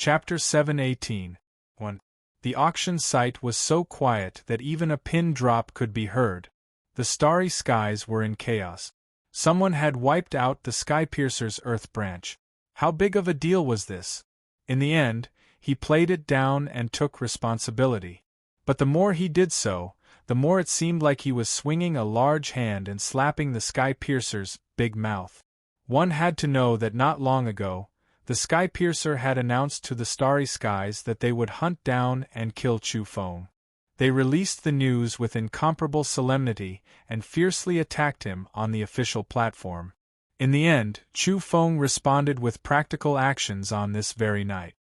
Chapter 7:18. 1. The auction site was so quiet that even a pin drop could be heard. The starry skies were in chaos. Someone had wiped out the Skypiercer's Earth branch. How big of a deal was this? In the end, he played it down and took responsibility. But the more he did so, the more it seemed like he was swinging a large hand and slapping the Skypiercer's big mouth. One had to know that not long ago, the Skypiercer had announced to the starry skies that they would hunt down and kill Chu Feng. They released the news with incomparable solemnity and fiercely attacked him on the official platform. In the end, Chu Feng responded with practical actions on this very night.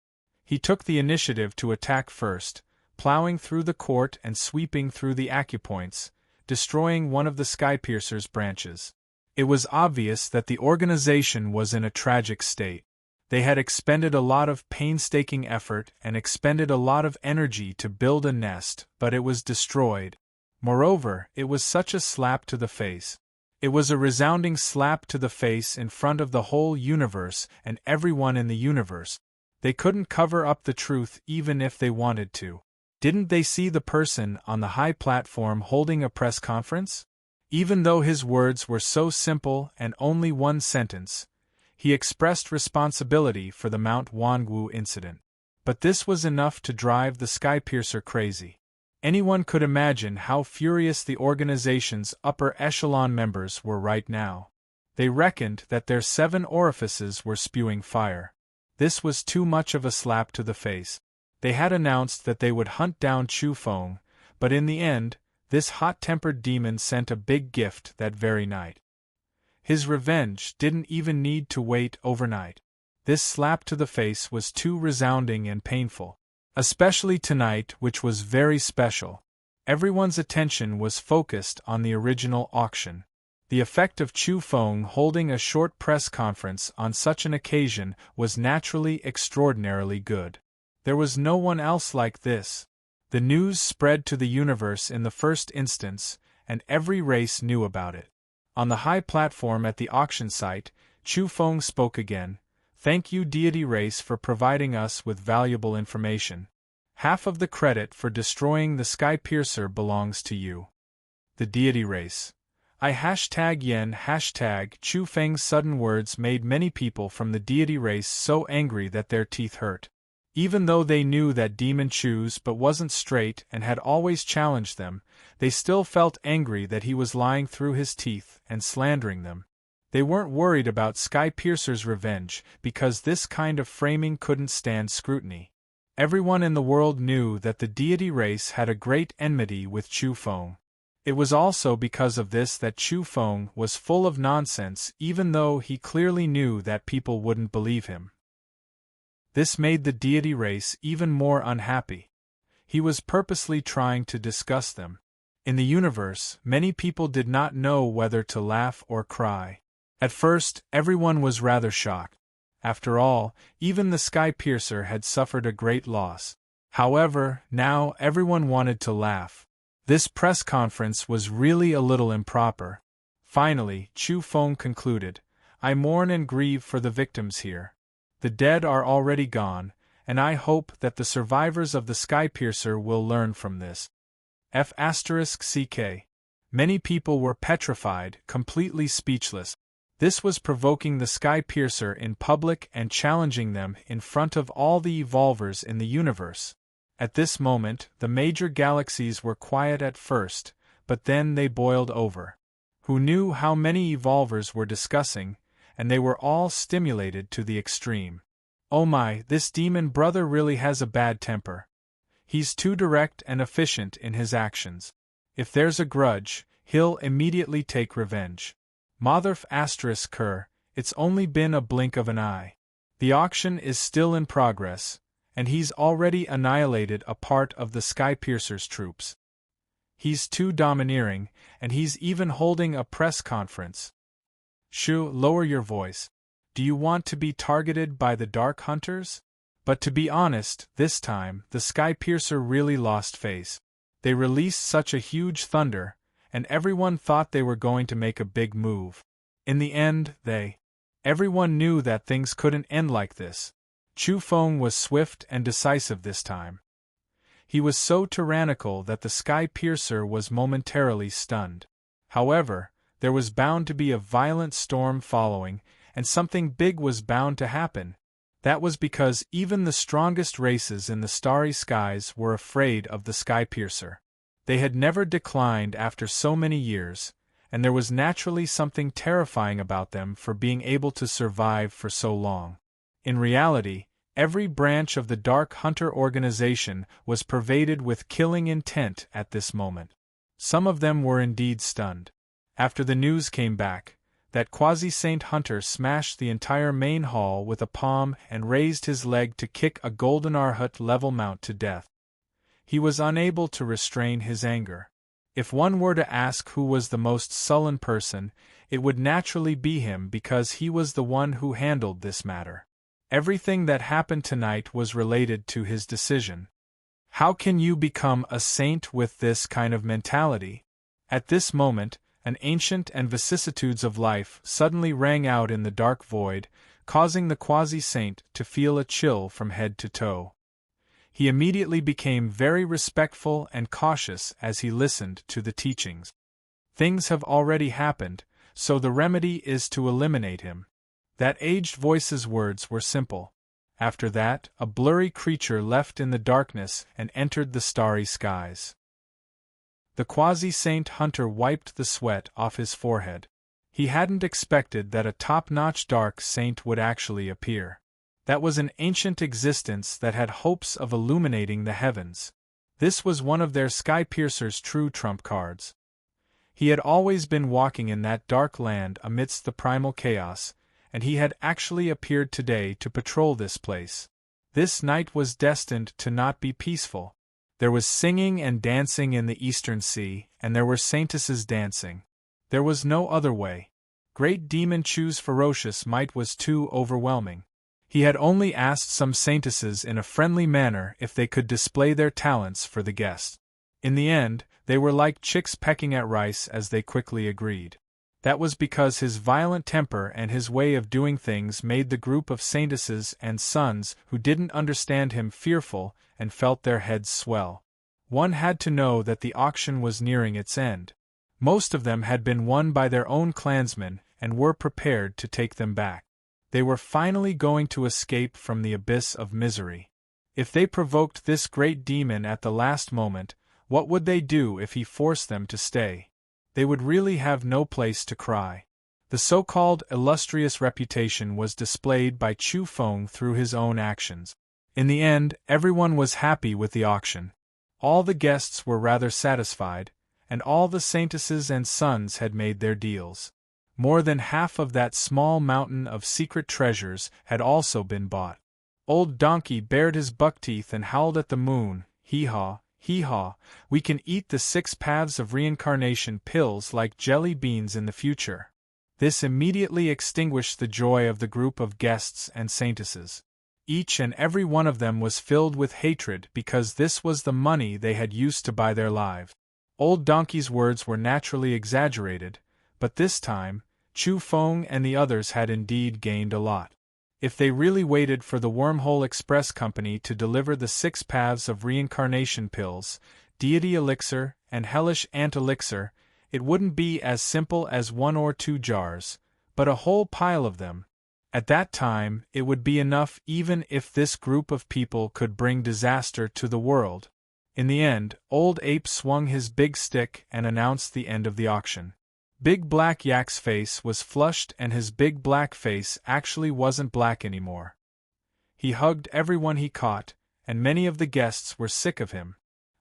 He took the initiative to attack first, plowing through the court and sweeping through the acupoints, destroying one of the Skypiercer's branches. It was obvious that the organization was in a tragic state. They had expended a lot of painstaking effort and expended a lot of energy to build a nest, but it was destroyed. Moreover, it was such a slap to the face. It was a resounding slap to the face in front of the whole universe and everyone in the universe. They couldn't cover up the truth even if they wanted to. Didn't they see the person on the high platform holding a press conference? Even though his words were so simple and only one sentence, he expressed responsibility for the Mount Wangu incident. But this was enough to drive the Skypiercer crazy. Anyone could imagine how furious the organization's upper echelon members were right now. They reckoned that their 7 orifices were spewing fire. This was too much of a slap to the face. They had announced that they would hunt down Chu Feng, but in the end, this hot-tempered demon sent a big gift that very night. His revenge didn't even need to wait overnight. This slap to the face was too resounding and painful. Especially tonight, which was very special. Everyone's attention was focused on the original auction. The effect of Chu Feng holding a short press conference on such an occasion was naturally extraordinarily good. There was no one else like this. The news spread to the universe in the first instance, and every race knew about it. On the high platform at the auction site, Chu Feng spoke again. "Thank you, deity race, for providing us with valuable information. Half of the credit for destroying the Skypiercer belongs to you." The deity race. #yen Chu Feng's sudden words made many people from the deity race so angry that their teeth hurt. Even though they knew that Demon Chu's but wasn't straight and had always challenged them, they still felt angry that he was lying through his teeth and slandering them. They weren't worried about Skypiercer's revenge because this kind of framing couldn't stand scrutiny. Everyone in the world knew that the deity race had a great enmity with Chu Feng. It was also because of this that Chu Feng was full of nonsense even though he clearly knew that people wouldn't believe him. This made the deity race even more unhappy. He was purposely trying to disgust them. In the universe, many people did not know whether to laugh or cry. At first, everyone was rather shocked. After all, even the Skypiercer had suffered a great loss. However, now everyone wanted to laugh. This press conference was really a little improper. Finally, Chu Feng concluded, "I mourn and grieve for the victims here. The dead are already gone, and I hope that the survivors of the Skypiercer will learn from this." F***ck. Many people were petrified, completely speechless. This was provoking the Skypiercer in public and challenging them in front of all the evolvers in the universe. At this moment, the major galaxies were quiet at first, but then they boiled over. Who knew how many evolvers were discussing, and they were all stimulated to the extreme. "Oh my, this demon brother really has a bad temper. He's too direct and efficient in his actions. If there's a grudge, he'll immediately take revenge. Motherf***, it's only been a blink of an eye. The auction is still in progress, and he's already annihilated a part of the Skypiercer's troops. He's too domineering, and he's even holding a press conference. Shu, lower your voice. Do you want to be targeted by the Dark Hunters?" But to be honest, this time, the Skypiercer really lost face. They released such a huge thunder, and everyone thought they were going to make a big move. In the end, everyone knew that things couldn't end like this. Chu Feng was swift and decisive this time. He was so tyrannical that the sky piercer was momentarily stunned. However, there was bound to be a violent storm following, and something big was bound to happen. That was because even the strongest races in the starry skies were afraid of the sky piercer. They had never declined after so many years, and there was naturally something terrifying about them for being able to survive for so long. In reality, every branch of the Dark Hunter organization was pervaded with killing intent at this moment. Some of them were indeed stunned. After the news came back, that quasi-saint hunter smashed the entire main hall with a palm and raised his leg to kick a golden Arhut level mount to death. He was unable to restrain his anger. If one were to ask who was the most sullen person, it would naturally be him because he was the one who handled this matter. Everything that happened tonight was related to his decision. How can you become a saint with this kind of mentality? At this moment, an ancient and vicissitudes of life suddenly rang out in the dark void, causing the quasi-saint to feel a chill from head to toe. He immediately became very respectful and cautious as he listened to the teachings. Things have already happened, so the remedy is to eliminate him. That aged voice's words were simple. After that, a blurry creature left in the darkness and entered the starry skies. The quasi-saint hunter wiped the sweat off his forehead. He hadn't expected that a top-notch dark saint would actually appear. That was an ancient existence that had hopes of illuminating the heavens. This was one of their sky-piercer's true trump cards. He had always been walking in that dark land amidst the primal chaos, and he had actually appeared today to patrol this place. This night was destined to not be peaceful. There was singing and dancing in the eastern sea, and there were saintesses dancing. There was no other way. Great Demon Chu's ferocious might was too overwhelming. He had only asked some saintesses in a friendly manner if they could display their talents for the guests. In the end, they were like chicks pecking at rice as they quickly agreed. That was because his violent temper and his way of doing things made the group of saintesses and sons who didn't understand him fearful and felt their heads swell. One had to know that the auction was nearing its end. Most of them had been won by their own clansmen and were prepared to take them back. They were finally going to escape from the abyss of misery. If they provoked this great demon at the last moment, what would they do if he forced them to stay? They would really have no place to cry. The so-called illustrious reputation was displayed by Chu Feng through his own actions. In the end, everyone was happy with the auction. All the guests were rather satisfied, and all the saintesses and sons had made their deals. More than half of that small mountain of secret treasures had also been bought. Old Donkey bared his buck teeth and howled at the moon, hee-haw, hee-haw, we can eat the 6 paths of reincarnation pills like jelly beans in the future. This immediately extinguished the joy of the group of guests and saintesses. Each and every one of them was filled with hatred because this was the money they had used to buy their lives. Old Donkey's words were naturally exaggerated, but this time, Chu Feng and the others had indeed gained a lot. If they really waited for the Wormhole Express Company to deliver the 6 paths of reincarnation pills, deity elixir, and hellish ant elixir, it wouldn't be as simple as 1 or 2 jars, but a whole pile of them. At that time, it would be enough even if this group of people could bring disaster to the world. In the end, Old Ape swung his big stick and announced the end of the auction. Big Black Yak's face was flushed and his big black face actually wasn't black anymore. He hugged everyone he caught, and many of the guests were sick of him.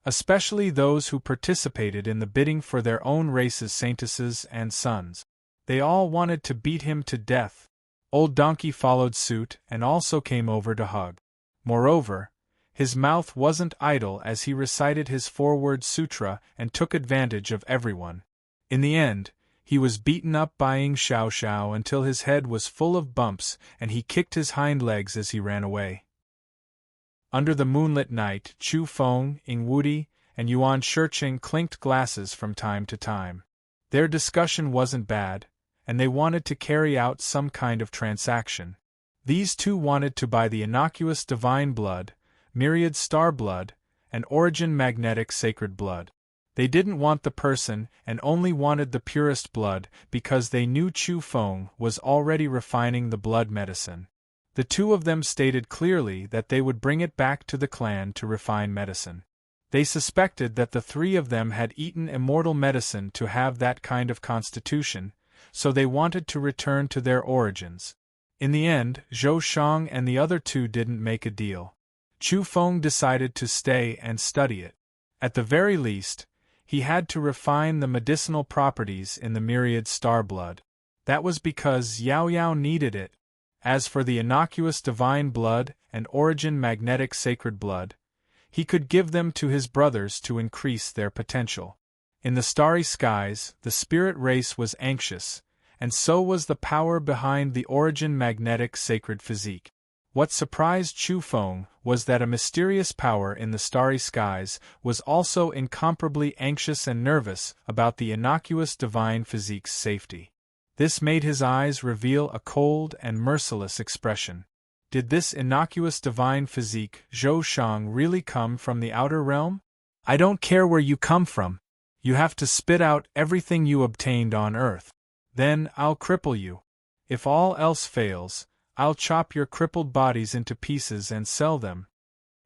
Especially those who participated in the bidding for their own race's saintesses and sons. They all wanted to beat him to death. Old Donkey followed suit and also came over to hug. Moreover, his mouth wasn't idle as he recited his 4-word sutra and took advantage of everyone. In the end, he was beaten up by Ing Xiao Xiao until his head was full of bumps and he kicked his hind legs as he ran away. Under the moonlit night, Chu Feng, Ing Wudi, and Yuan Shiqing clinked glasses from time to time. Their discussion wasn't bad, and they wanted to carry out some kind of transaction. These two wanted to buy the innocuous divine blood, myriad star blood, and origin magnetic sacred blood. They didn't want the person and only wanted the purest blood because they knew Chu Feng was already refining the blood medicine. The two of them stated clearly that they would bring it back to the clan to refine medicine. They suspected that the three of them had eaten immortal medicine to have that kind of constitution, so they wanted to return to their origins. In the end, Zhou Shang and the other two didn't make a deal. Chu Feng decided to stay and study it. At the very least, he had to refine the medicinal properties in the myriad star blood. That was because Yao Yao needed it. As for the innocuous divine blood and origin magnetic sacred blood, he could give them to his brothers to increase their potential. In the starry skies, the spirit race was anxious, and so was the power behind the origin magnetic sacred physique. What surprised Chu Feng was that a mysterious power in the starry skies was also incomparably anxious and nervous about the innocuous divine physique's safety. This made his eyes reveal a cold and merciless expression. Did this innocuous divine physique, Zhou Shang, really come from the outer realm? I don't care where you come from. You have to spit out everything you obtained on Earth. Then I'll cripple you. If all else fails, I'll chop your crippled bodies into pieces and sell them.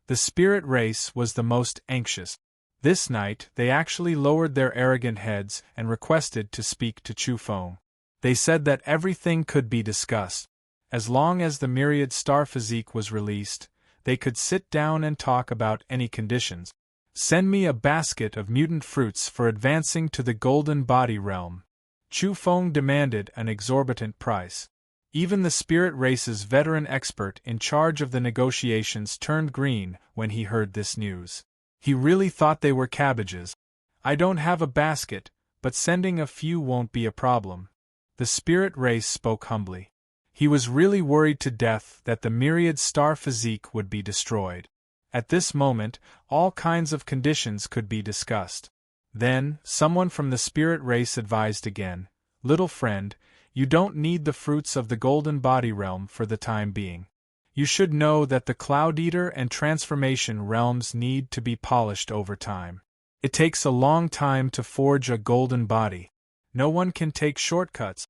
The spirit race was the most anxious. This night they actually lowered their arrogant heads and requested to speak to Chu Feng. They said that everything could be discussed. As long as the myriad star physique was released, they could sit down and talk about any conditions. Send me a basket of mutant fruits for advancing to the golden body realm. Chu Feng demanded an exorbitant price. Even the spirit race's veteran expert in charge of the negotiations turned green when he heard this news. He really thought they were cabbages. I don't have a basket, but sending a few won't be a problem. The spirit race spoke humbly. He was really worried to death that the myriad star physique would be destroyed. At this moment, all kinds of conditions could be discussed. Then, someone from the spirit race advised again, "Little friend, you don't need the fruits of the golden body realm for the time being. You should know that the Cloud Eater and Transformation realms need to be polished over time. It takes a long time to forge a golden body. No one can take shortcuts.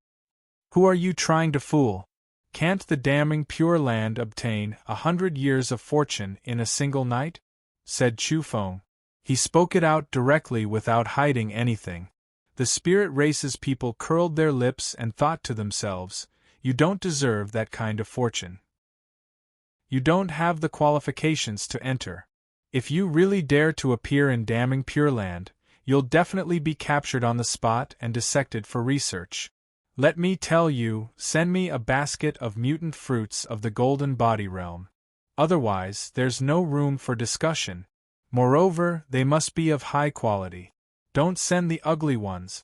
Who are you trying to fool? Can't the damning Pure Land obtain 100 years of fortune in a single night?" said Chu Feng. He spoke it out directly without hiding anything. The spirit race's people curled their lips and thought to themselves, "You don't deserve that kind of fortune. You don't have the qualifications to enter. If you really dare to appear in damning Pure Land, you'll definitely be captured on the spot and dissected for research. Let me tell you, send me a basket of mutant fruits of the golden body realm. Otherwise, there's no room for discussion. Moreover, they must be of high quality. Don't send the ugly ones."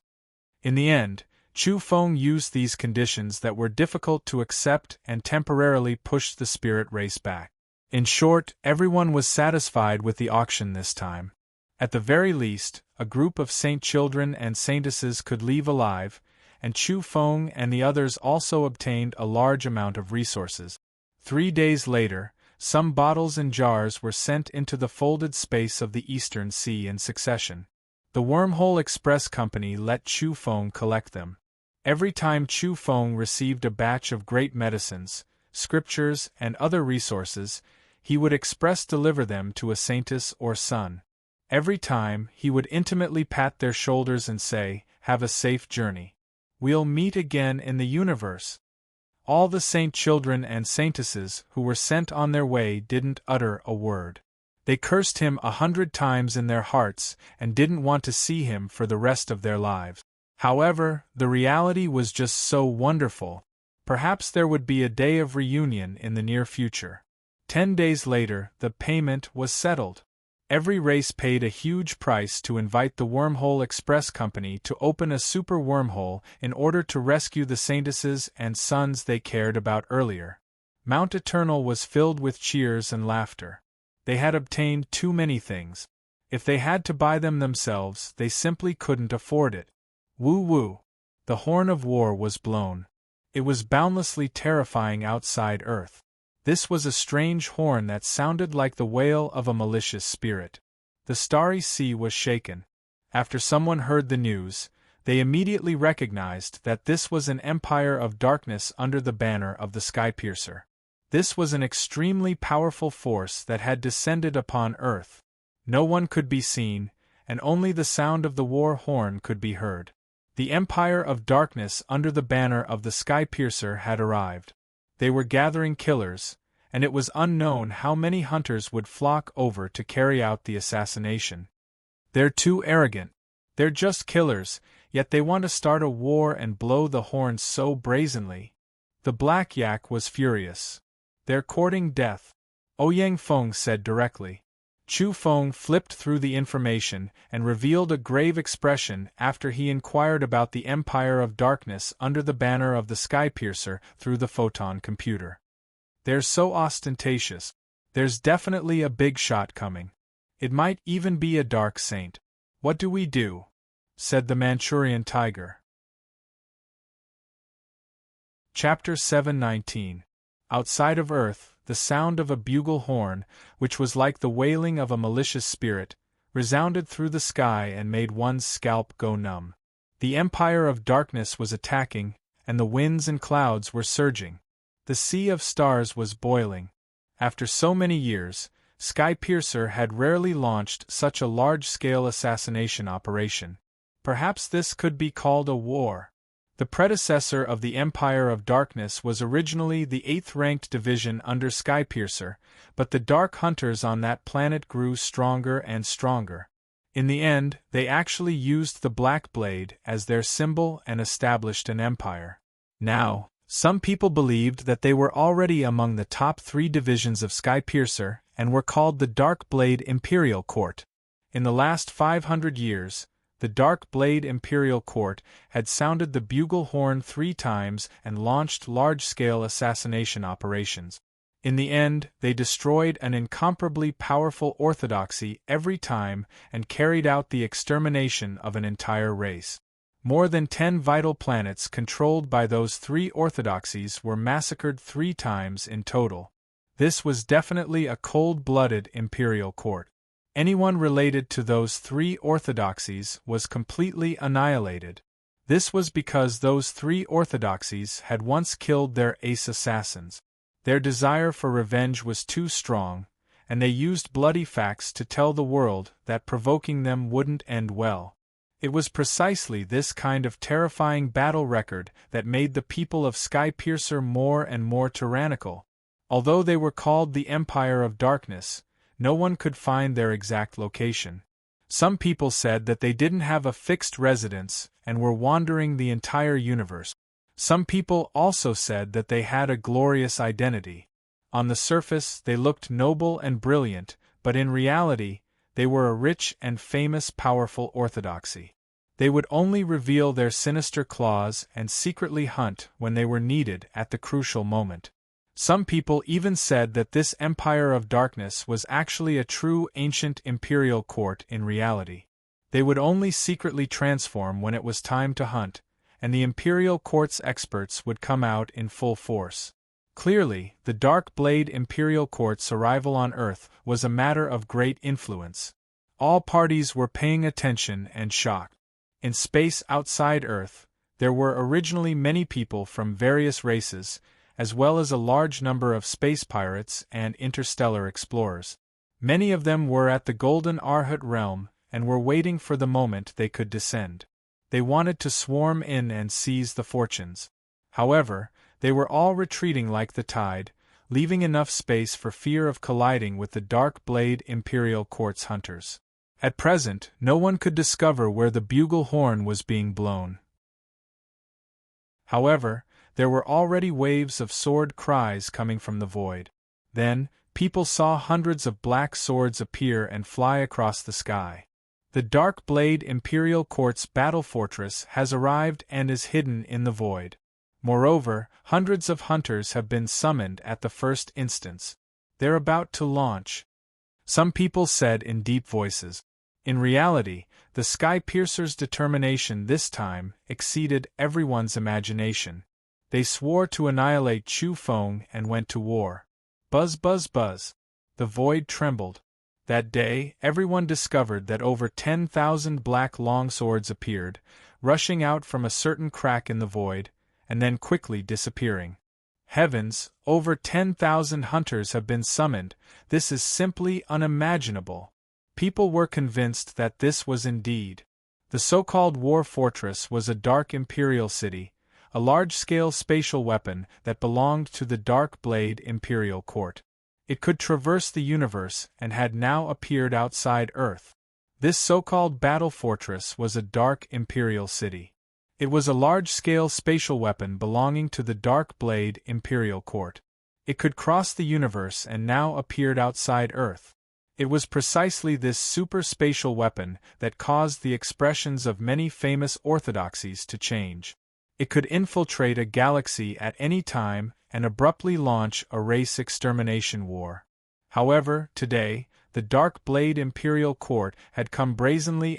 In the end, Chu Feng used these conditions that were difficult to accept and temporarily pushed the spirit race back. In short, everyone was satisfied with the auction this time. At the very least, a group of saint children and saintesses could leave alive, and Chu Feng and the others also obtained a large amount of resources. 3 days later, some bottles and jars were sent into the folded space of the Eastern Sea in succession. The Wormhole Express Company let Chu Feng collect them. Every time Chu Feng received a batch of great medicines, scriptures, and other resources, he would express deliver them to a saintess or son. Every time, he would intimately pat their shoulders and say, "Have a safe journey. We'll meet again in the universe." All the saint children and saintesses who were sent on their way didn't utter a word. They cursed him 100 times in their hearts and didn't want to see him for the rest of their lives. However, the reality was just so wonderful. Perhaps there would be a day of reunion in the near future. 10 days later, the payment was settled. Every race paid a huge price to invite the Wormhole Express Company to open a super wormhole in order to rescue the saintesses and sons they cared about earlier. Mount Eternal was filled with cheers and laughter. They had obtained too many things. If they had to buy them themselves, they simply couldn't afford it. Woo woo! The horn of war was blown. It was boundlessly terrifying outside Earth. This was a strange horn that sounded like the wail of a malicious spirit. The starry sea was shaken. After someone heard the news, they immediately recognized that this was an empire of darkness under the banner of the Skypiercer. This was an extremely powerful force that had descended upon Earth. No one could be seen, and only the sound of the war horn could be heard. The Empire of Darkness under the banner of the Skypiercer had arrived. They were gathering killers, and it was unknown how many hunters would flock over to carry out the assassination. They're too arrogant. They're just killers, yet they want to start a war and blow the horns so brazenly. The Black Yak was furious. They're courting death, Ouyang Feng said directly. Chu Feng flipped through the information and revealed a grave expression after he inquired about the Empire of Darkness under the banner of the Skypiercer through the photon computer. They're so ostentatious. There's definitely a big shot coming. It might even be a dark saint. What do we do? Said the Manchurian tiger. Chapter 719. Outside of Earth, the sound of a bugle horn, which was like the wailing of a malicious spirit, resounded through the sky and made one's scalp go numb. The Empire of Darkness was attacking, and the winds and clouds were surging. The sea of stars was boiling. After so many years, Skypiercer had rarely launched such a large-scale assassination operation. Perhaps this could be called a war. The predecessor of the Empire of Darkness was originally the 8th-ranked division under Skypiercer, but the Dark Hunters on that planet grew stronger and stronger. In the end, they actually used the Black Blade as their symbol and established an empire. Now, some people believed that they were already among the top 3 divisions of Skypiercer and were called the Dark Blade Imperial Court. In the last 500 years, the Dark Blade Imperial Court had sounded the bugle horn 3 times and launched large-scale assassination operations. In the end, they destroyed an incomparably powerful orthodoxy every time and carried out the extermination of an entire race. More than 10 vital planets controlled by those 3 orthodoxies were massacred 3 times in total. This was definitely a cold-blooded imperial court. Anyone related to those 3 orthodoxies was completely annihilated. This was because those 3 orthodoxies had once killed their ace assassins. Their desire for revenge was too strong, and they used bloody facts to tell the world that provoking them wouldn't end well. It was precisely this kind of terrifying battle record that made the people of Skypiercer more and more tyrannical. Although they were called the Empire of Darkness, no one could find their exact location. Some people said that they didn't have a fixed residence and were wandering the entire universe. Some people also said that they had a glorious identity. On the surface, they looked noble and brilliant, but in reality, they were a rich and famous powerful orthodoxy. They would only reveal their sinister claws and secretly hunt when they were needed at the crucial moment. Some people even said that this Empire of Darkness was actually a true ancient imperial court in reality. They would only secretly transform when it was time to hunt, and the imperial court's experts would come out in full force. Clearly, the Dark Blade Imperial Court's arrival on Earth was a matter of great influence. All parties were paying attention and shocked. In space outside Earth, there were originally many people from various races, as well as a large number of space pirates and interstellar explorers. Many of them were at the Golden Arhut realm and were waiting for the moment they could descend. They wanted to swarm in and seize the fortunes. However, they were all retreating like the tide, leaving enough space for fear of colliding with the Dark Blade Imperial Court's hunters. At present, no one could discover where the bugle horn was being blown. However, there were already waves of sword cries coming from the void. Then, people saw hundreds of black swords appear and fly across the sky. The Dark Blade Imperial Court's battle fortress has arrived and is hidden in the void. Moreover, hundreds of hunters have been summoned at the first instance. They're about to launch. Some people said in deep voices. In reality, the Skypiercer's determination this time exceeded everyone's imagination. They swore to annihilate Chu Feng and went to war. Buzz buzz buzz. The void trembled. That day, everyone discovered that over 10,000 black longswords appeared, rushing out from a certain crack in the void, and then quickly disappearing. Heavens, over 10,000 hunters have been summoned. This is simply unimaginable. People were convinced that this was indeed. The so-called war fortress was a dark imperial city, a large-scale spatial weapon that belonged to the Dark Blade Imperial Court. It could traverse the universe and had now appeared outside Earth. This so-called battle fortress was a dark imperial city. It was a large-scale spatial weapon belonging to the Dark Blade Imperial Court. It could cross the universe and now appeared outside Earth. It was precisely this super-spatial weapon that caused the expressions of many famous orthodoxies to change. It could infiltrate a galaxy at any time and abruptly launch a race extermination war. However, today, the Dark Blade Imperial Court had come brazenly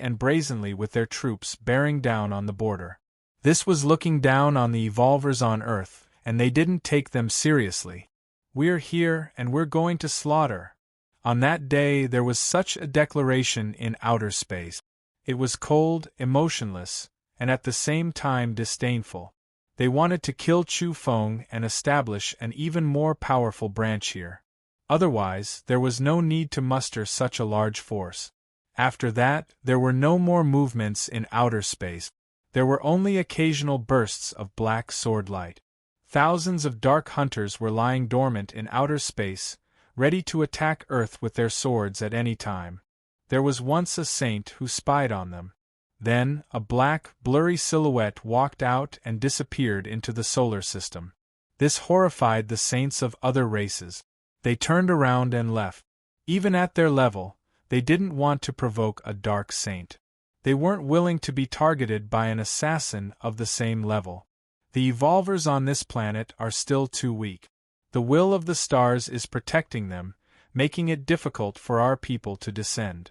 with their troops bearing down on the border. This was looking down on the evolvers on Earth, and they didn't take them seriously. "We're here and we're going to slaughter." On that day there was such a declaration in outer space. It was cold, emotionless, and at the same time disdainful. They wanted to kill Chu Feng and establish an even more powerful branch here. Otherwise, there was no need to muster such a large force. After that, there were no more movements in outer space. There were only occasional bursts of black sword light. Thousands of dark hunters were lying dormant in outer space, ready to attack Earth with their swords at any time. There was once a saint who spied on them. Then, a black, blurry silhouette walked out and disappeared into the solar system. This horrified the saints of other races. They turned around and left. Even at their level, they didn't want to provoke a dark saint. They weren't willing to be targeted by an assassin of the same level. The evolvers on this planet are still too weak. The will of the stars is protecting them, making it difficult for our people to descend.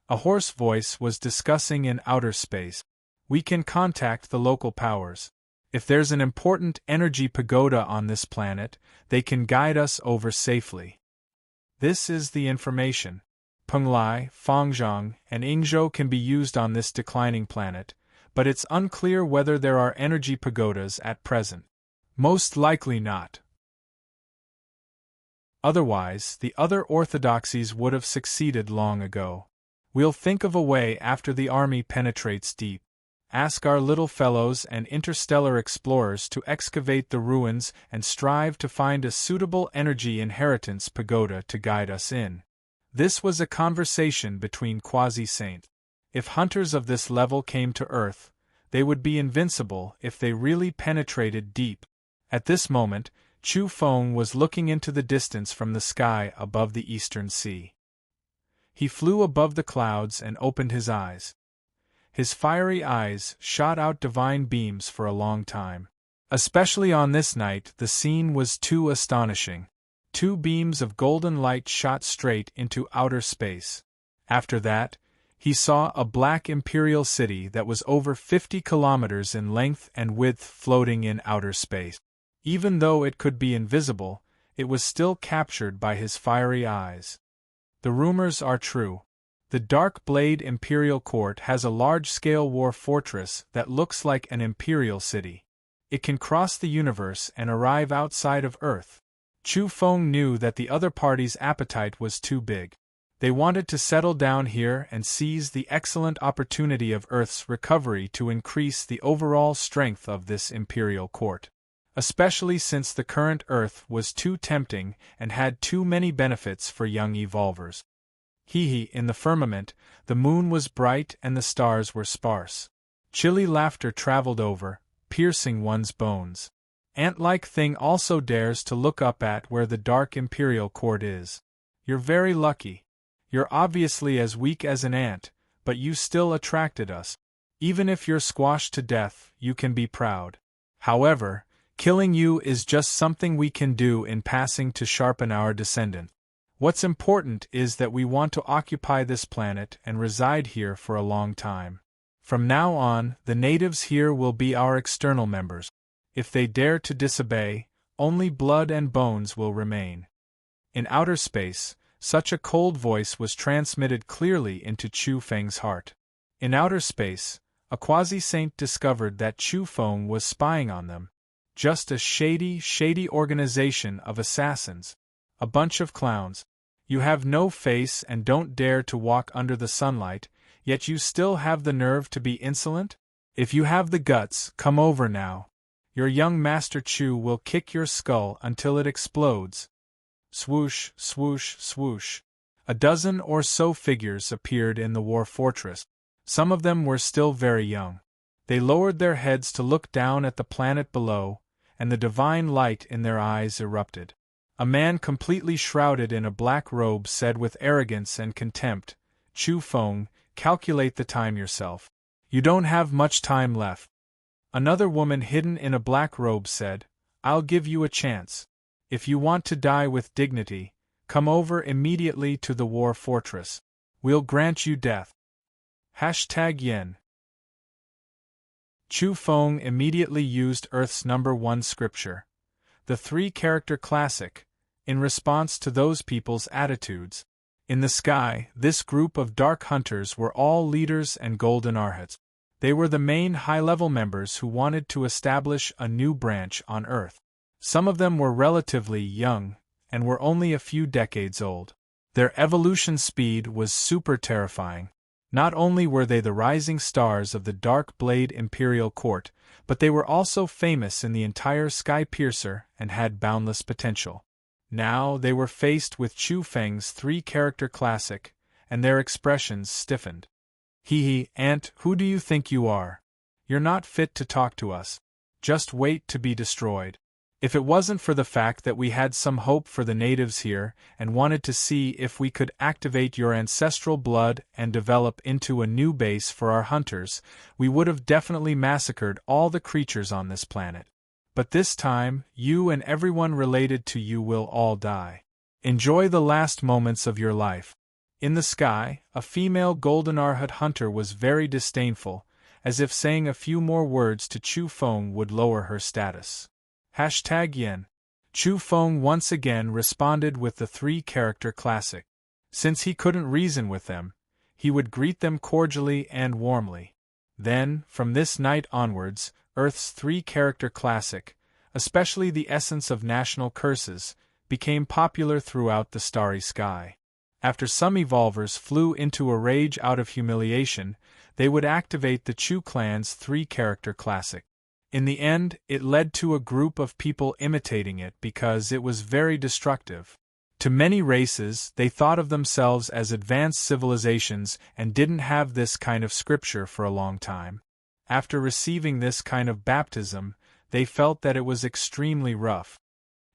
A hoarse voice was discussing in outer space. "We can contact the local powers. If there's an important energy pagoda on this planet, they can guide us over safely." This is the information. Penglai, Fangzhong, and Yingzhou can be used on this declining planet, but it's unclear whether there are energy pagodas at present. Most likely not. Otherwise, the other orthodoxies would have succeeded long ago. We'll think of a way after the army penetrates deep. Ask our little fellows and interstellar explorers to excavate the ruins and strive to find a suitable energy inheritance pagoda to guide us in. This was a conversation between quasi-saints. If hunters of this level came to Earth, they would be invincible if they really penetrated deep. At this moment, Chu Feng was looking into the distance from the sky above the eastern sea. He flew above the clouds and opened his eyes. His fiery eyes shot out divine beams for a long time. Especially on this night, the scene was too astonishing. 2 beams of golden light shot straight into outer space. After that, he saw a black imperial city that was over 50 kilometers in length and width floating in outer space. Even though it could be invisible, it was still captured by his fiery eyes. The rumors are true. The Dark Blade Imperial Court has a large-scale war fortress that looks like an imperial city. It can cross the universe and arrive outside of Earth. Chu Feng knew that the other party's appetite was too big. They wanted to settle down here and seize the excellent opportunity of Earth's recovery to increase the overall strength of this imperial court. Especially since the current Earth was too tempting and had too many benefits for young evolvers. In the firmament, the moon was bright and the stars were sparse. Chilly laughter traveled over, piercing one's bones. Ant-like thing also dares to look up at where the dark imperial court is. You're very lucky. You're obviously as weak as an ant, but you still attracted us. Even if you're squashed to death, you can be proud. However, killing you is just something we can do in passing to sharpen our descendant. What's important is that we want to occupy this planet and reside here for a long time. From now on, the natives here will be our external members. If they dare to disobey, only blood and bones will remain. In outer space, such a cold voice was transmitted clearly into Chu Feng's heart. In outer space, a quasi-saint discovered that Chu Feng was spying on them. Just a shady organization of assassins. A bunch of clowns. You have no face and don't dare to walk under the sunlight, yet you still have the nerve to be insolent? If you have the guts, come over now. Your young Master Chu will kick your skull until it explodes. Swoosh, swoosh, swoosh. A dozen or so figures appeared in the war fortress. Some of them were still very young. They lowered their heads to look down at the planet below, and the divine light in their eyes erupted. A man completely shrouded in a black robe said with arrogance and contempt, "Chu Feng, calculate the time yourself. You don't have much time left." Another woman hidden in a black robe said, "I'll give you a chance. If you want to die with dignity, come over immediately to the war fortress. We'll grant you death." #Yen. Chu Feng immediately used Earth's #1 scripture, the 3-character classic, in response to those people's attitudes. In the sky, this group of dark hunters were all leaders and golden arhats. They were the main high-level members who wanted to establish a new branch on Earth. Some of them were relatively young, and were only a few decades old. Their evolution speed was super terrifying. Not only were they the rising stars of the Dark Blade Imperial Court, but they were also famous in the entire Sky Piercer and had boundless potential. Now they were faced with Chu Feng's 3-character classic, and their expressions stiffened. "Hee, Aunt, who do you think you are? You're not fit to talk to us. Just wait to be destroyed. If it wasn't for the fact that we had some hope for the natives here and wanted to see if we could activate your ancestral blood and develop into a new base for our hunters, we would have definitely massacred all the creatures on this planet. But this time, you and everyone related to you will all die. Enjoy the last moments of your life." In the sky, a female golden arhat hunter was very disdainful, as if saying a few more words to Chu Feng would lower her status. #Yen. Chu Feng once again responded with the 3-character classic. Since he couldn't reason with them, he would greet them cordially and warmly. Then, from this night onwards, Earth's 3-character classic, especially the essence of national curses, became popular throughout the starry sky. After some evolvers flew into a rage out of humiliation, they would activate the Chu clan's 3-character classic. In the end, it led to a group of people imitating it because it was very destructive. To many races, they thought of themselves as advanced civilizations and didn't have this kind of scripture for a long time. After receiving this kind of baptism, they felt that it was extremely rough.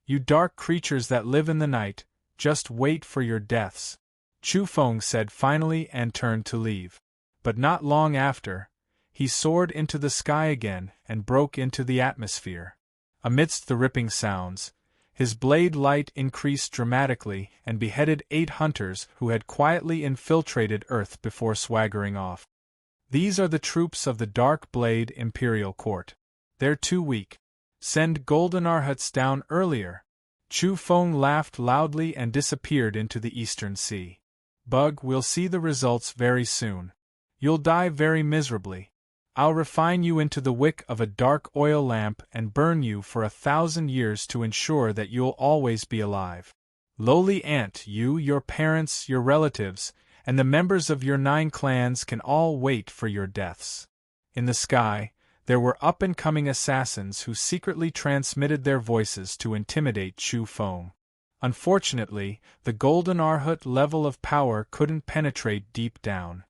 "You dark creatures that live in the night, just wait for your deaths," Chu Feng said finally and turned to leave. But not long after, he soared into the sky again and broke into the atmosphere. Amidst the ripping sounds, his blade light increased dramatically and beheaded 8 hunters who had quietly infiltrated Earth before swaggering off. "These are the troops of the Dark Blade Imperial Court. They're too weak. Send golden arhats down earlier." Chu Feng laughed loudly and disappeared into the eastern sea. "Bug, we'll see the results very soon. You'll die very miserably. I'll refine you into the wick of a dark oil lamp and burn you for 1,000 years to ensure that you'll always be alive. Lowly ant, you, your parents, your relatives, and the members of your 9 clans can all wait for your deaths." In the sky, there were up-and-coming assassins who secretly transmitted their voices to intimidate Chu Feng. Unfortunately, the Golden Arhut level of power couldn't penetrate deep down.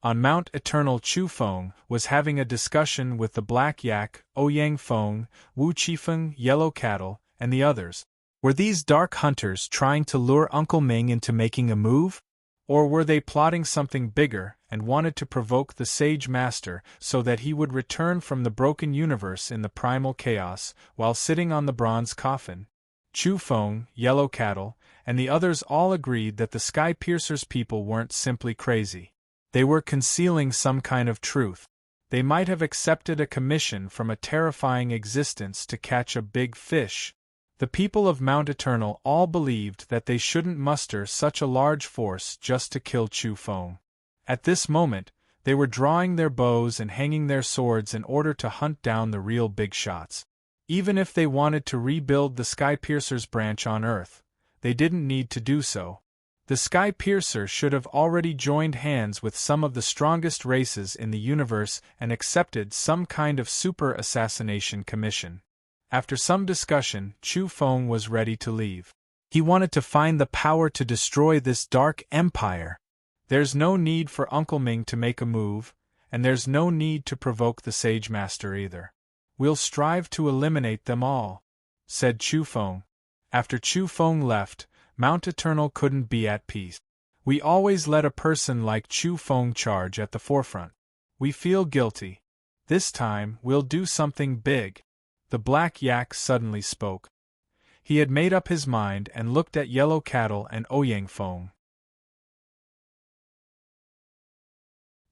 On Mount Eternal, Chu Feng was having a discussion with the Black Yak, Ouyang Feng, Wu Qifeng, Yellow Cattle, and the others. Were these dark hunters trying to lure Uncle Ming into making a move? Or were they plotting something bigger and wanted to provoke the Sage Master so that he would return from the broken universe in the primal chaos while sitting on the bronze coffin? Chu Feng, Yellow Cattle, and the others all agreed that the Sky Piercer's people weren't simply crazy. They were concealing some kind of truth. They might have accepted a commission from a terrifying existence to catch a big fish. The people of Mount Eternal all believed that they shouldn't muster such a large force just to kill Chu Feng. At this moment, they were drawing their bows and hanging their swords in order to hunt down the real big shots. Even if they wanted to rebuild the Skypiercer's branch on Earth, they didn't need to do so. The Skypiercer should have already joined hands with some of the strongest races in the universe and accepted some kind of super assassination commission. After some discussion, Chu Feng was ready to leave. He wanted to find the power to destroy this dark empire. There's no need for Uncle Ming to make a move, and there's no need to provoke the Sage Master either. We'll strive to eliminate them all, said Chu Feng. After Chu Feng left, Mount Eternal couldn't be at peace. We always let a person like Chu Feng charge at the forefront. We feel guilty. This time, we'll do something big. The Black Yak suddenly spoke. He had made up his mind and looked at Yellow Cattle and Ouyang Feng.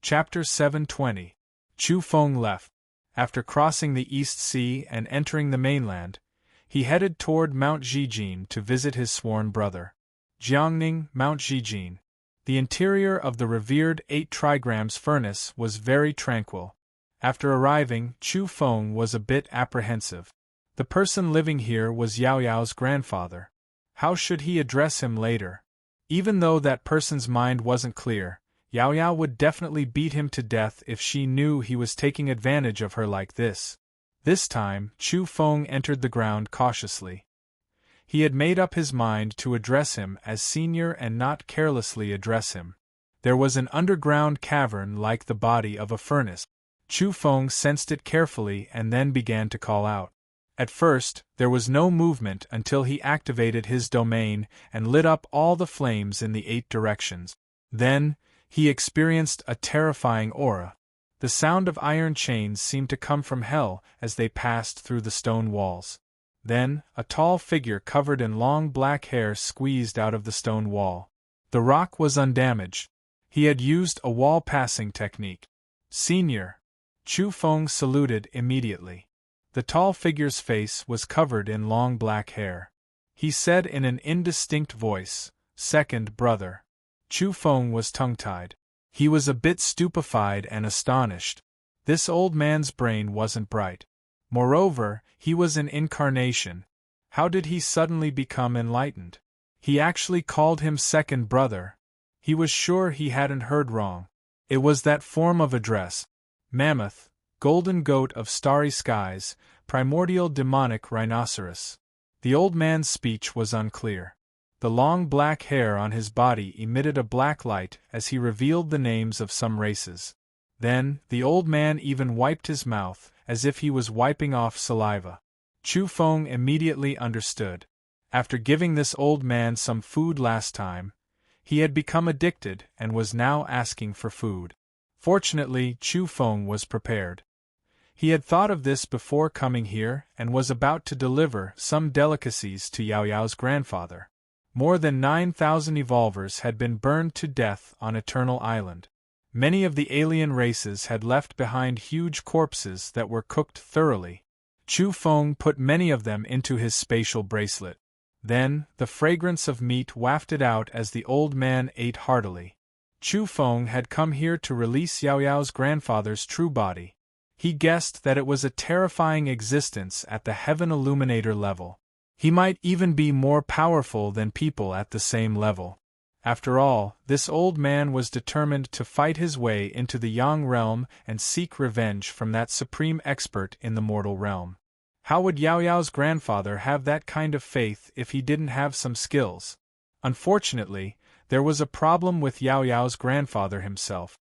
Chapter 720. Chu Feng left. After crossing the East Sea and entering the mainland, he headed toward Mount Zhijin to visit his sworn brother. Jiangning, Mount Zhijin. The interior of the revered 8 trigrams furnace was very tranquil. After arriving, Chu Feng was a bit apprehensive. The person living here was Yao Yao's grandfather. How should he address him later? Even though that person's mind wasn't clear, Yao Yao would definitely beat him to death if she knew he was taking advantage of her like this. This time, Chu Feng entered the ground cautiously. He had made up his mind to address him as senior and not carelessly address him. There was an underground cavern like the body of a furnace. Chu Feng sensed it carefully and then began to call out. At first, there was no movement until he activated his domain and lit up all the flames in the 8 directions. Then, he experienced a terrifying aura. The sound of iron chains seemed to come from hell as they passed through the stone walls. Then, a tall figure covered in long black hair squeezed out of the stone wall. The rock was undamaged. He had used a wall-passing technique. Senior. Chu Feng saluted immediately. The tall figure's face was covered in long black hair. He said in an indistinct voice, "Second brother." Chu Feng was tongue-tied. He was a bit stupefied and astonished. This old man's brain wasn't bright. Moreover, he was an incarnation. How did he suddenly become enlightened? He actually called him second brother. He was sure he hadn't heard wrong. It was that form of address. Mammoth, golden goat of starry skies, primordial demonic rhinoceros. The old man's speech was unclear. The long black hair on his body emitted a black light as he revealed the names of some races. Then, the old man even wiped his mouth, as if he was wiping off saliva. Chu Feng immediately understood. After giving this old man some food last time, he had become addicted and was now asking for food. Fortunately, Chu Feng was prepared. He had thought of this before coming here and was about to deliver some delicacies to Yao Yao's grandfather. More than 9,000 evolvers had been burned to death on Eternal Island. Many of the alien races had left behind huge corpses that were cooked thoroughly. Chu Feng put many of them into his spatial bracelet. Then, the fragrance of meat wafted out as the old man ate heartily. Chu Feng had come here to release Yao Yao's grandfather's true body. He guessed that it was a terrifying existence at the Heaven Illuminator level. He might even be more powerful than people at the same level. After all, this old man was determined to fight his way into the Yang realm and seek revenge from that supreme expert in the mortal realm. How would Yao Yao's grandfather have that kind of faith if he didn't have some skills? Unfortunately, there was a problem with Yao Yao's grandfather himself.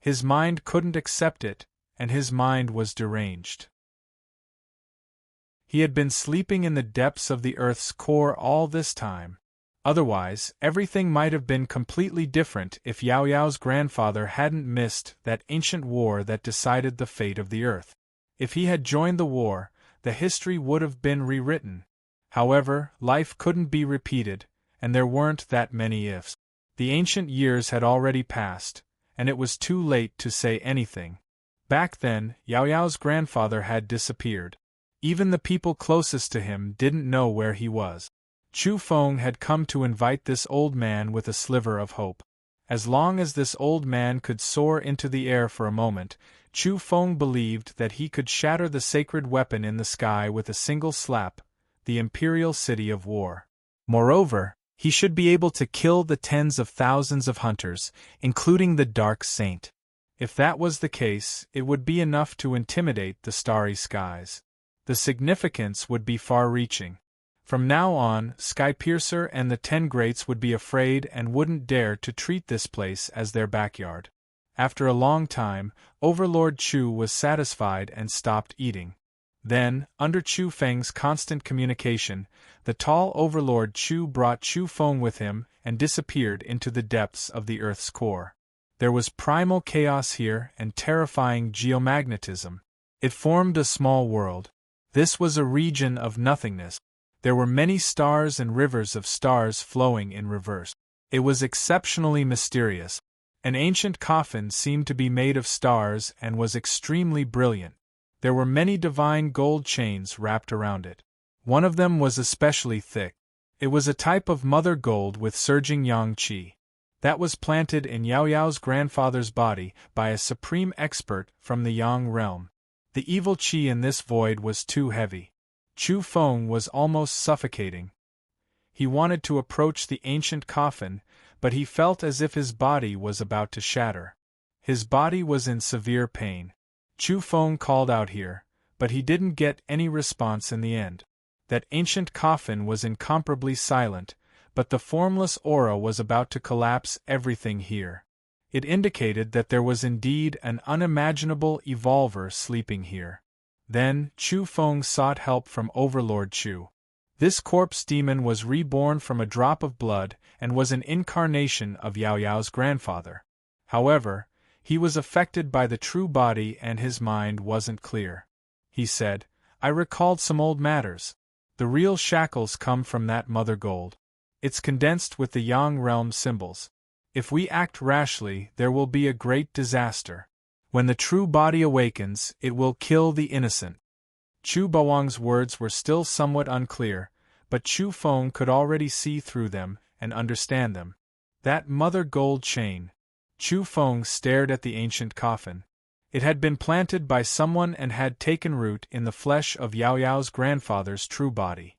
His mind couldn't accept it, and his mind was deranged. He had been sleeping in the depths of the Earth's core all this time. Otherwise, everything might have been completely different if Yao Yao's grandfather hadn't missed that ancient war that decided the fate of the Earth. If he had joined the war, the history would have been rewritten. However, life couldn't be repeated, and there weren't that many ifs. The ancient years had already passed, and it was too late to say anything. Back then, Yao Yao's grandfather had disappeared. Even the people closest to him didn't know where he was. Chu Feng had come to invite this old man with a sliver of hope. As long as this old man could soar into the air for a moment, Chu Feng believed that he could shatter the sacred weapon in the sky with a single slap, the imperial city of war. Moreover, he should be able to kill the tens of thousands of hunters, including the Dark Saint. If that was the case, it would be enough to intimidate the starry skies. The significance would be far-reaching. From now on, Skypiercer and the 10 Greats would be afraid and wouldn't dare to treat this place as their backyard. After a long time, Overlord Chu was satisfied and stopped eating. Then, under Chu Feng's constant communication, the tall Overlord Chu brought Chu Feng with him and disappeared into the depths of the Earth's core. There was primal chaos here and terrifying geomagnetism. It formed a small world. This was a region of nothingness. There were many stars and rivers of stars flowing in reverse. It was exceptionally mysterious. An ancient coffin seemed to be made of stars and was extremely brilliant. There were many divine gold chains wrapped around it. One of them was especially thick. It was a type of mother gold with surging yang qi. That was planted in Yao Yao's grandfather's body by a supreme expert from the Yang realm. The evil qi in this void was too heavy. Chu Feng was almost suffocating. He wanted to approach the ancient coffin, but he felt as if his body was about to shatter. His body was in severe pain. Chu Feng called out here, but he didn't get any response in the end. That ancient coffin was incomparably silent, but the formless aura was about to collapse everything here. It indicated that there was indeed an unimaginable evolver sleeping here. Then, Chu Feng sought help from Overlord Chu. This corpse demon was reborn from a drop of blood and was an incarnation of Yao Yao's grandfather. However, he was affected by the true body and his mind wasn't clear. He said, "I recalled some old matters. The real shackles come from that mother gold. It's condensed with the Yang realm symbols. If we act rashly, there will be a great disaster. When the true body awakens, it will kill the innocent." Chu Bawang's words were still somewhat unclear, but Chu Feng could already see through them and understand them. That mother gold chain. Chu Feng stared at the ancient coffin. It had been planted by someone and had taken root in the flesh of Yao Yao's grandfather's true body.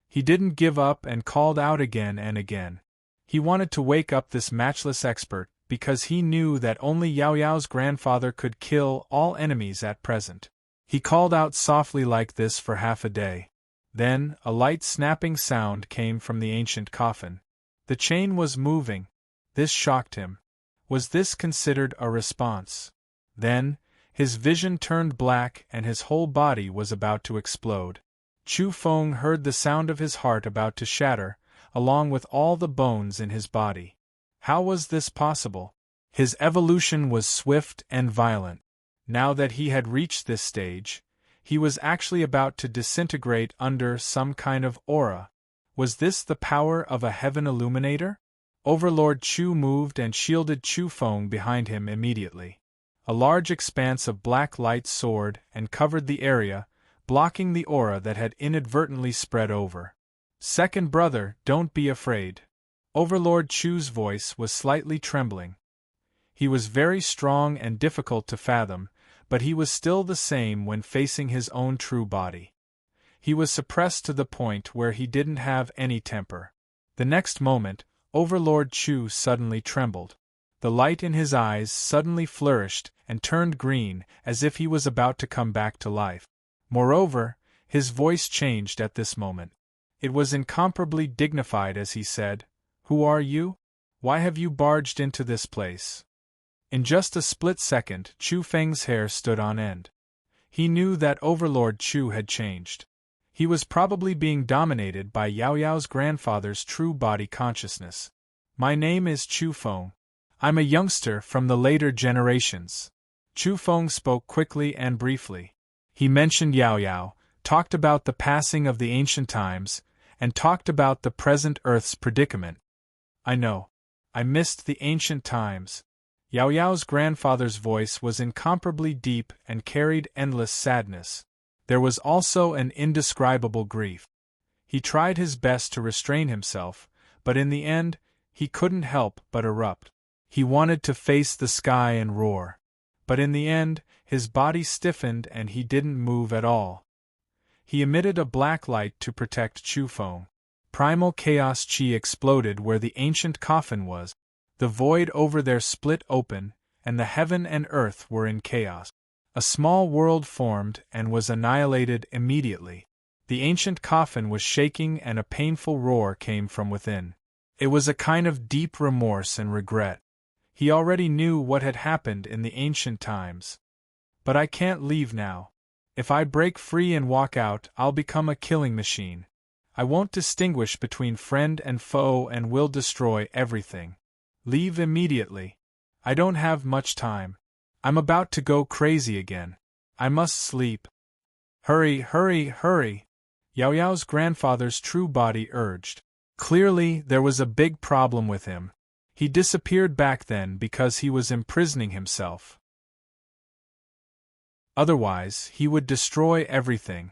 He didn't give up and called out again and again. He wanted to wake up this matchless expert, because he knew that only Yao Yao's grandfather could kill all enemies at present. He called out softly like this for half a day. Then, a light snapping sound came from the ancient coffin. The chain was moving. This shocked him. Was this considered a response? Then, his vision turned black and his whole body was about to explode. Chu Feng heard the sound of his heart about to shatter, along with all the bones in his body. How was this possible? His evolution was swift and violent. Now that he had reached this stage, he was actually about to disintegrate under some kind of aura. Was this the power of a heaven illuminator? Overlord Chu moved and shielded Chu Feng behind him immediately. A large expanse of black light soared and covered the area, blocking the aura that had inadvertently spread over. "Second brother, don't be afraid." Overlord Chu's voice was slightly trembling. He was very strong and difficult to fathom, but he was still the same when facing his own true body. He was suppressed to the point where he didn't have any temper. The next moment, Overlord Chu suddenly trembled. The light in his eyes suddenly flourished and turned green as if he was about to come back to life. Moreover, his voice changed at this moment. It was incomparably dignified as he said, "Who are you? Why have you barged into this place?" In just a split second, Chu Feng's hair stood on end. He knew that Overlord Chu had changed. He was probably being dominated by Yao Yao's grandfather's true body consciousness. "My name is Chu Feng. I'm a youngster from the later generations." Chu Feng spoke quickly and briefly. He mentioned Yao Yao, talked about the passing of the ancient times, and talked about the present Earth's predicament. "I know. I missed the ancient times. Yao Yao's grandfather's voice was incomparably deep and carried endless sadness. There was also an indescribable grief. He tried his best to restrain himself, but in the end, he couldn't help but erupt. He wanted to face the sky and roar. But in the end, his body stiffened and he didn't move at all. He emitted a black light to protect Chu Feng. Primal chaos chi exploded where the ancient coffin was. The void over there split open, and the heaven and earth were in chaos. A small world formed and was annihilated immediately. The ancient coffin was shaking and a painful roar came from within. It was a kind of deep remorse and regret. He already knew what had happened in the ancient times. But I can't leave now. If I break free and walk out, I'll become a killing machine. I won't distinguish between friend and foe and will destroy everything. Leave immediately. I don't have much time. I'm about to go crazy again. I must sleep. Hurry, hurry, hurry! Yao Yao's grandfather's true body urged. Clearly, there was a big problem with him. He disappeared back then because he was imprisoning himself. Otherwise, he would destroy everything.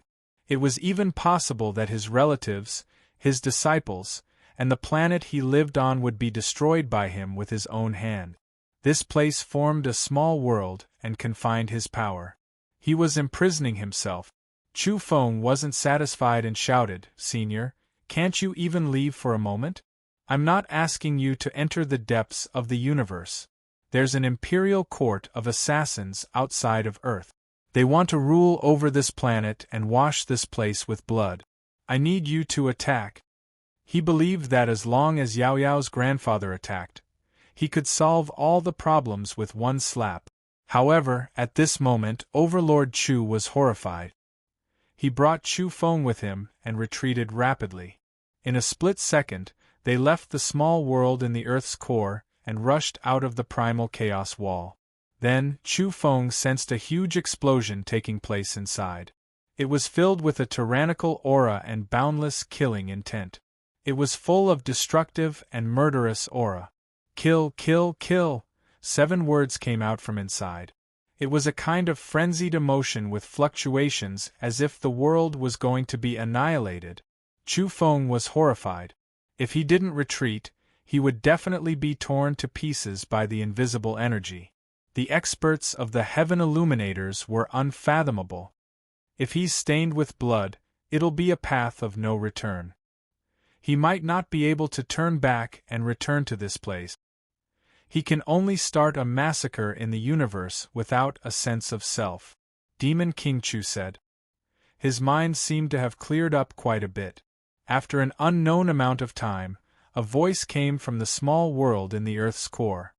It was even possible that his relatives, his disciples, and the planet he lived on would be destroyed by him with his own hand. This place formed a small world and confined his power. He was imprisoning himself. Chu Feng wasn't satisfied and shouted, "Senior, can't you even leave for a moment? I'm not asking you to enter the depths of the universe. There's an imperial court of assassins outside of Earth. They want to rule over this planet and wash this place with blood. I need you to attack." He believed that as long as Yao Yao's grandfather attacked, he could solve all the problems with one slap. However, at this moment, Overlord Chu was horrified. He brought Chu Feng with him and retreated rapidly. In a split second, they left the small world in the Earth's core and rushed out of the primal chaos wall. Then, Chu Feng sensed a huge explosion taking place inside. It was filled with a tyrannical aura and boundless killing intent. It was full of destructive and murderous aura. "Kill, kill, kill!" 7 words came out from inside. It was a kind of frenzied emotion with fluctuations as if the world was going to be annihilated. Chu Feng was horrified. If he didn't retreat, he would definitely be torn to pieces by the invisible energy. The experts of the Heaven Illuminators were unfathomable. If he's stained with blood, it'll be a path of no return. He might not be able to turn back and return to this place. He can only start a massacre in the universe without a sense of self. Demon King Chu said. His mind seemed to have cleared up quite a bit. After an unknown amount of time, a voice came from the small world in the Earth's core.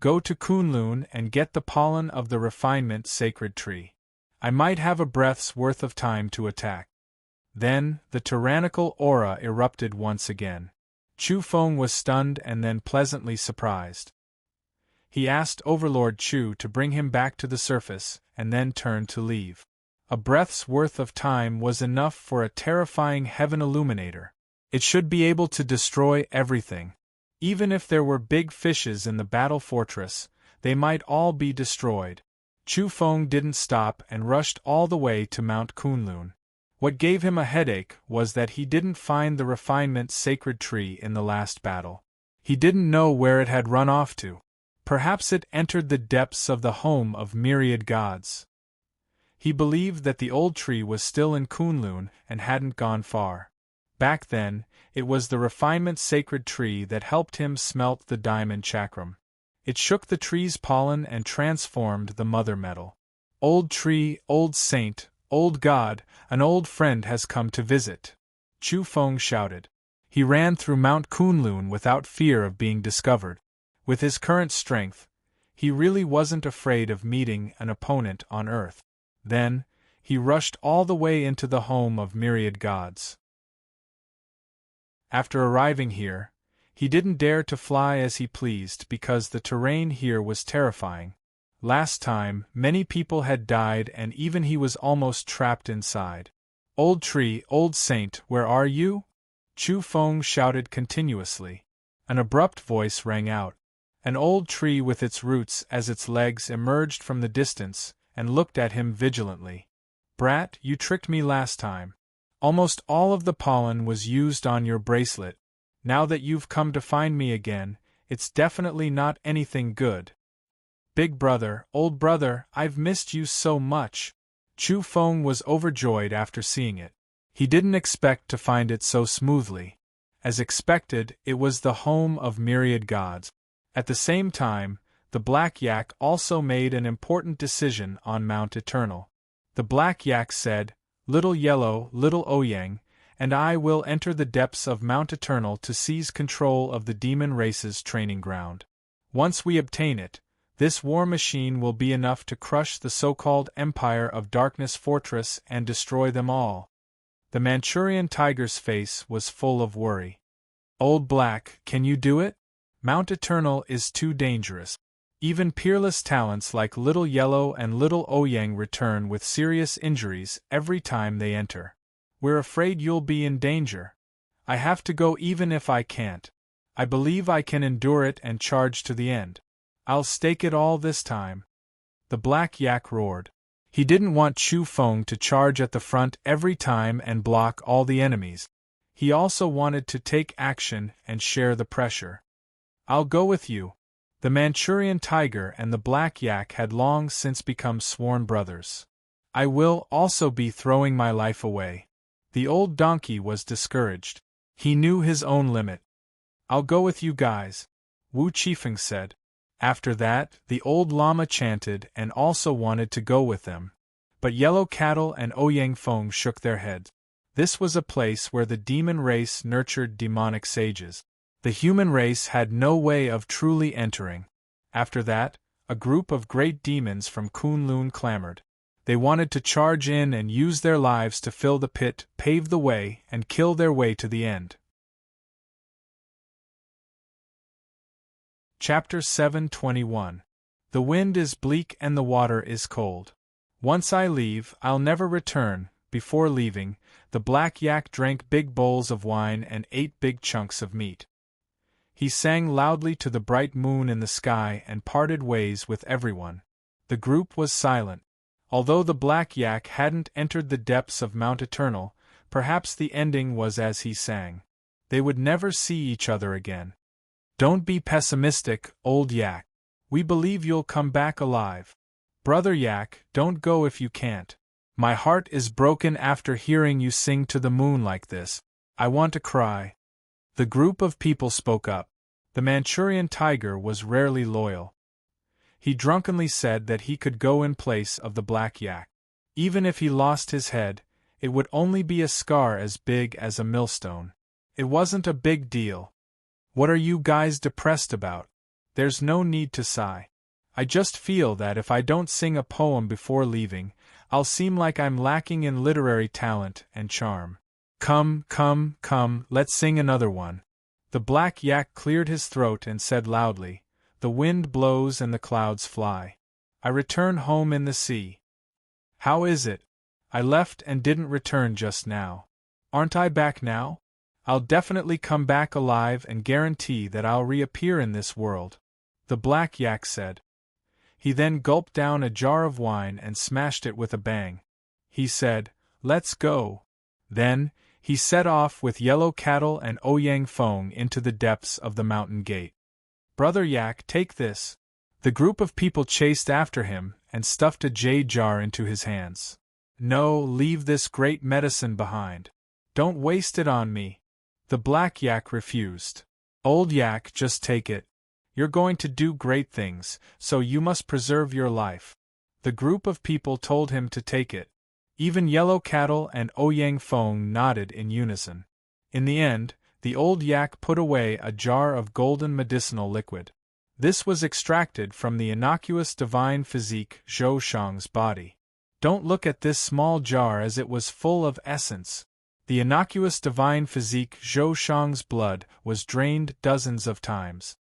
"Go to Kunlun and get the pollen of the refinement sacred tree. I might have a breath's worth of time to attack." Then, the tyrannical aura erupted once again. Chu Feng was stunned and then pleasantly surprised. He asked Overlord Chu to bring him back to the surface, and then turned to leave. A breath's worth of time was enough for a terrifying Heaven Illuminator. It should be able to destroy everything. Even if there were big fishes in the battle fortress, they might all be destroyed. Chu Feng didn't stop and rushed all the way to Mount Kunlun. What gave him a headache was that he didn't find the refinement sacred tree in the last battle. He didn't know where it had run off to. Perhaps it entered the depths of the home of myriad gods. He believed that the old tree was still in Kunlun and hadn't gone far. Back then, it was the refinement sacred tree that helped him smelt the diamond chakram. It shook the tree's pollen and transformed the mother metal. "Old tree, old saint, old god, an old friend has come to visit," Chu Feng shouted. He ran through Mount Kunlun without fear of being discovered. With his current strength, he really wasn't afraid of meeting an opponent on Earth. Then, he rushed all the way into the home of myriad gods. After arriving here, he didn't dare to fly as he pleased because the terrain here was terrifying. Last time, many people had died and even he was almost trapped inside. "Old tree, old saint, where are you?" Chu Feng shouted continuously. An abrupt voice rang out. An old tree with its roots as its legs emerged from the distance and looked at him vigilantly. Brat, you tricked me last time. Almost all of the pollen was used on your bracelet. Now that you've come to find me again, it's definitely not anything good. Big brother, old brother, I've missed you so much. Chu Feng was overjoyed after seeing it. He didn't expect to find it so smoothly. As expected, it was the home of myriad gods. At the same time, the Black Yak also made an important decision on Mount Eternal. The Black Yak said, Little Yellow, Little Ouyang, and I will enter the depths of Mount Eternal to seize control of the demon race's training ground. Once we obtain it, this war machine will be enough to crush the so-called Empire of Darkness Fortress and destroy them all. The Manchurian tiger's face was full of worry. Old Black, can you do it? Mount Eternal is too dangerous. Even peerless talents like Little Yellow and Little Ouyang return with serious injuries every time they enter. We're afraid you'll be in danger. I have to go even if I can't. I believe I can endure it and charge to the end. I'll stake it all this time. The Black Yak roared. He didn't want Chu Feng to charge at the front every time and block all the enemies. He also wanted to take action and share the pressure. I'll go with you. The Manchurian tiger and the Black Yak had long since become sworn brothers. I will also be throwing my life away. The old donkey was discouraged. He knew his own limit. I'll go with you guys, Wu Qifeng said. After that, the old llama chanted and also wanted to go with them. But Yellow Cattle and Ouyang Feng shook their heads. This was a place where the demon race nurtured demonic sages. The human race had no way of truly entering. After that, a group of great demons from Kunlun clamored. They wanted to charge in and use their lives to fill the pit, pave the way, and kill their way to the end. Chapter 7:21. The wind is bleak and the water is cold. Once I leave, I'll never return. Before leaving, the Black Yak drank big bowls of wine and ate big chunks of meat. He sang loudly to the bright moon in the sky and parted ways with everyone. The group was silent. Although the Black Yak hadn't entered the depths of Mount Eternal, perhaps the ending was as he sang. They would never see each other again. Don't be pessimistic, old Yak. We believe you'll come back alive. Brother Yak, don't go if you can't. My heart is broken after hearing you sing to the moon like this. I want to cry. The group of people spoke up. The Manchurian tiger was rarely loyal. He drunkenly said that he could go in place of the Black Yak. Even if he lost his head, it would only be a scar as big as a millstone. It wasn't a big deal. What are you guys depressed about? There's no need to sigh. I just feel that if I don't sing a poem before leaving, I'll seem like I'm lacking in literary talent and charm. Come, come, come, let's sing another one. The Black Yak cleared his throat and said loudly, The wind blows and the clouds fly. I return home in the sea. How is it? I left and didn't return just now. Aren't I back now? I'll definitely come back alive and guarantee that I'll reappear in this world. The Black Yak said. He then gulped down a jar of wine and smashed it with a bang. He said, Let's go. Then, he set off with Yellow Cattle and Ouyang Feng into the depths of the mountain gate. Brother Yak, take this. The group of people chased after him and stuffed a jade jar into his hands. No, leave this great medicine behind. Don't waste it on me. The Black Yak refused. Old Yak, just take it. You're going to do great things, so you must preserve your life. The group of people told him to take it. Even Yellow Cattle and Ouyang Feng nodded in unison. In the end, the old yak put away a jar of golden medicinal liquid. This was extracted from the innocuous divine physique Zhou Shang's body. Don't look at this small jar as it was full of essence. The innocuous divine physique Zhou Shang's blood was drained dozens of times.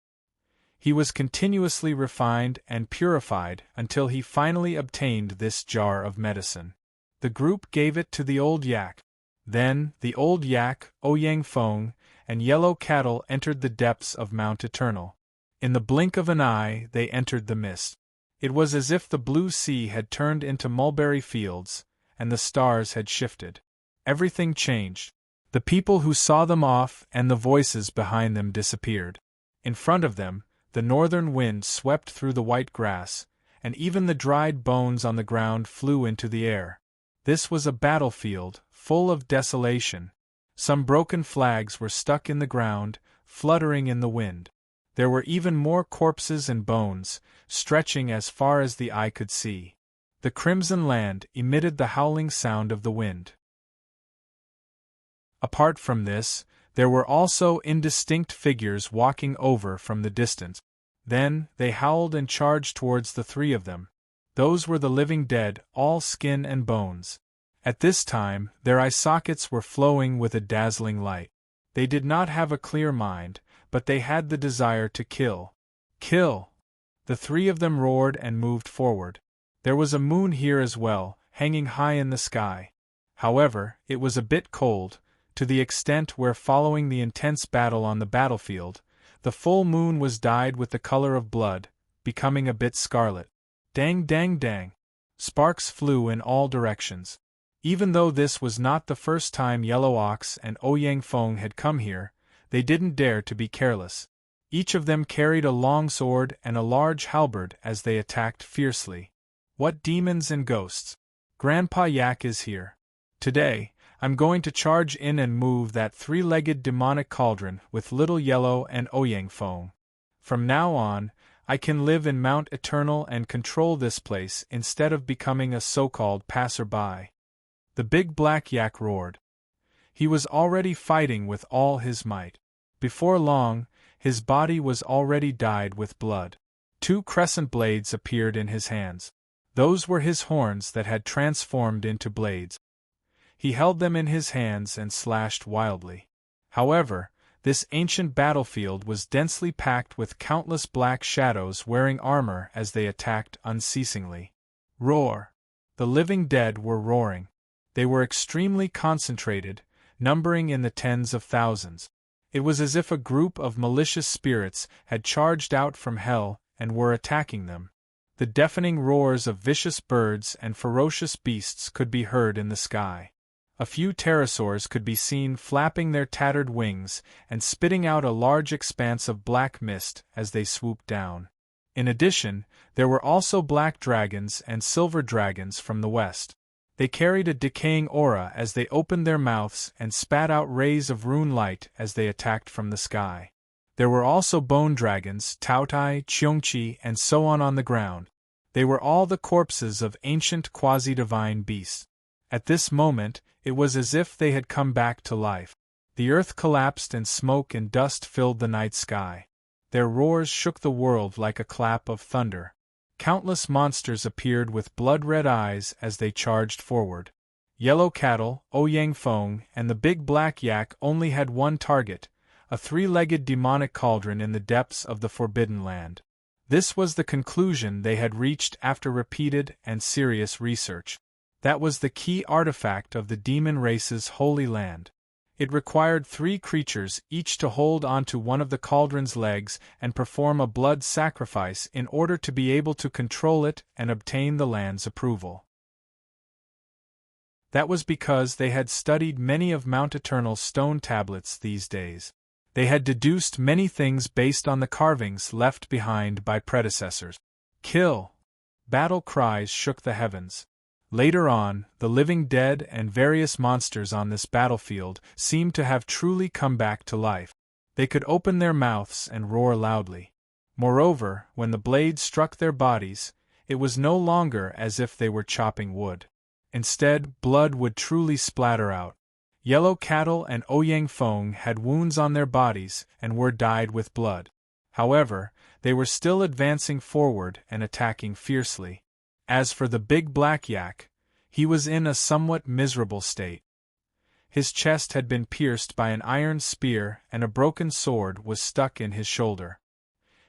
He was continuously refined and purified until he finally obtained this jar of medicine. The group gave it to the old yak. Then, the old yak, Ouyang Feng, and Yellow Cattle entered the depths of Mount Eternal. In the blink of an eye, they entered the mist. It was as if the blue sea had turned into mulberry fields, and the stars had shifted. Everything changed. The people who saw them off and the voices behind them disappeared. In front of them, the northern wind swept through the white grass, and even the dried bones on the ground flew into the air. This was a battlefield, full of desolation. Some broken flags were stuck in the ground, fluttering in the wind. There were even more corpses and bones, stretching as far as the eye could see. The crimson land emitted the howling sound of the wind. Apart from this, there were also indistinct figures walking over from the distance. Then, they howled and charged towards the three of them. Those were the living dead, all skin and bones. At this time, their eye sockets were flowing with a dazzling light. They did not have a clear mind, but they had the desire to kill. Kill! The three of them roared and moved forward. There was a moon here as well, hanging high in the sky. However, it was a bit cold, to the extent where, following the intense battle on the battlefield, the full moon was dyed with the color of blood, becoming a bit scarlet. Dang dang dang! Sparks flew in all directions. Even though this was not the first time Yellow Ox and Ouyang Feng had come here, they didn't dare to be careless. Each of them carried a long sword and a large halberd as they attacked fiercely. What demons and ghosts! Grandpa Yak is here. Today, I'm going to charge in and move that three-legged demonic cauldron with Little Yellow and Ouyang Feng. From now on, I can live in Mount Eternal and control this place instead of becoming a so-called passerby. The big black yak roared. He was already fighting with all his might. Before long, his body was already dyed with blood. 2 crescent blades appeared in his hands. Those were his horns that had transformed into blades. He held them in his hands and slashed wildly. However, this ancient battlefield was densely packed with countless black shadows wearing armor as they attacked unceasingly. Roar! The living dead were roaring. They were extremely concentrated, numbering in the tens of thousands. It was as if a group of malicious spirits had charged out from hell and were attacking them. The deafening roars of vicious birds and ferocious beasts could be heard in the sky. A few pterosaurs could be seen flapping their tattered wings and spitting out a large expanse of black mist as they swooped down. In addition, there were also black dragons and silver dragons from the west. They carried a decaying aura as they opened their mouths and spat out rays of rune light as they attacked from the sky. There were also bone dragons, Taotai, Cheongqi, and so on the ground. They were all the corpses of ancient quasi-divine beasts. At this moment, it was as if they had come back to life. The earth collapsed and smoke and dust filled the night sky. Their roars shook the world like a clap of thunder. Countless monsters appeared with blood-red eyes as they charged forward. Yellow Cattle, Ouyang Feng, and the big black yak only had one target, a 3-legged demonic cauldron in the depths of the Forbidden Land. This was the conclusion they had reached after repeated and serious research. That was the key artifact of the demon race's holy land. It required 3 creatures each to hold onto one of the cauldron's legs and perform a blood sacrifice in order to be able to control it and obtain the land's approval. That was because they had studied many of Mount Eternal's stone tablets these days. They had deduced many things based on the carvings left behind by predecessors. Kill! Battle cries shook the heavens. Later on, the living dead and various monsters on this battlefield seemed to have truly come back to life. They could open their mouths and roar loudly. Moreover, when the blades struck their bodies, it was no longer as if they were chopping wood. Instead, blood would truly splatter out. Yellow Cattle and Ouyang Feng had wounds on their bodies and were dyed with blood. However, they were still advancing forward and attacking fiercely. As for the big black yak, he was in a somewhat miserable state. His chest had been pierced by an iron spear and a broken sword was stuck in his shoulder.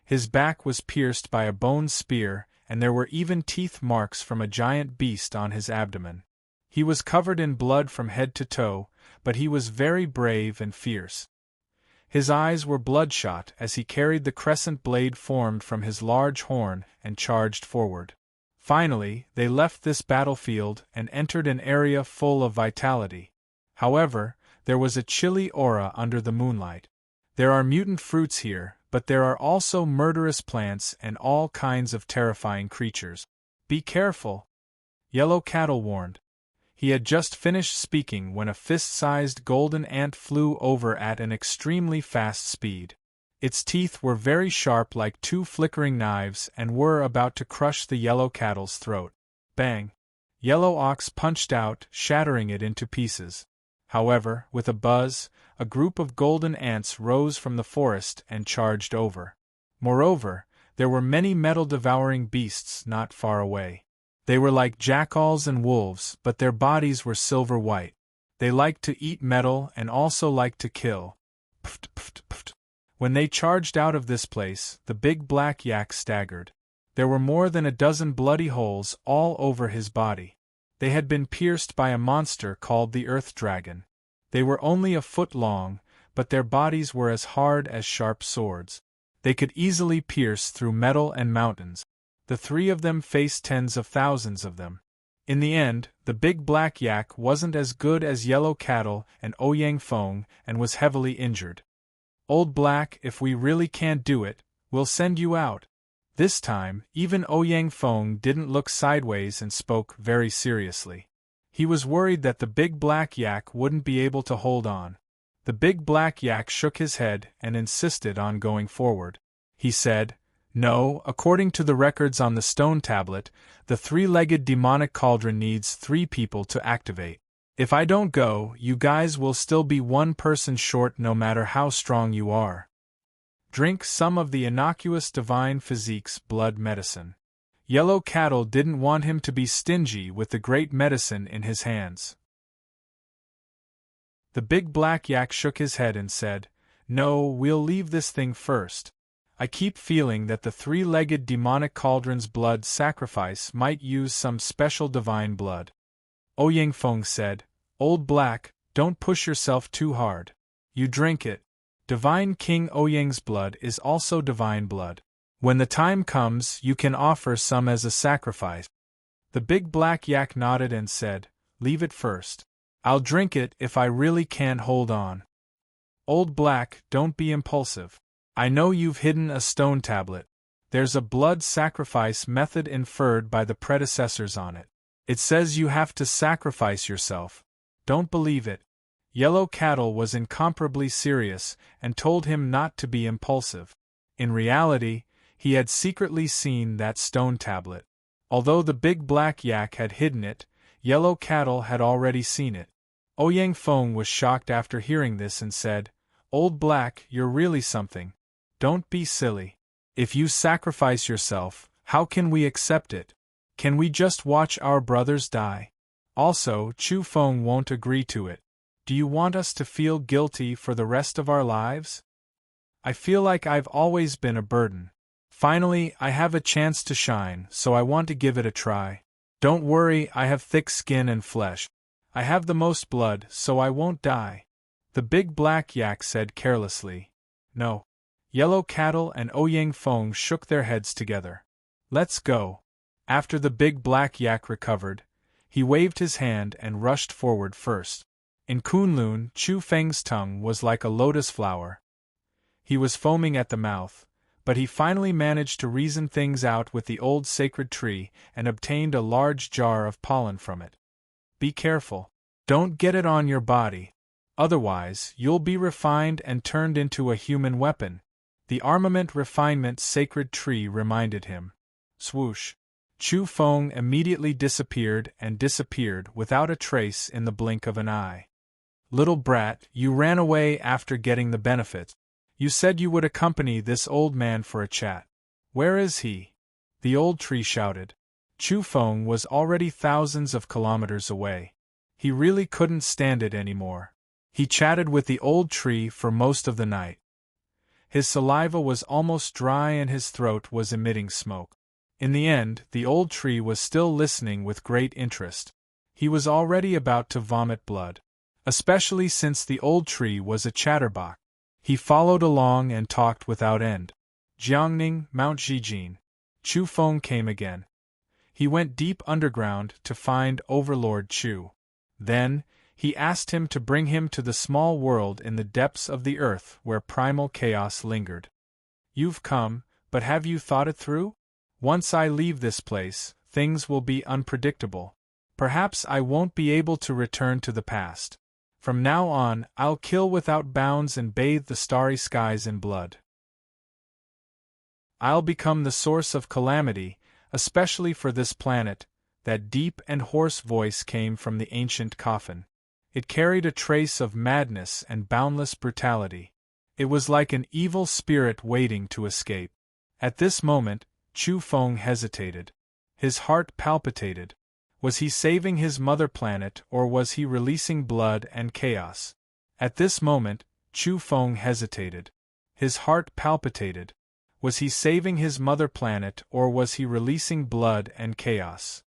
His back was pierced by a bone spear and there were even teeth marks from a giant beast on his abdomen. He was covered in blood from head to toe, but he was very brave and fierce. His eyes were bloodshot as he carried the crescent blade formed from his large horn and charged forward. Finally, they left this battlefield and entered an area full of vitality. However, there was a chilly aura under the moonlight. There are mutant fruits here, but there are also murderous plants and all kinds of terrifying creatures. Be careful, Yellow Cattle warned. He had just finished speaking when a fist-sized golden ant flew over at an extremely fast speed. Its teeth were very sharp like two flickering knives and were about to crush the yellow cattle's throat. Bang! Yellow Ox punched out, shattering it into pieces. However, with a buzz, a group of golden ants rose from the forest and charged over. Moreover, there were many metal-devouring beasts not far away. They were like jackals and wolves, but their bodies were silver white. They liked to eat metal and also liked to kill. Pft, pft, pft. When they charged out of this place, the big black yak staggered. There were more than a dozen bloody holes all over his body. They had been pierced by a monster called the Earth Dragon. They were only a foot long, but their bodies were as hard as sharp swords. They could easily pierce through metal and mountains. The three of them faced tens of thousands of them. In the end, the big black yak wasn't as good as Yellow Cattle and Ouyang Feng and was heavily injured. Old Black, if we really can't do it, we'll send you out. This time, even Ouyang Feng didn't look sideways and spoke very seriously. He was worried that the big black yak wouldn't be able to hold on. The big black yak shook his head and insisted on going forward. He said, "No, according to the records on the stone tablet, the three-legged demonic cauldron needs 3 people to activate. If I don't go, you guys will still be 1 person short no matter how strong you are. Drink some of the innocuous Divine Physique's blood medicine." Yellow Cattle didn't want him to be stingy with the great medicine in his hands. The big black yak shook his head and said, "No, we'll leave this thing first. I keep feeling that the three-legged demonic cauldron's blood sacrifice might use some special divine blood." Ouyang Feng said, "Old Black, don't push yourself too hard. You drink it. Divine King Ouyang's blood is also divine blood. When the time comes, you can offer some as a sacrifice." The big black yak nodded and said, "Leave it first. I'll drink it if I really can't hold on." "Old Black, don't be impulsive. I know you've hidden a stone tablet. There's a blood sacrifice method inferred by the predecessors on it. It says you have to sacrifice yourself. Don't believe it." Yellow Cattle was incomparably serious and told him not to be impulsive. In reality, he had secretly seen that stone tablet. Although the big black yak had hidden it, Yellow Cattle had already seen it. Ouyang Feng was shocked after hearing this and said, "Old Black, you're really something. Don't be silly. If you sacrifice yourself, how can we accept it? Can we just watch our brothers die? Also, Chu Feng won't agree to it. Do you want us to feel guilty for the rest of our lives? I feel like I've always been a burden. Finally, I have a chance to shine, so I want to give it a try. Don't worry, I have thick skin and flesh. I have the most blood, so I won't die." The big black yak said carelessly, "No." Yellow Cattle and Ouyang Feng shook their heads together. "Let's go." After the big black yak recovered, he waved his hand and rushed forward first. In Kunlun, Chu Feng's tongue was like a lotus flower. He was foaming at the mouth, but he finally managed to reason things out with the old sacred tree and obtained a large jar of pollen from it. "Be careful. Don't get it on your body. Otherwise, you'll be refined and turned into a human weapon," the armament refinement sacred tree reminded him. Swoosh! Chu Feng immediately disappeared without a trace in the blink of an eye. "Little brat, you ran away after getting the benefit. You said you would accompany this old man for a chat. Where is he?" the old tree shouted. Chu Feng was already thousands of kilometers away. He really couldn't stand it anymore. He chatted with the old tree for most of the night. His saliva was almost dry and his throat was emitting smoke. In the end, the old tree was still listening with great interest. He was already about to vomit blood. Especially since the old tree was a chatterbox. He followed along and talked without end. Jiangning, Mount Zhijin. Chu Feng came again. He went deep underground to find Overlord Chu. Then, he asked him to bring him to the small world in the depths of the earth where primal chaos lingered. You've come, but have you thought it through? Once I leave this place, things will be unpredictable. Perhaps I won't be able to return to the past. From now on, I'll kill without bounds and bathe the starry skies in blood. I'll become the source of calamity, especially for this planet. That deep and hoarse voice came from the ancient coffin. It carried a trace of madness and boundless brutality. It was like an evil spirit waiting to escape. At this moment, Chu Feng hesitated. His heart palpitated. Was he saving his mother planet or was he releasing blood and chaos? At this moment, Chu Feng hesitated. His heart palpitated. Was he saving his mother planet or was he releasing blood and chaos?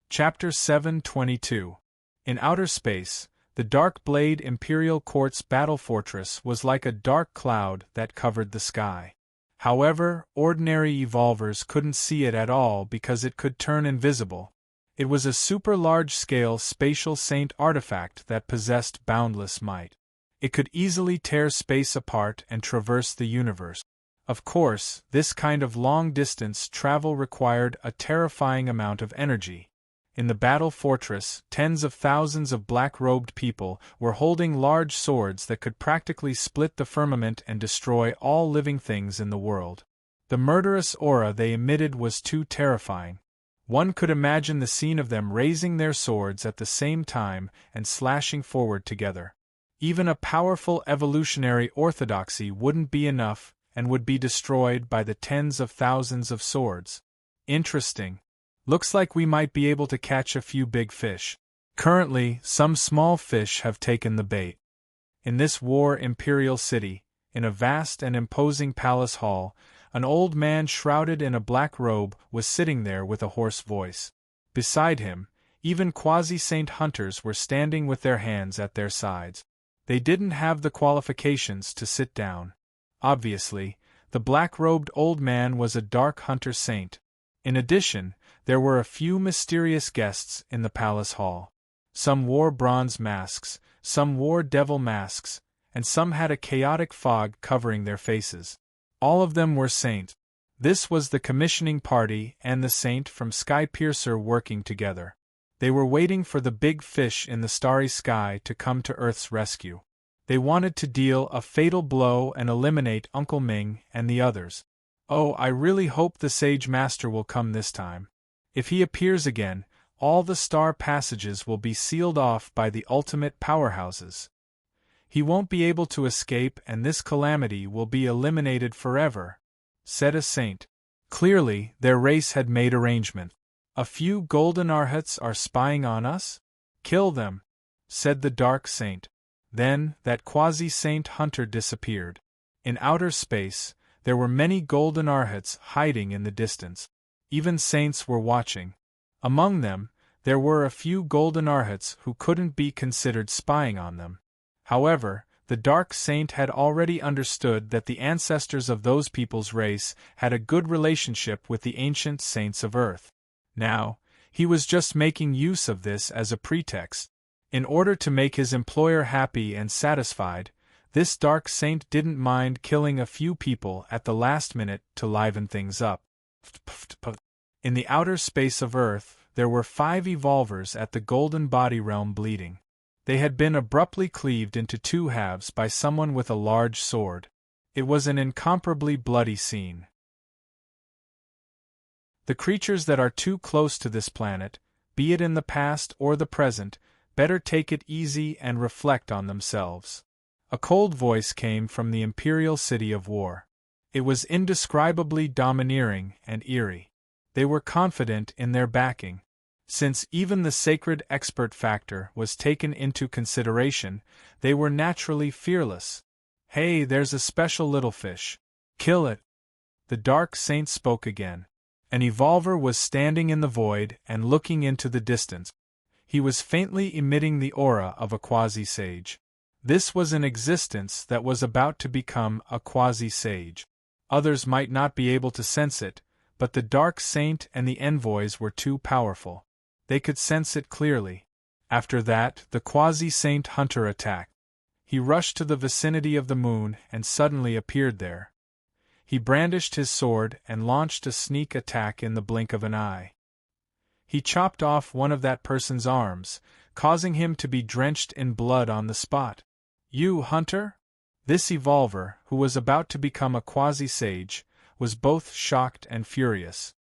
Chapter 722. In outer space, the Dark Blade Imperial Court's battle fortress was like a dark cloud that covered the sky. However, ordinary evolvers couldn't see it at all because it could turn invisible. It was a super-large-scale spatial saint artifact that possessed boundless might. It could easily tear space apart and traverse the universe. Of course, this kind of long-distance travel required a terrifying amount of energy. In the battle fortress, tens of thousands of black-robed people were holding large swords that could practically split the firmament and destroy all living things in the world. The murderous aura they emitted was too terrifying. One could imagine the scene of them raising their swords at the same time and slashing forward together. Even a powerful evolutionary orthodoxy wouldn't be enough and would be destroyed by the tens of thousands of swords. Interesting. Looks like we might be able to catch a few big fish. Currently, some small fish have taken the bait. In this war imperial city, in a vast and imposing palace hall, an old man shrouded in a black robe was sitting there with a hoarse voice. Beside him, even quasi-saint hunters were standing with their hands at their sides. They didn't have the qualifications to sit down. Obviously, the black-robed old man was a dark hunter saint. In addition, there were a few mysterious guests in the palace hall. Some wore bronze masks, some wore devil masks, and some had a chaotic fog covering their faces. All of them were saint. This was the commissioning party and the saint from Skypiercer working together. They were waiting for the big fish in the starry sky to come to Earth's rescue. They wanted to deal a fatal blow and eliminate Uncle Ming and the others. Oh, I really hope the Sage Master will come this time. If he appears again, all the star passages will be sealed off by the ultimate powerhouses. He won't be able to escape and this calamity will be eliminated forever, said a saint. Clearly, their race had made arrangement. A few golden arhats are spying on us? Kill them, said the dark saint. Then, that quasi-saint hunter disappeared. In outer space, there were many golden arhats hiding in the distance. Even saints were watching. Among them, there were a few golden arhats who couldn't be considered spying on them. However, the dark saint had already understood that the ancestors of those people's race had a good relationship with the ancient saints of Earth. Now, he was just making use of this as a pretext. In order to make his employer happy and satisfied, this dark saint didn't mind killing a few people at the last minute to liven things up. In the outer space of Earth, there were 5 evolvers at the Golden Body Realm bleeding. They had been abruptly cleaved into 2 halves by someone with a large sword. It was an incomparably bloody scene. The creatures that are too close to this planet, be it in the past or the present, better take it easy and reflect on themselves. A cold voice came from the Imperial City of War. It was indescribably domineering and eerie. They were confident in their backing. Since even the sacred expert factor was taken into consideration, they were naturally fearless. Hey, there's a special little fish. Kill it. The dark saint spoke again. An evolver was standing in the void and looking into the distance. He was faintly emitting the aura of a quasi-sage. This was an existence that was about to become a quasi-sage. Others might not be able to sense it, but the Dark Saint and the envoys were too powerful. They could sense it clearly. After that, the quasi-saint hunter attacked. He rushed to the vicinity of the moon and suddenly appeared there. He brandished his sword and launched a sneak attack in the blink of an eye. He chopped off one of that person's arms, causing him to be drenched in blood on the spot. "You, hunter?" This evolver, who was about to become a quasi-sage, was both shocked and furious.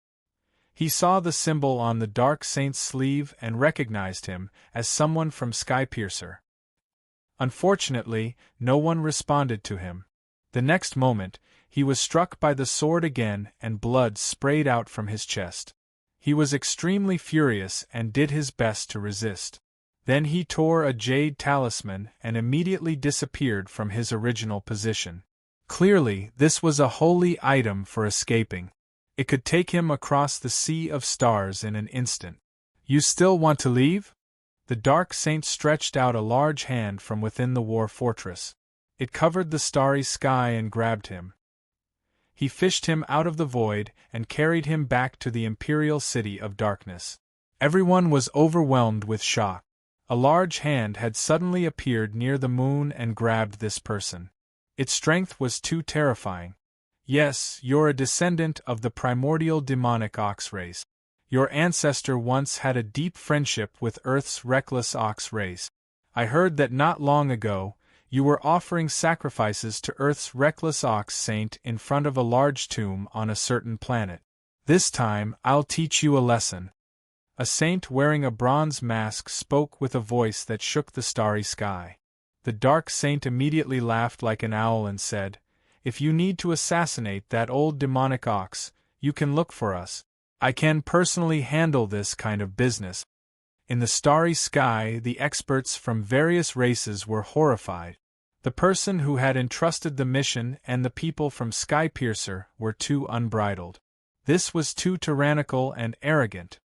He saw the symbol on the Dark Saint's sleeve and recognized him as someone from Skypiercer. Unfortunately, no one responded to him. The next moment, he was struck by the sword again and blood sprayed out from his chest. He was extremely furious and did his best to resist. Then he tore a jade talisman and immediately disappeared from his original position. Clearly, this was a holy item for escaping. It could take him across the sea of stars in an instant. "You still want to leave?" The Dark Saint stretched out a large hand from within the war fortress. It covered the starry sky and grabbed him. He fished him out of the void and carried him back to the Imperial City of Darkness. Everyone was overwhelmed with shock. A large hand had suddenly appeared near the moon and grabbed this person. Its strength was too terrifying. "Yes, you're a descendant of the primordial demonic ox race. Your ancestor once had a deep friendship with Earth's reckless ox race. I heard that not long ago, you were offering sacrifices to Earth's reckless ox saint in front of a large tomb on a certain planet. This time, I'll teach you a lesson." A saint wearing a bronze mask spoke with a voice that shook the starry sky. The Dark Saint immediately laughed like an owl and said, "If you need to assassinate that old demonic ox, you can look for us. I can personally handle this kind of business." In the starry sky, the experts from various races were horrified. The person who had entrusted the mission and the people from Skypiercer were too unbridled. This was too tyrannical and arrogant.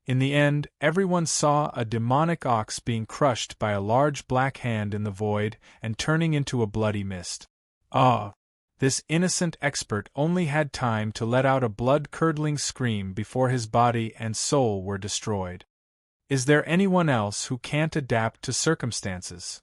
In the end, everyone saw a demonic ox being crushed by a large black hand in the void and turning into a bloody mist. Ah! This innocent expert only had time to let out a blood-curdling scream before his body and soul were destroyed. Is there anyone else who can't adapt to circumstances?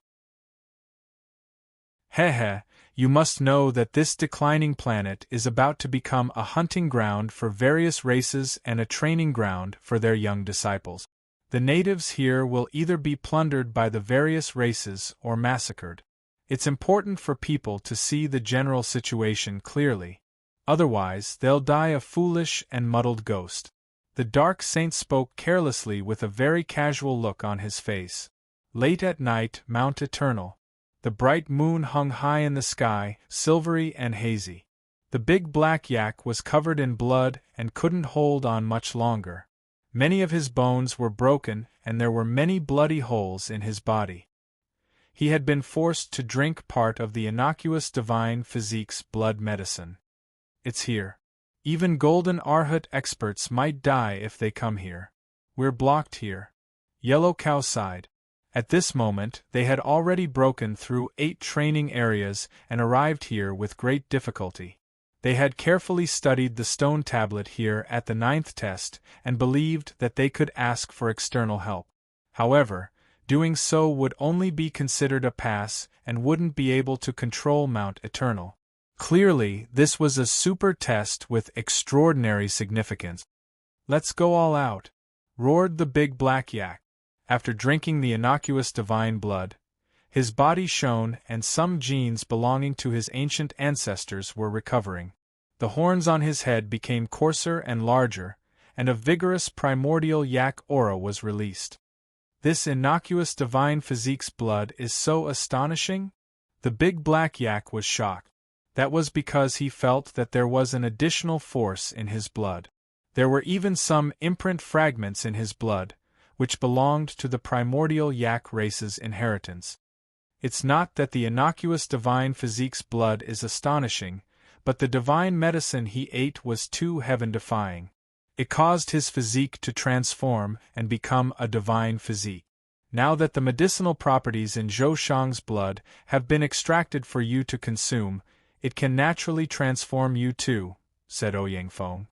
Heh, you must know that this declining planet is about to become a hunting ground for various races and a training ground for their young disciples. The natives here will either be plundered by the various races or massacred. It's important for people to see the general situation clearly. Otherwise, they'll die a foolish and muddled ghost. The Dark Saint spoke carelessly with a very casual look on his face. Late at night, Mount Eternal. The bright moon hung high in the sky, silvery and hazy. The big black yak was covered in blood and couldn't hold on much longer. Many of his bones were broken and there were many bloody holes in his body. He had been forced to drink part of the innocuous divine physique's blood medicine. It's here. Even Golden Arhut experts might die if they come here. We're blocked here. Yellow Cow sighed. At this moment, they had already broken through 8 training areas and arrived here with great difficulty. They had carefully studied the stone tablet here at the 9th test and believed that they could ask for external help. However, doing so would only be considered a pass and wouldn't be able to control Mount Eternal. Clearly, this was a super test with extraordinary significance. "Let's go all out," roared the big black yak. After drinking the innocuous divine blood, his body shone and some genes belonging to his ancient ancestors were recovering. The horns on his head became coarser and larger, and a vigorous primordial yak aura was released. This innocuous divine physique's blood is so astonishing? The big black yak was shocked. That was because he felt that there was an additional force in his blood. There were even some imprint fragments in his blood, which belonged to the primordial yak race's inheritance. It's not that the innocuous divine physique's blood is astonishing, but the divine medicine he ate was too heaven-defying. It caused his physique to transform and become a divine physique. Now that the medicinal properties in Zhou Shang's blood have been extracted for you to consume, it can naturally transform you too, said Ouyang Feng.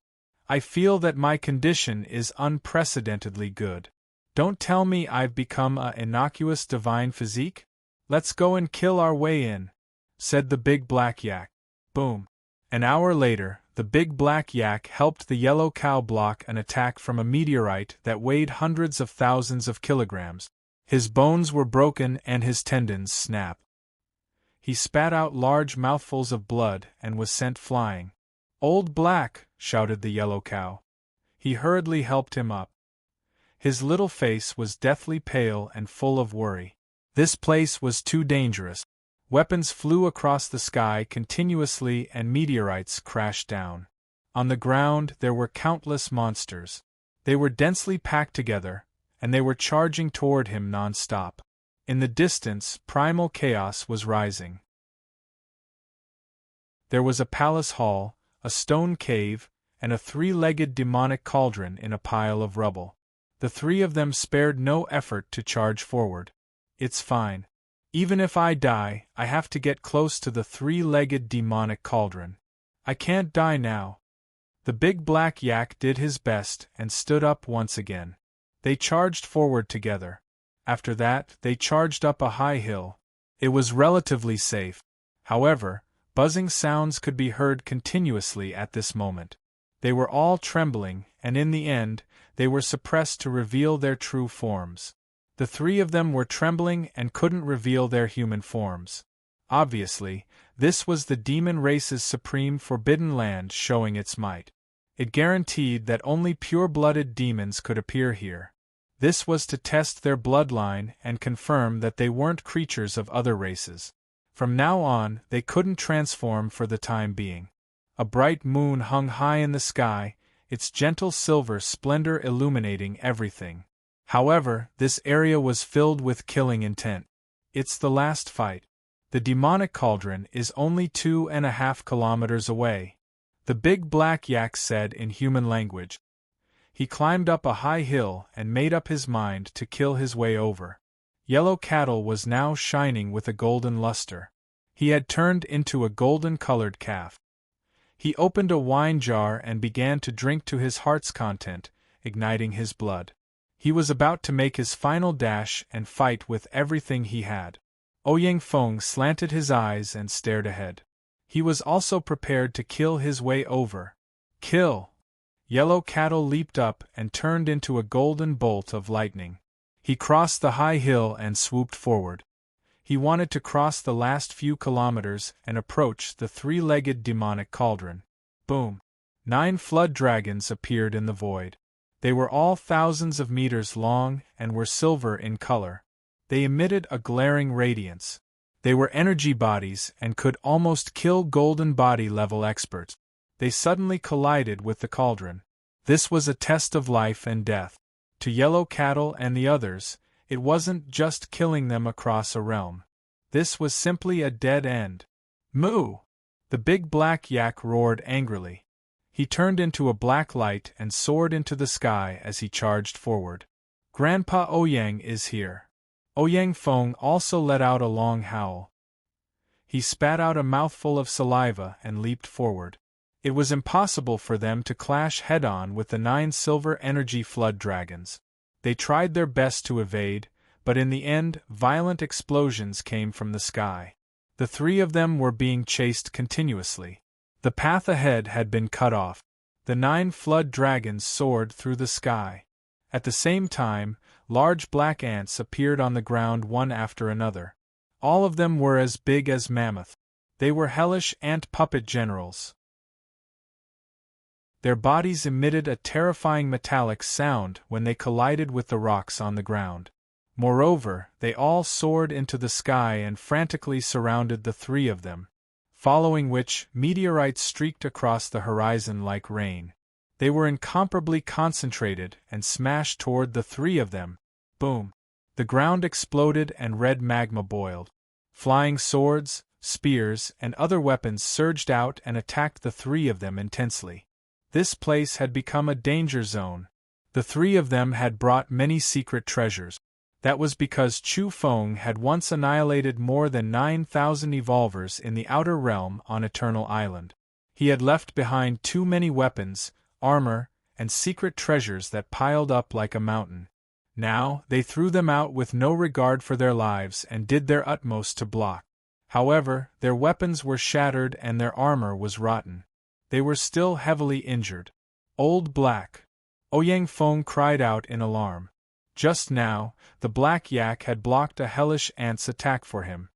I feel that my condition is unprecedentedly good. Don't tell me I've become a innocuous divine physique? Let's go and kill our way in, said the big black yak. Boom. An hour later, the big black yak helped the yellow cow block an attack from a meteorite that weighed hundreds of thousands of kilograms. His bones were broken and his tendons snapped. He spat out large mouthfuls of blood and was sent flying. "Old Black!" shouted the yellow cow. He hurriedly helped him up. His little face was deathly pale and full of worry. This place was too dangerous. Weapons flew across the sky continuously and meteorites crashed down. On the ground there were countless monsters. They were densely packed together, and they were charging toward him non-stop. In the distance, primal chaos was rising. There was a palace hall, a stone cave, and a three-legged demonic cauldron in a pile of rubble. The three of them spared no effort to charge forward. It's fine. Even if I die, I have to get close to the three-legged demonic cauldron. I can't die now. The big black yak did his best and stood up once again. They charged forward together. After that, they charged up a high hill. It was relatively safe. However, buzzing sounds could be heard continuously at this moment. They were all trembling, and in the end, they were suppressed to reveal their true forms. The three of them were trembling and couldn't reveal their human forms. Obviously, this was the demon race's supreme forbidden land showing its might. It guaranteed that only pure-blooded demons could appear here. This was to test their bloodline and confirm that they weren't creatures of other races. From now on, they couldn't transform for the time being. A bright moon hung high in the sky, its gentle silver splendor illuminating everything. However, this area was filled with killing intent. It's the last fight. The demonic cauldron is only 2.5 kilometers away, the big black yak said in human language. He climbed up a high hill and made up his mind to kill his way over. Yellow cattle was now shining with a golden luster. He had turned into a golden-colored calf. He opened a wine jar and began to drink to his heart's content, igniting his blood. He was about to make his final dash and fight with everything he had. Ouyang Feng slanted his eyes and stared ahead. He was also prepared to kill his way over. Kill! Yellow cattle leaped up and turned into a golden bolt of lightning. He crossed the high hill and swooped forward. He wanted to cross the last few kilometers and approach the three-legged demonic cauldron. Boom! 9 flood dragons appeared in the void. They were all thousands of meters long and were silver in color. They emitted a glaring radiance. They were energy bodies and could almost kill golden body level experts. They suddenly collided with the cauldron. This was a test of life and death. To Yellow Cattle and the others, it wasn't just killing them across a realm. This was simply a dead end. Moo! The big black yak roared angrily. He turned into a black light and soared into the sky as he charged forward. Grandpa Ouyang is here. Ouyang Feng also let out a long howl. He spat out a mouthful of saliva and leaped forward. It was impossible for them to clash head-on with the 9 silver energy flood dragons. They tried their best to evade, but in the end, violent explosions came from the sky. The 3 of them were being chased continuously. The path ahead had been cut off. The 9 flood dragons soared through the sky. At the same time, large black ants appeared on the ground one after another. All of them were as big as mammoth. They were hellish ant puppet generals. Their bodies emitted a terrifying metallic sound when they collided with the rocks on the ground. Moreover, they all soared into the sky and frantically surrounded the 3 of them, following which, meteorites streaked across the horizon like rain. They were incomparably concentrated and smashed toward the 3 of them. Boom! The ground exploded and red magma boiled. Flying swords, spears, and other weapons surged out and attacked the 3 of them intensely. This place had become a danger zone. The three of them had brought many secret treasures. That was because Chu Feng had once annihilated more than 9,000 evolvers in the outer realm on Eternal Island. He had left behind too many weapons, armor, and secret treasures that piled up like a mountain. Now, they threw them out with no regard for their lives and did their utmost to block. However, their weapons were shattered and their armor was rotten. They were still heavily injured. Old Black! Ouyang Feng cried out in alarm. Just now, the Black Yak had blocked a hellish ant's attack for him.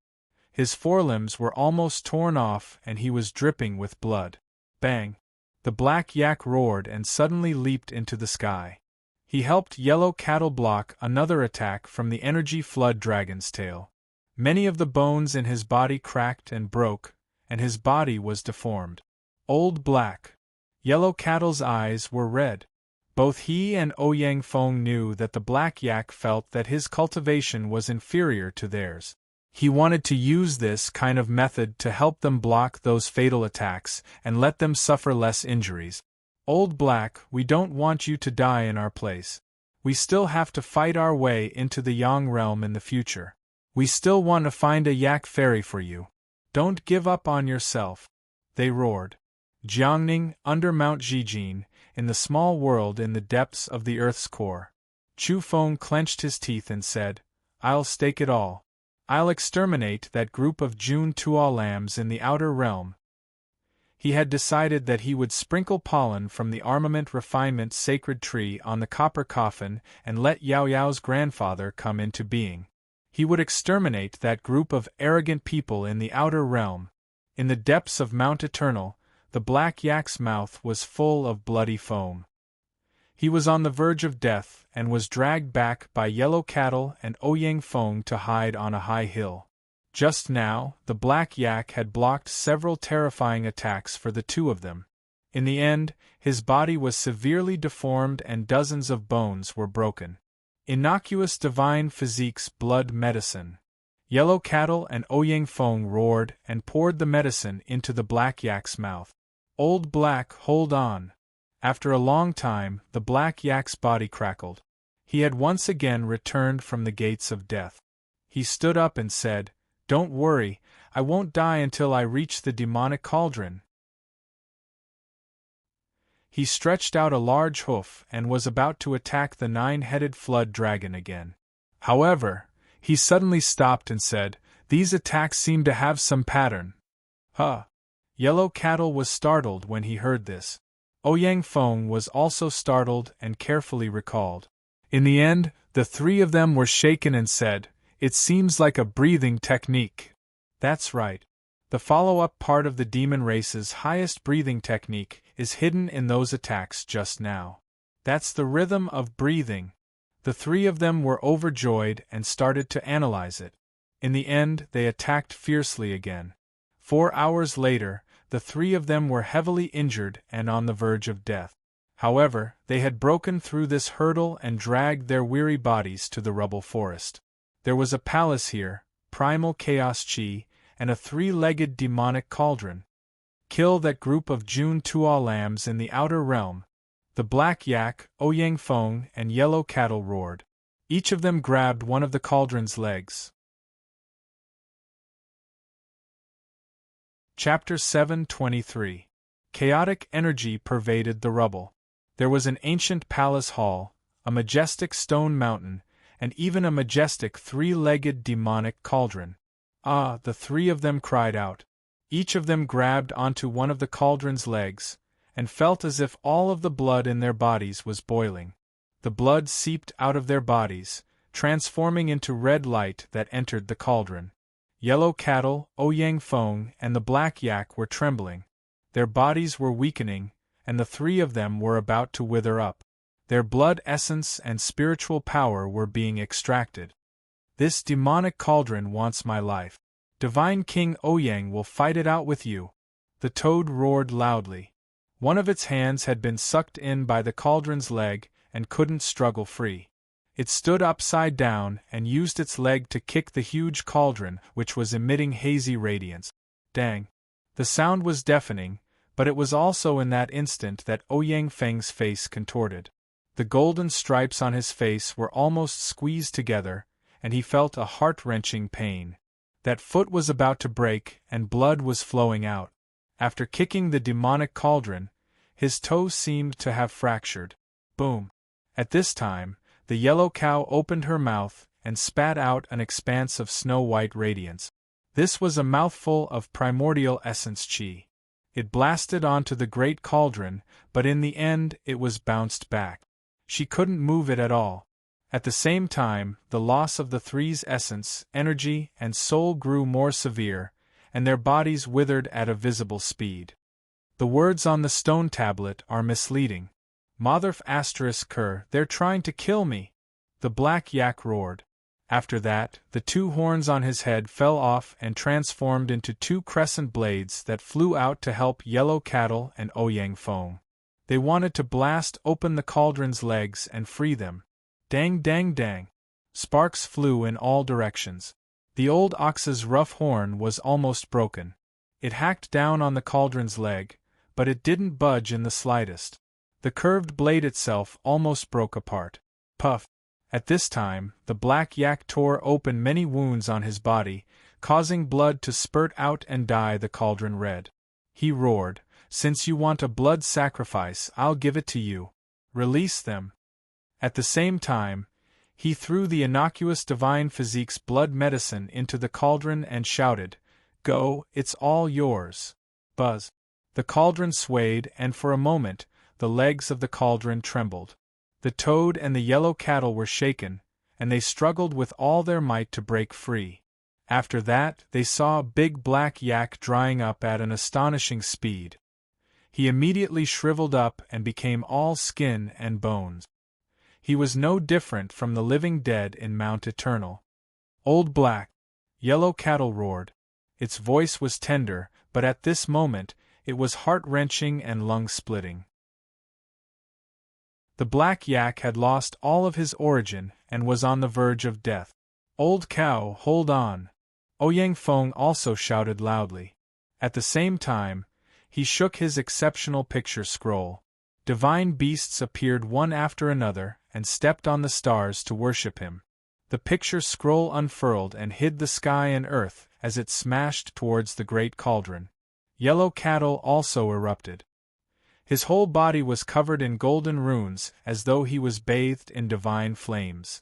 His forelimbs were almost torn off and he was dripping with blood. Bang! The Black Yak roared and suddenly leaped into the sky. He helped Yellow Cattle block another attack from the Energy Flood Dragon's tail. Many of the bones in his body cracked and broke, and his body was deformed. Old Black! Yellow Cattle's eyes were red. Both he and Ouyang Feng knew that the Black Yak felt that his cultivation was inferior to theirs. He wanted to use this kind of method to help them block those fatal attacks and let them suffer less injuries. Old Black, we don't want you to die in our place. We still have to fight our way into the Yang realm in the future. We still want to find a Yak fairy for you. Don't give up on yourself. They roared. Jiangning, under Mount Zhijin, in the small world in the depths of the Earth's core. Chu Feng clenched his teeth and said, I'll stake it all. I'll exterminate that group of June Tuo lambs in the outer realm. He had decided that he would sprinkle pollen from the armament refinement sacred tree on the copper coffin and let Yao Yao's grandfather come into being. He would exterminate that group of arrogant people in the outer realm. In the depths of Mount Eternal, the Black Yak's mouth was full of bloody foam. He was on the verge of death and was dragged back by Yellow Cattle and Ouyang Feng to hide on a high hill. Just now, the Black Yak had blocked several terrifying attacks for the two of them. In the end, his body was severely deformed and dozens of bones were broken. Innocuous divine physique's blood medicine. Yellow Cattle and Ouyang Feng roared and poured the medicine into the Black Yak's mouth. Old Black, hold on. After a long time, the Black Yak's body crackled. He had once again returned from the gates of death. He stood up and said, Don't worry, I won't die until I reach the demonic cauldron. He stretched out a large hoof and was about to attack the nine-headed flood dragon again. However, he suddenly stopped and said, These attacks seem to have some pattern. Huh! Yellow Cattle was startled when he heard this. Ouyang Feng was also startled and carefully recalled. In the end, the three of them were shaken and said, It seems like a breathing technique. That's right. The follow-up part of the demon race's highest breathing technique is hidden in those attacks just now. That's the rhythm of breathing. The three of them were overjoyed and started to analyze it. In the end, they attacked fiercely again. 4 hours later, the three of them were heavily injured and on the verge of death. However, they had broken through this hurdle and dragged their weary bodies to the rubble forest. There was a palace here, primal chaos chi, and a 3-legged demonic cauldron. Kill that group of June Tuo lambs in the outer realm. The Black Yak, Ouyang Feng, and Yellow Cattle roared. Each of them grabbed one of the cauldron's legs. Chapter 7:23. Chaotic energy pervaded the rubble. There was an ancient palace hall, a majestic stone mountain, and even a majestic 3-legged demonic cauldron. Ah, the three of them cried out. Each of them grabbed onto one of the cauldron's legs, and felt as if all of the blood in their bodies was boiling. The blood seeped out of their bodies, transforming into red light that entered the cauldron. Yellow Cattle, Ouyang Feng, and the Black Yak were trembling. Their bodies were weakening, and the three of them were about to wither up. Their blood essence and spiritual power were being extracted. This demonic cauldron wants my life. Divine King Ouyang will fight it out with you. The toad roared loudly. One of its hands had been sucked in by the cauldron's leg and couldn't struggle free. It stood upside down and used its leg to kick the huge cauldron, which was emitting hazy radiance. Dang! The sound was deafening, But it was also in that instant that Ouyang Feng's face contorted. The golden stripes on his face were almost squeezed together, and he felt a heart-wrenching pain. That foot was about to break, and blood was flowing out. After kicking the demonic cauldron, his toe seemed to have fractured. Boom! At this time, the yellow cow opened her mouth and spat out an expanse of snow-white radiance. This was a mouthful of primordial essence chi. It blasted onto the great cauldron, but in the end it was bounced back. She couldn't move it at all. At the same time, the loss of the three's essence, energy, and soul grew more severe, and their bodies withered at a visible speed. The words on the stone tablet are misleading. Motherf ***, they're trying to kill me! The black yak roared. After that, the two horns on his head fell off and transformed into two crescent blades that flew out to help Yellow Cattle and Ouyang Feng. They wanted to blast open the cauldron's legs and free them. Dang dang dang! Sparks flew in all directions. The old ox's rough horn was almost broken. It hacked down on the cauldron's leg, but it didn't budge in the slightest. The curved blade itself almost broke apart. Puff! At this time, the black yak tore open many wounds on his body, causing blood to spurt out and dye the cauldron red. He roared, "Since you want a blood sacrifice, I'll give it to you. Release them." At the same time, he threw the innocuous divine physique's blood medicine into the cauldron and shouted, "Go, it's all yours." Buzz! The cauldron swayed, and for a moment, the legs of the cauldron trembled. The toad and the yellow cattle were shaken, and they struggled with all their might to break free. After that, they saw a big black yak drying up at an astonishing speed. He immediately shriveled up and became all skin and bones. He was no different from the living dead in Mount Eternal. Old Black! Yellow Cattle roared. Its voice was tender, but at this moment, it was heart-wrenching and lung-splitting. The black yak had lost all of his origin and was on the verge of death. "Old cow, hold on!" Ouyang Feng also shouted loudly. At the same time, he shook his exceptional picture scroll. Divine beasts appeared one after another and stepped on the stars to worship him. The picture scroll unfurled and hid the sky and earth as it smashed towards the great cauldron. Yellow Cattle also erupted. His whole body was covered in golden runes as though he was bathed in divine flames.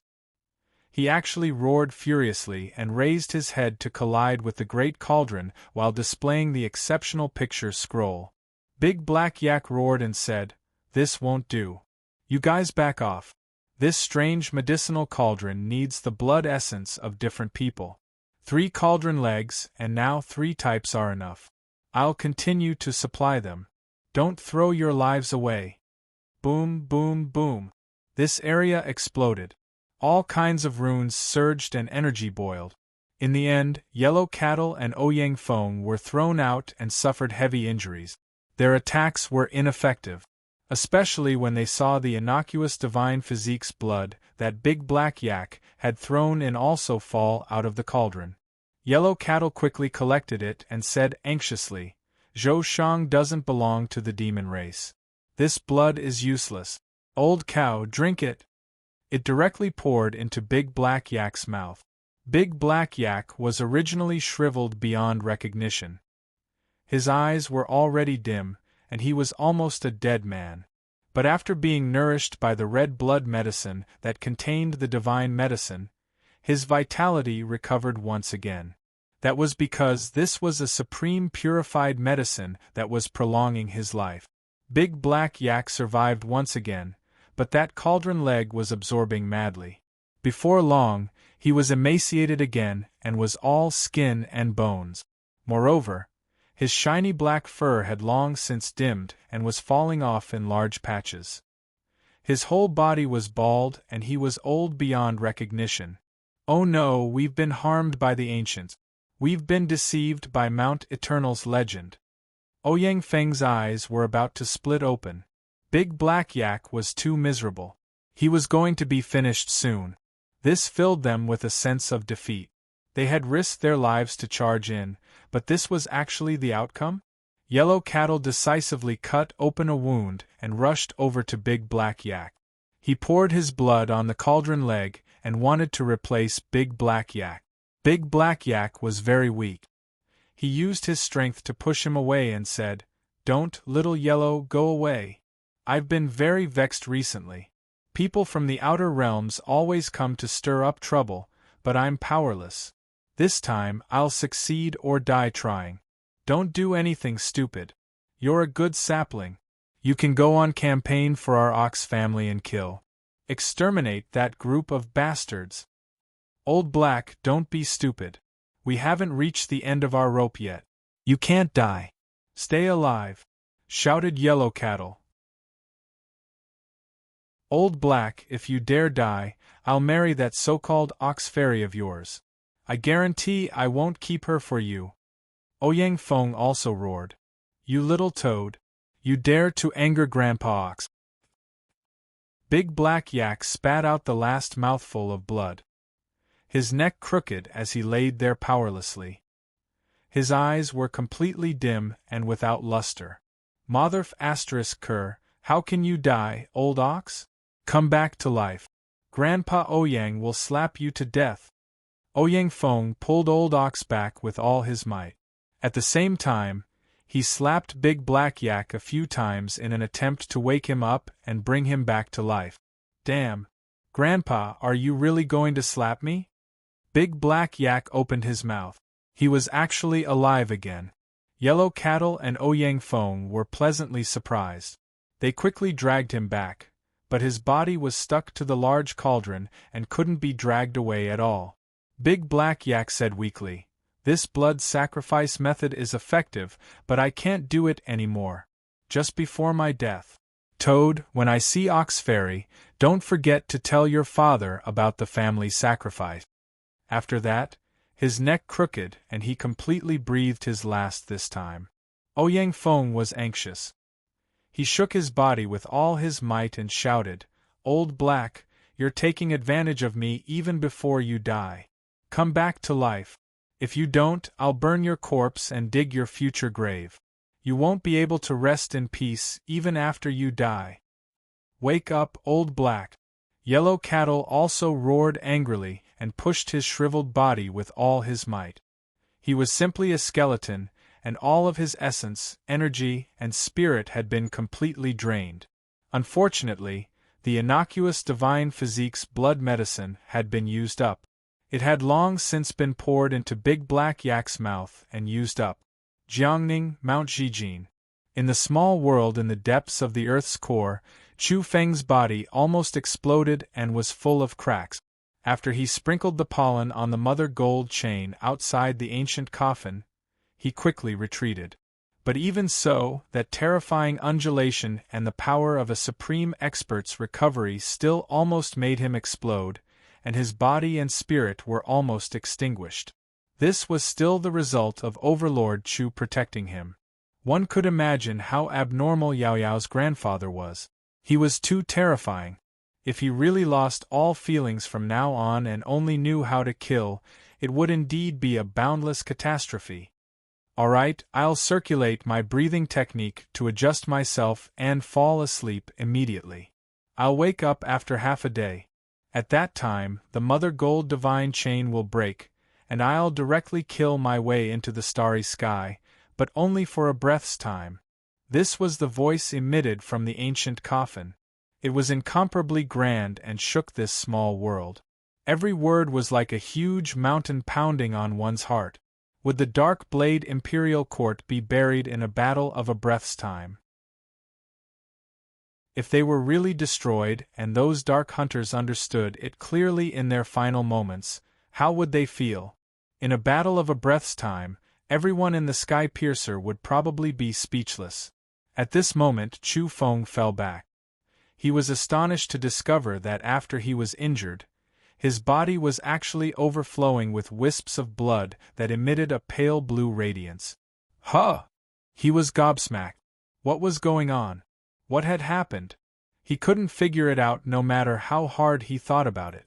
He actually roared furiously and raised his head to collide with the great cauldron while displaying the exceptional picture scroll. Big Black Yak roared and said, "This won't do. You guys back off. This strange medicinal cauldron needs the blood essence of different people. 3 cauldron legs, and now 3 types are enough. I'll continue to supply them. Don't throw your lives away." Boom, boom, boom. This area exploded. All kinds of runes surged and energy boiled. In the end, Yellow Cattle and Ouyang Feng were thrown out and suffered heavy injuries. Their attacks were ineffective, especially when they saw the innocuous divine physique's blood that Big Black Yak had thrown in also fall out of the cauldron. Yellow Cattle quickly collected it and said anxiously, "Zhou Shang doesn't belong to the demon race. This blood is useless. Old cow, drink it." It directly poured into Big Black Yak's mouth. Big Black Yak was originally shriveled beyond recognition. His eyes were already dim, and he was almost a dead man. But after being nourished by the red blood medicine that contained the divine medicine, his vitality recovered once again. That was because this was a supreme purified medicine that was prolonging his life. Big Black Yak survived once again, but that cauldron leg was absorbing madly. Before long, he was emaciated again and was all skin and bones. Moreover, his shiny black fur had long since dimmed and was falling off in large patches. His whole body was bald and he was old beyond recognition. "Oh no, we've been harmed by the ancients. We've been deceived by Mount Eternal's legend." Ouyang Feng's eyes were about to split open. Big Black Yak was too miserable. He was going to be finished soon. This filled them with a sense of defeat. They had risked their lives to charge in, but this was actually the outcome? Yellow Cattle decisively cut open a wound and rushed over to Big Black Yak. He poured his blood on the cauldron leg and wanted to replace Big Black Yak. Big Black Yak was very weak. He used his strength to push him away and said, "Don't, little Yellow, go away. I've been very vexed recently. People from the outer realms always come to stir up trouble, but I'm powerless. This time I'll succeed or die trying. Don't do anything stupid. You're a good sapling. You can go on campaign for our ox family and exterminate that group of bastards. Old Black, don't be stupid. We haven't reached the end of our rope yet. You can't die. Stay alive," shouted Yellow Cattle. "Old Black, if you dare die, I'll marry that so-called ox fairy of yours. I guarantee I won't keep her for you." Ouyang Feng also roared. "You little toad. You dare to anger Grandpa Ox." Big Black Yak spat out the last mouthful of blood. His neck crooked as he laid there powerlessly. His eyes were completely dim and without luster. "Motherf asterisk cur, how can you die, old ox? Come back to life. Grandpa Ouyang will slap you to death." Ouyang Feng pulled Old Ox back with all his might. At the same time, he slapped Big Black Yak a few times in an attempt to wake him up and bring him back to life. "Damn! Grandpa, are you really going to slap me?" Big Black Yak opened his mouth. He was actually alive again. Yellow Cattle and Ouyang Feng were pleasantly surprised. They quickly dragged him back, but his body was stuck to the large cauldron and couldn't be dragged away at all. Big Black Yak said weakly, "This blood sacrifice method is effective, but I can't do it anymore. Just before my death. Toad, when I see Ox Fairy, don't forget to tell your father about the family sacrifice." After that, his neck crooked and he completely breathed his last this time. Ouyang Feng was anxious. He shook his body with all his might and shouted, "Old Black, you're taking advantage of me even before you die. Come back to life. If you don't, I'll burn your corpse and dig your future grave. You won't be able to rest in peace even after you die. Wake up, Old Black." Yellow Cattle also roared angrily and pushed his shriveled body with all his might. He was simply a skeleton, and all of his essence, energy, and spirit had been completely drained. Unfortunately, the innocuous divine physique's blood medicine had been used up. It had long since been poured into Big Black Yak's mouth and used up. Jiangning, Mount Zhijin. In the small world in the depths of the Earth's core, Chu Feng's body almost exploded and was full of cracks. After he sprinkled the pollen on the mother gold chain outside the ancient coffin, he quickly retreated. But even so, that terrifying undulation and the power of a supreme expert's recovery still almost made him explode, and his body and spirit were almost extinguished. This was still the result of Overlord Chu protecting him. One could imagine how abnormal Yao Yao's grandfather was. He was too terrifying. If he really lost all feelings from now on and only knew how to kill, it would indeed be a boundless catastrophe. Alright, I'll circulate my breathing technique to adjust myself and fall asleep immediately. I'll wake up after half a day. At that time, the Mother Gold Divine Chain will break, and I'll directly kill my way into the starry sky, but only for a breath's time. This was the voice emitted from the ancient coffin. It was incomparably grand and shook this small world. Every word was like a huge mountain pounding on one's heart. Would the dark blade imperial court be buried in a battle of a breath's time? If they were really destroyed and those dark hunters understood it clearly in their final moments, how would they feel? In a battle of a breath's time, everyone in the Sky Piercer would probably be speechless. At this moment Chu Feng fell back. He was astonished to discover that after he was injured, his body was actually overflowing with wisps of blood that emitted a pale blue radiance. Huh! He was gobsmacked. What was going on? What had happened? He couldn't figure it out no matter how hard he thought about it.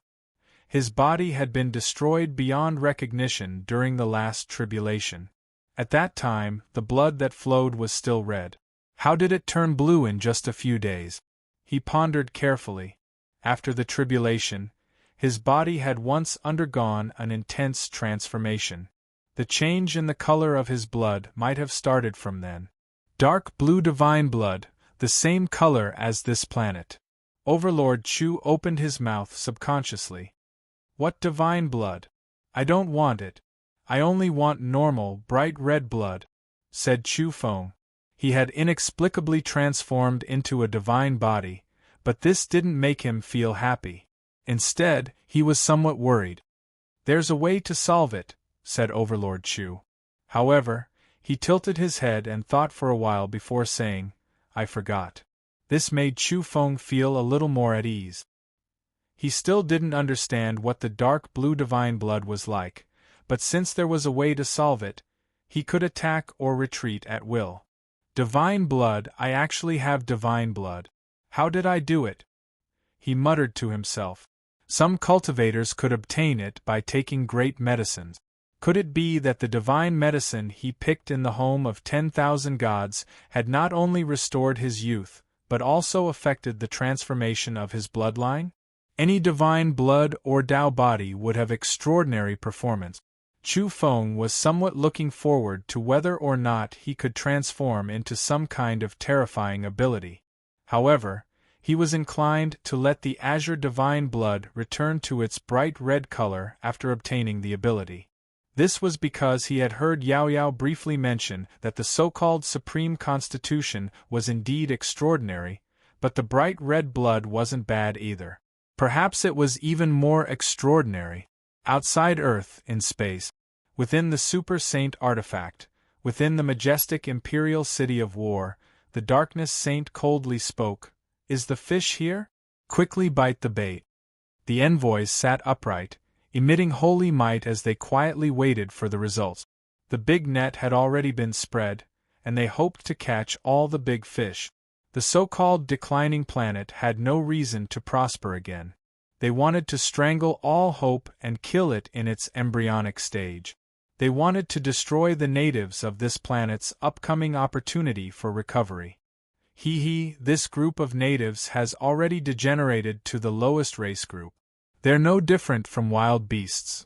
His body had been destroyed beyond recognition during the last tribulation. At that time, the blood that flowed was still red. How did it turn blue in just a few days? He pondered carefully. After the tribulation, his body had once undergone an intense transformation. The change in the color of his blood might have started from then. Dark blue divine blood, the same color as this planet. Overlord Chu opened his mouth subconsciously. What divine blood? I don't want it. I only want normal, bright red blood, said Chu Feng. He had inexplicably transformed into a divine body, but this didn't make him feel happy. Instead, he was somewhat worried. There's a way to solve it, said Overlord Chu. However, he tilted his head and thought for a while before saying, I forgot. This made Chu Feng feel a little more at ease. He still didn't understand what the dark blue divine blood was like, but since there was a way to solve it, he could attack or retreat at will. Divine blood, I actually have divine blood. How did I do it? He muttered to himself. Some cultivators could obtain it by taking great medicines. Could it be that the divine medicine he picked in the home of 10,000 gods had not only restored his youth, but also affected the transformation of his bloodline? Any divine blood or Tao body would have extraordinary performance. Chu Feng was somewhat looking forward to whether or not he could transform into some kind of terrifying ability. However, he was inclined to let the azure divine blood return to its bright red color after obtaining the ability. This was because he had heard Yao Yao briefly mention that the so-called Supreme Constitution was indeed extraordinary, but the bright red blood wasn't bad either. Perhaps it was even more extraordinary. Outside Earth, in space, within the Super Saint artifact, within the majestic imperial city of war, the Darkness Saint coldly spoke, Is the fish here? Quickly bite the bait. The envoys sat upright, emitting holy might as they quietly waited for the results. The big net had already been spread, and they hoped to catch all the big fish. The so-called declining planet had no reason to prosper again. They wanted to strangle all hope and kill it in its embryonic stage. They wanted to destroy the natives of this planet's upcoming opportunity for recovery. This group of natives has already degenerated to the lowest race group. They're no different from wild beasts.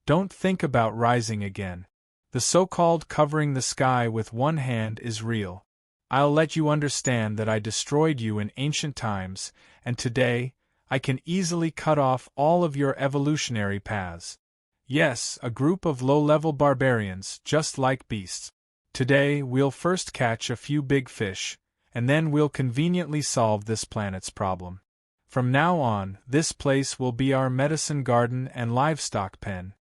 Don't think about rising again. The so-called covering the sky with one hand is real. I'll let you understand that I destroyed you in ancient times, and today, I can easily cut off all of your evolutionary paths. Yes, a group of low-level barbarians, just like beasts. Today, we'll first catch a few big fish, and then we'll conveniently solve this planet's problem. From now on, this place will be our medicine garden and livestock pen.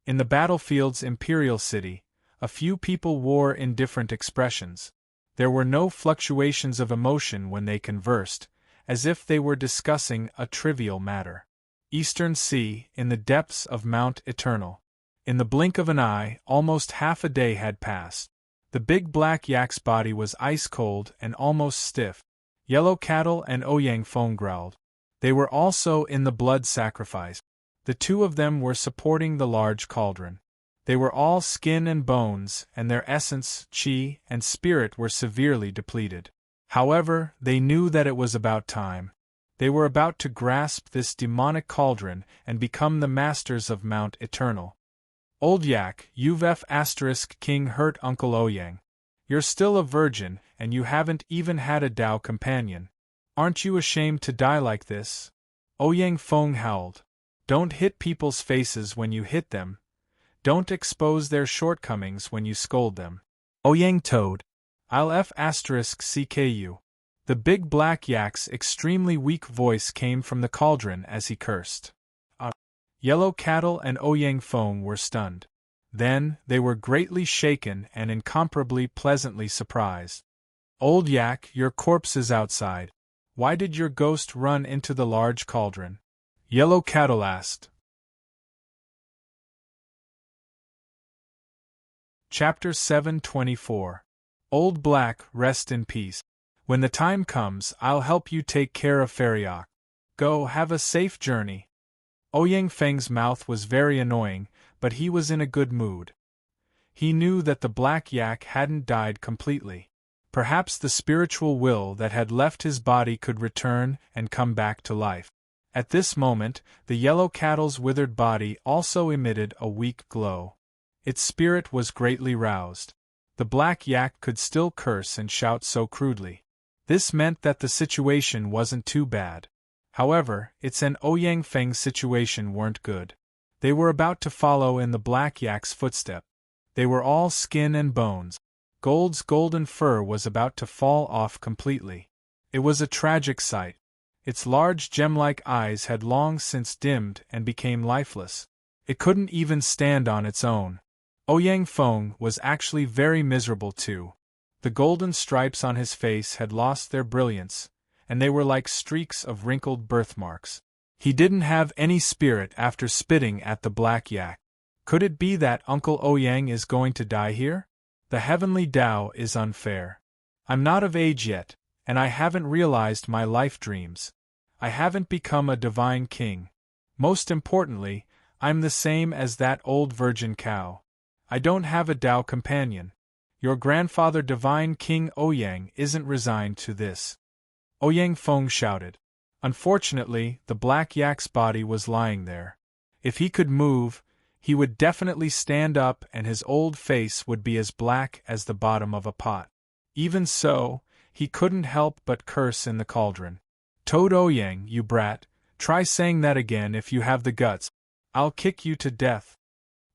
In the battlefield's imperial city, a few people wore indifferent expressions. There were no fluctuations of emotion when they conversed, as if they were discussing a trivial matter. Eastern Sea, in the depths of Mount Eternal. In the blink of an eye, almost half a day had passed. The big black yak's body was ice-cold and almost stiff. Yellow Cattle and Ouyang Feng growled. They were also in the blood sacrifice. The two of them were supporting the large cauldron. They were all skin and bones, and their essence, chi, and spirit were severely depleted. However, they knew that it was about time. They were about to grasp this demonic cauldron and become the masters of Mount Eternal. Old Yak, you've King hurt Uncle Ouyang. You're still a virgin, and you haven't even had a Tao companion. Aren't you ashamed to die like this? Ouyang Feng howled. Don't hit people's faces when you hit them. Don't expose their shortcomings when you scold them. Ouyang toad. I'll CKU. The big black yak's extremely weak voice came from the cauldron as he cursed. Yellow Cattle and Ouyang Feng were stunned. Then, they were greatly shaken and incomparably pleasantly surprised. Old Yak, your corpse is outside. Why did your ghost run into the large cauldron? Yellow Cattle asked. Chapter 724. Old Black, rest in peace. When the time comes, I'll help you take care of Feriok. Go, have a safe journey. Ouyang Feng's mouth was very annoying, but he was in a good mood. He knew that the black yak hadn't died completely. Perhaps the spiritual will that had left his body could return and come back to life. At this moment, the yellow cattle's withered body also emitted a weak glow. Its spirit was greatly roused. The black yak could still curse and shout so crudely. This meant that the situation wasn't too bad. However, its and Ouyang Feng's situation weren't good. They were about to follow in the black yak's footstep. They were all skin and bones. Gold's golden fur was about to fall off completely. It was a tragic sight. Its large gem-like eyes had long since dimmed and became lifeless. It couldn't even stand on its own. Ouyang Feng was actually very miserable too. The golden stripes on his face had lost their brilliance, and they were like streaks of wrinkled birthmarks. He didn't have any spirit after spitting at the black yak. Could it be that Uncle Ouyang is going to die here? The heavenly Tao is unfair. I'm not of age yet, and I haven't realized my life dreams. I haven't become a divine king. Most importantly, I'm the same as that old virgin cow. I don't have a Tao companion. Your grandfather Divine King Ouyang isn't resigned to this. Ouyang Feng shouted. Unfortunately, the black yak's body was lying there. If he could move, he would definitely stand up and his old face would be as black as the bottom of a pot. Even so, he couldn't help but curse in the cauldron. Toad Ouyang, you brat, try saying that again if you have the guts. I'll kick you to death.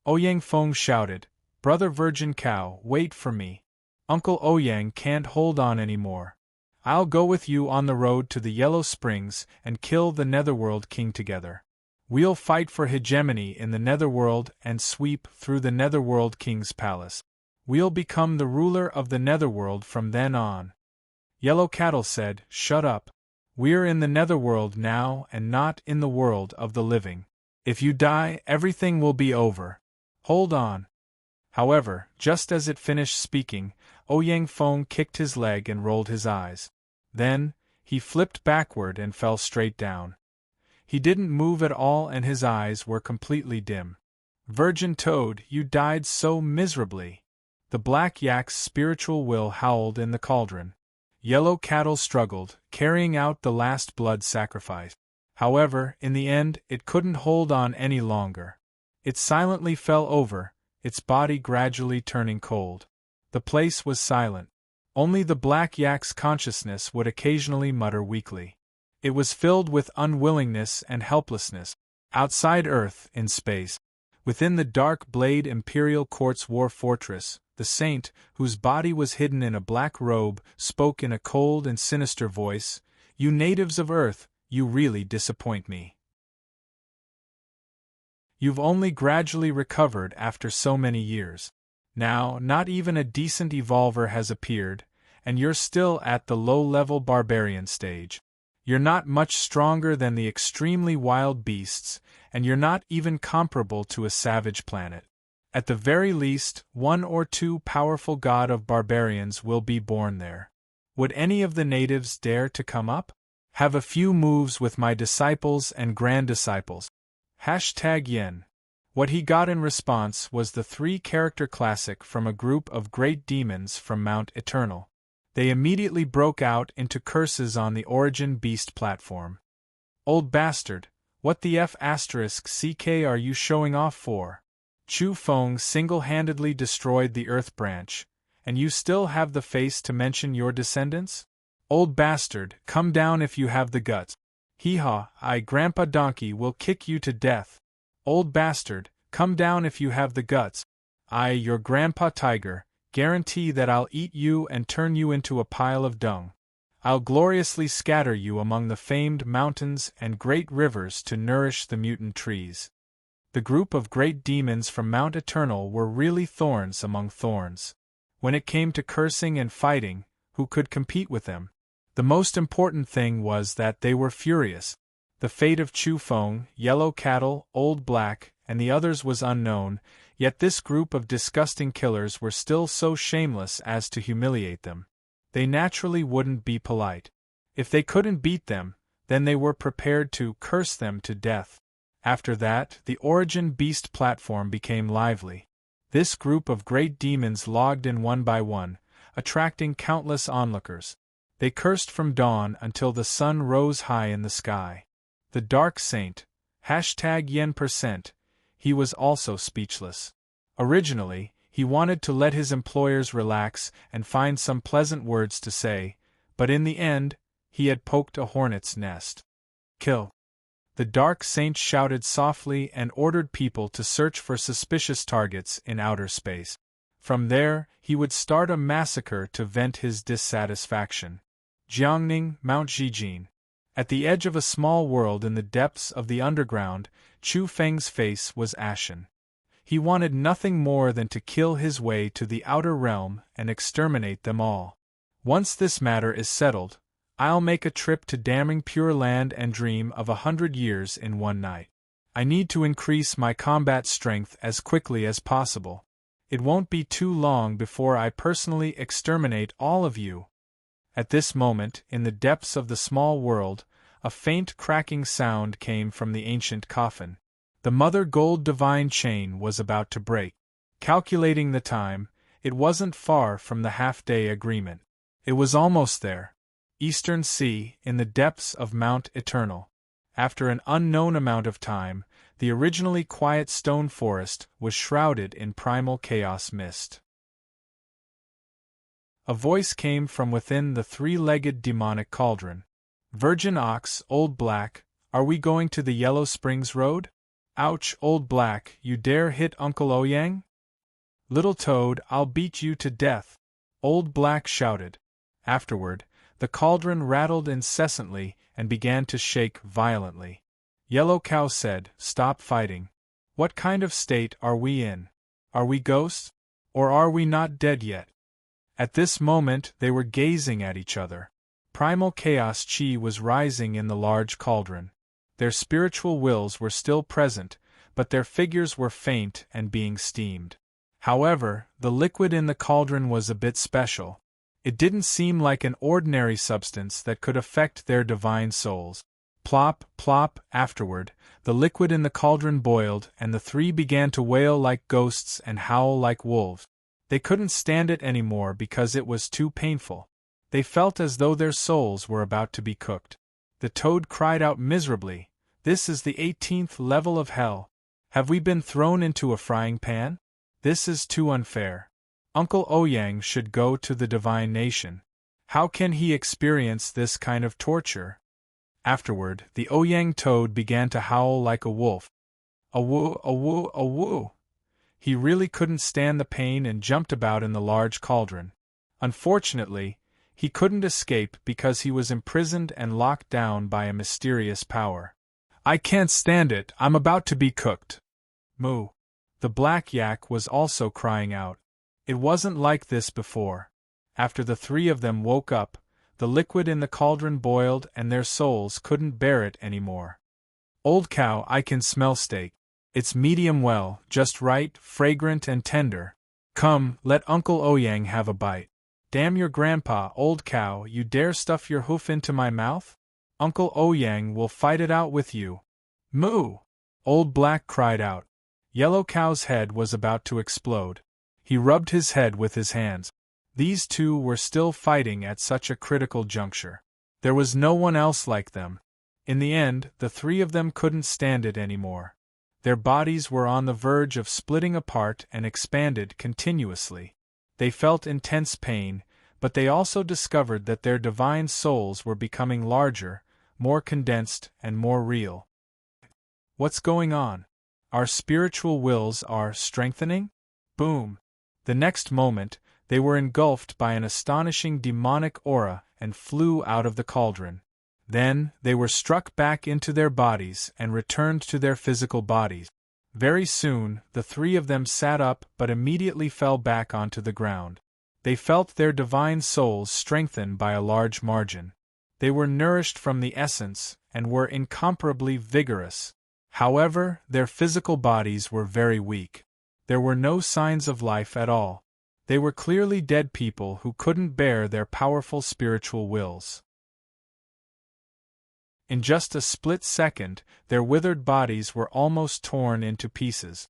Ouyang Feng shouted, Brother Virgin Cow, wait for me. Uncle Ouyang can't hold on anymore. I'll go with you on the road to the Yellow Springs and kill the Netherworld King together. We'll fight for hegemony in the Netherworld and sweep through the Netherworld King's palace. We'll become the ruler of the Netherworld from then on. Yellow Cattle said, Shut up. We're in the Netherworld now and not in the world of the living. If you die, everything will be over. Hold on. However, just as it finished speaking, Ouyang Feng kicked his leg and rolled his eyes. Then, he flipped backward and fell straight down. He didn't move at all and his eyes were completely dim. Virgin Toad, you died so miserably. The black yak's spiritual will howled in the cauldron. Yellow Cattle struggled, carrying out the last blood sacrifice. However, in the end, it couldn't hold on any longer. It silently fell over, its body gradually turning cold. The place was silent. Only the black yak's consciousness would occasionally mutter weakly. It was filled with unwillingness and helplessness. Outside Earth, in space, within the dark Blade Imperial Quartz War Fortress, the saint, whose body was hidden in a black robe, spoke in a cold and sinister voice, You natives of Earth, you really disappoint me. You've only gradually recovered after so many years. Now, not even a decent evolver has appeared, and you're still at the low-level barbarian stage. You're not much stronger than the extremely wild beasts, and you're not even comparable to a savage planet. At the very least, one or two powerful god of barbarians will be born there. Would any of the natives dare to come up? Have a few moves with my disciples and grand-disciples. #Yen. What he got in response was the 3-character classic from a group of great demons from Mount Eternal. They immediately broke out into curses on the Origin Beast platform. Old bastard, what the F***ck are you showing off for? Chu Feng single-handedly destroyed the Earth branch, and you still have the face to mention your descendants? Old bastard, come down if you have the guts. Hee-haw, Grandpa Donkey will kick you to death. Old bastard, come down if you have the guts. Your Grandpa Tiger, guarantee that I'll eat you and turn you into a pile of dung. I'll gloriously scatter you among the famed mountains and great rivers to nourish the mutant trees. The group of great demons from Mount Eternal were really thorns among thorns. When it came to cursing and fighting, who could compete with them? The most important thing was that they were furious. The fate of Chu Feng, Yellow Cattle, Old Black, and the others was unknown, yet this group of disgusting killers were still so shameless as to humiliate them. They naturally wouldn't be polite. If they couldn't beat them, then they were prepared to curse them to death. After that, the Origin Beast platform became lively. This group of great demons logged in one by one, attracting countless onlookers. They cursed from dawn until the sun rose high in the sky. The Dark Saint, #yen%, he was also speechless. Originally, he wanted to let his employers relax and find some pleasant words to say, but in the end, he had poked a hornet's nest. Kill! The Dark Saint shouted softly and ordered people to search for suspicious targets in outer space. From there, he would start a massacre to vent his dissatisfaction. Jiangning, Mount Zhijin. At the edge of a small world in the depths of the underground, Chu Feng's face was ashen. He wanted nothing more than to kill his way to the outer realm and exterminate them all. Once this matter is settled, I'll make a trip to damning Pure Land and dream of 100 years in one night. I need to increase my combat strength as quickly as possible. It won't be too long before I personally exterminate all of you. At this moment, in the depths of the small world, a faint cracking sound came from the ancient coffin. The Mother Gold divine chain was about to break. Calculating the time, it wasn't far from the half-day agreement. It was almost there. Eastern Sea, in the depths of Mount Eternal. After an unknown amount of time, the originally quiet stone forest was shrouded in primal chaos mist. A voice came from within the three-legged demonic cauldron. Virgin Ox, Old Black, are we going to the Yellow Springs Road? Ouch, Old Black, you dare hit Uncle Ouyang? Little Toad, I'll beat you to death, Old Black shouted. Afterward, the cauldron rattled incessantly and began to shake violently. Yellow Cow said, "Stop fighting. What kind of state are we in? Are we ghosts? Or are we not dead yet?" At this moment they were gazing at each other. Primal chaos chi was rising in the large cauldron. Their spiritual wills were still present, but their figures were faint and being steamed. However, the liquid in the cauldron was a bit special. It didn't seem like an ordinary substance that could affect their divine souls. Plop, plop, afterward, the liquid in the cauldron boiled and the three began to wail like ghosts and howl like wolves. They couldn't stand it anymore because it was too painful. They felt as though their souls were about to be cooked. The Toad cried out miserably, "This is the 18th level of hell. Have we been thrown into a frying pan? This is too unfair. Uncle Ouyang should go to the divine nation. How can he experience this kind of torture?" Afterward, the Ouyang Toad began to howl like a wolf. "Awoo, awoo, awoo!" He really couldn't stand the pain and jumped about in the large cauldron. Unfortunately, he couldn't escape because he was imprisoned and locked down by a mysterious power. "I can't stand it, I'm about to be cooked." Moo. The black yak was also crying out. It wasn't like this before. After the three of them woke up, the liquid in the cauldron boiled and their souls couldn't bear it anymore. "Old Cow, I can smell steak. It's medium well, just right, fragrant and tender. Come, let Uncle Ouyang have a bite." "Damn your grandpa, Old Cow, you dare stuff your hoof into my mouth? Uncle Ouyang will fight it out with you." "Moo!" Old Black cried out. Yellow Cow's head was about to explode. He rubbed his head with his hands. These two were still fighting at such a critical juncture. There was no one else like them. In the end, the three of them couldn't stand it anymore. Their bodies were on the verge of splitting apart and expanded continuously. They felt intense pain, but they also discovered that their divine souls were becoming larger, more condensed, and more real. What's going on? Our spiritual wills are strengthening? Boom! The next moment, they were engulfed by an astonishing demonic aura and flew out of the cauldron. Then, they were struck back into their bodies and returned to their physical bodies. Very soon, the three of them sat up but immediately fell back onto the ground. They felt their divine souls strengthen by a large margin. They were nourished from the essence and were incomparably vigorous. However, their physical bodies were very weak. There were no signs of life at all. They were clearly dead people who couldn't bear their powerful spiritual wills. In just a split second, their withered bodies were almost torn into pieces.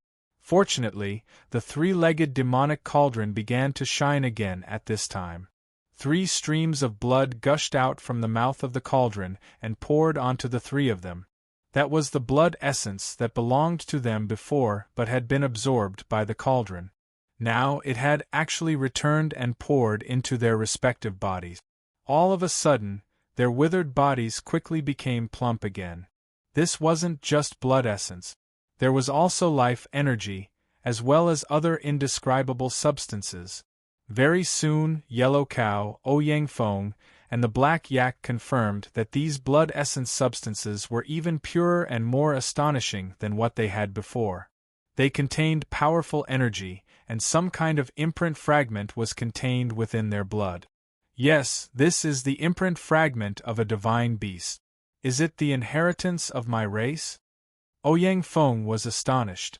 Fortunately, the three-legged demonic cauldron began to shine again at this time. 3 streams of blood gushed out from the mouth of the cauldron and poured onto the 3 of them. That was the blood essence that belonged to them before but had been absorbed by the cauldron. Now it had actually returned and poured into their respective bodies. All of a sudden, their withered bodies quickly became plump again. This wasn't just blood essence. There was also life energy, as well as other indescribable substances. Very soon, Yellow Cow, Ouyang Feng, and the Black Yak confirmed that these blood essence substances were even purer and more astonishing than what they had before. They contained powerful energy, and some kind of imprint fragment was contained within their blood. Yes, this is the imprint fragment of a divine beast. Is it the inheritance of my race? Ouyang Feng was astonished.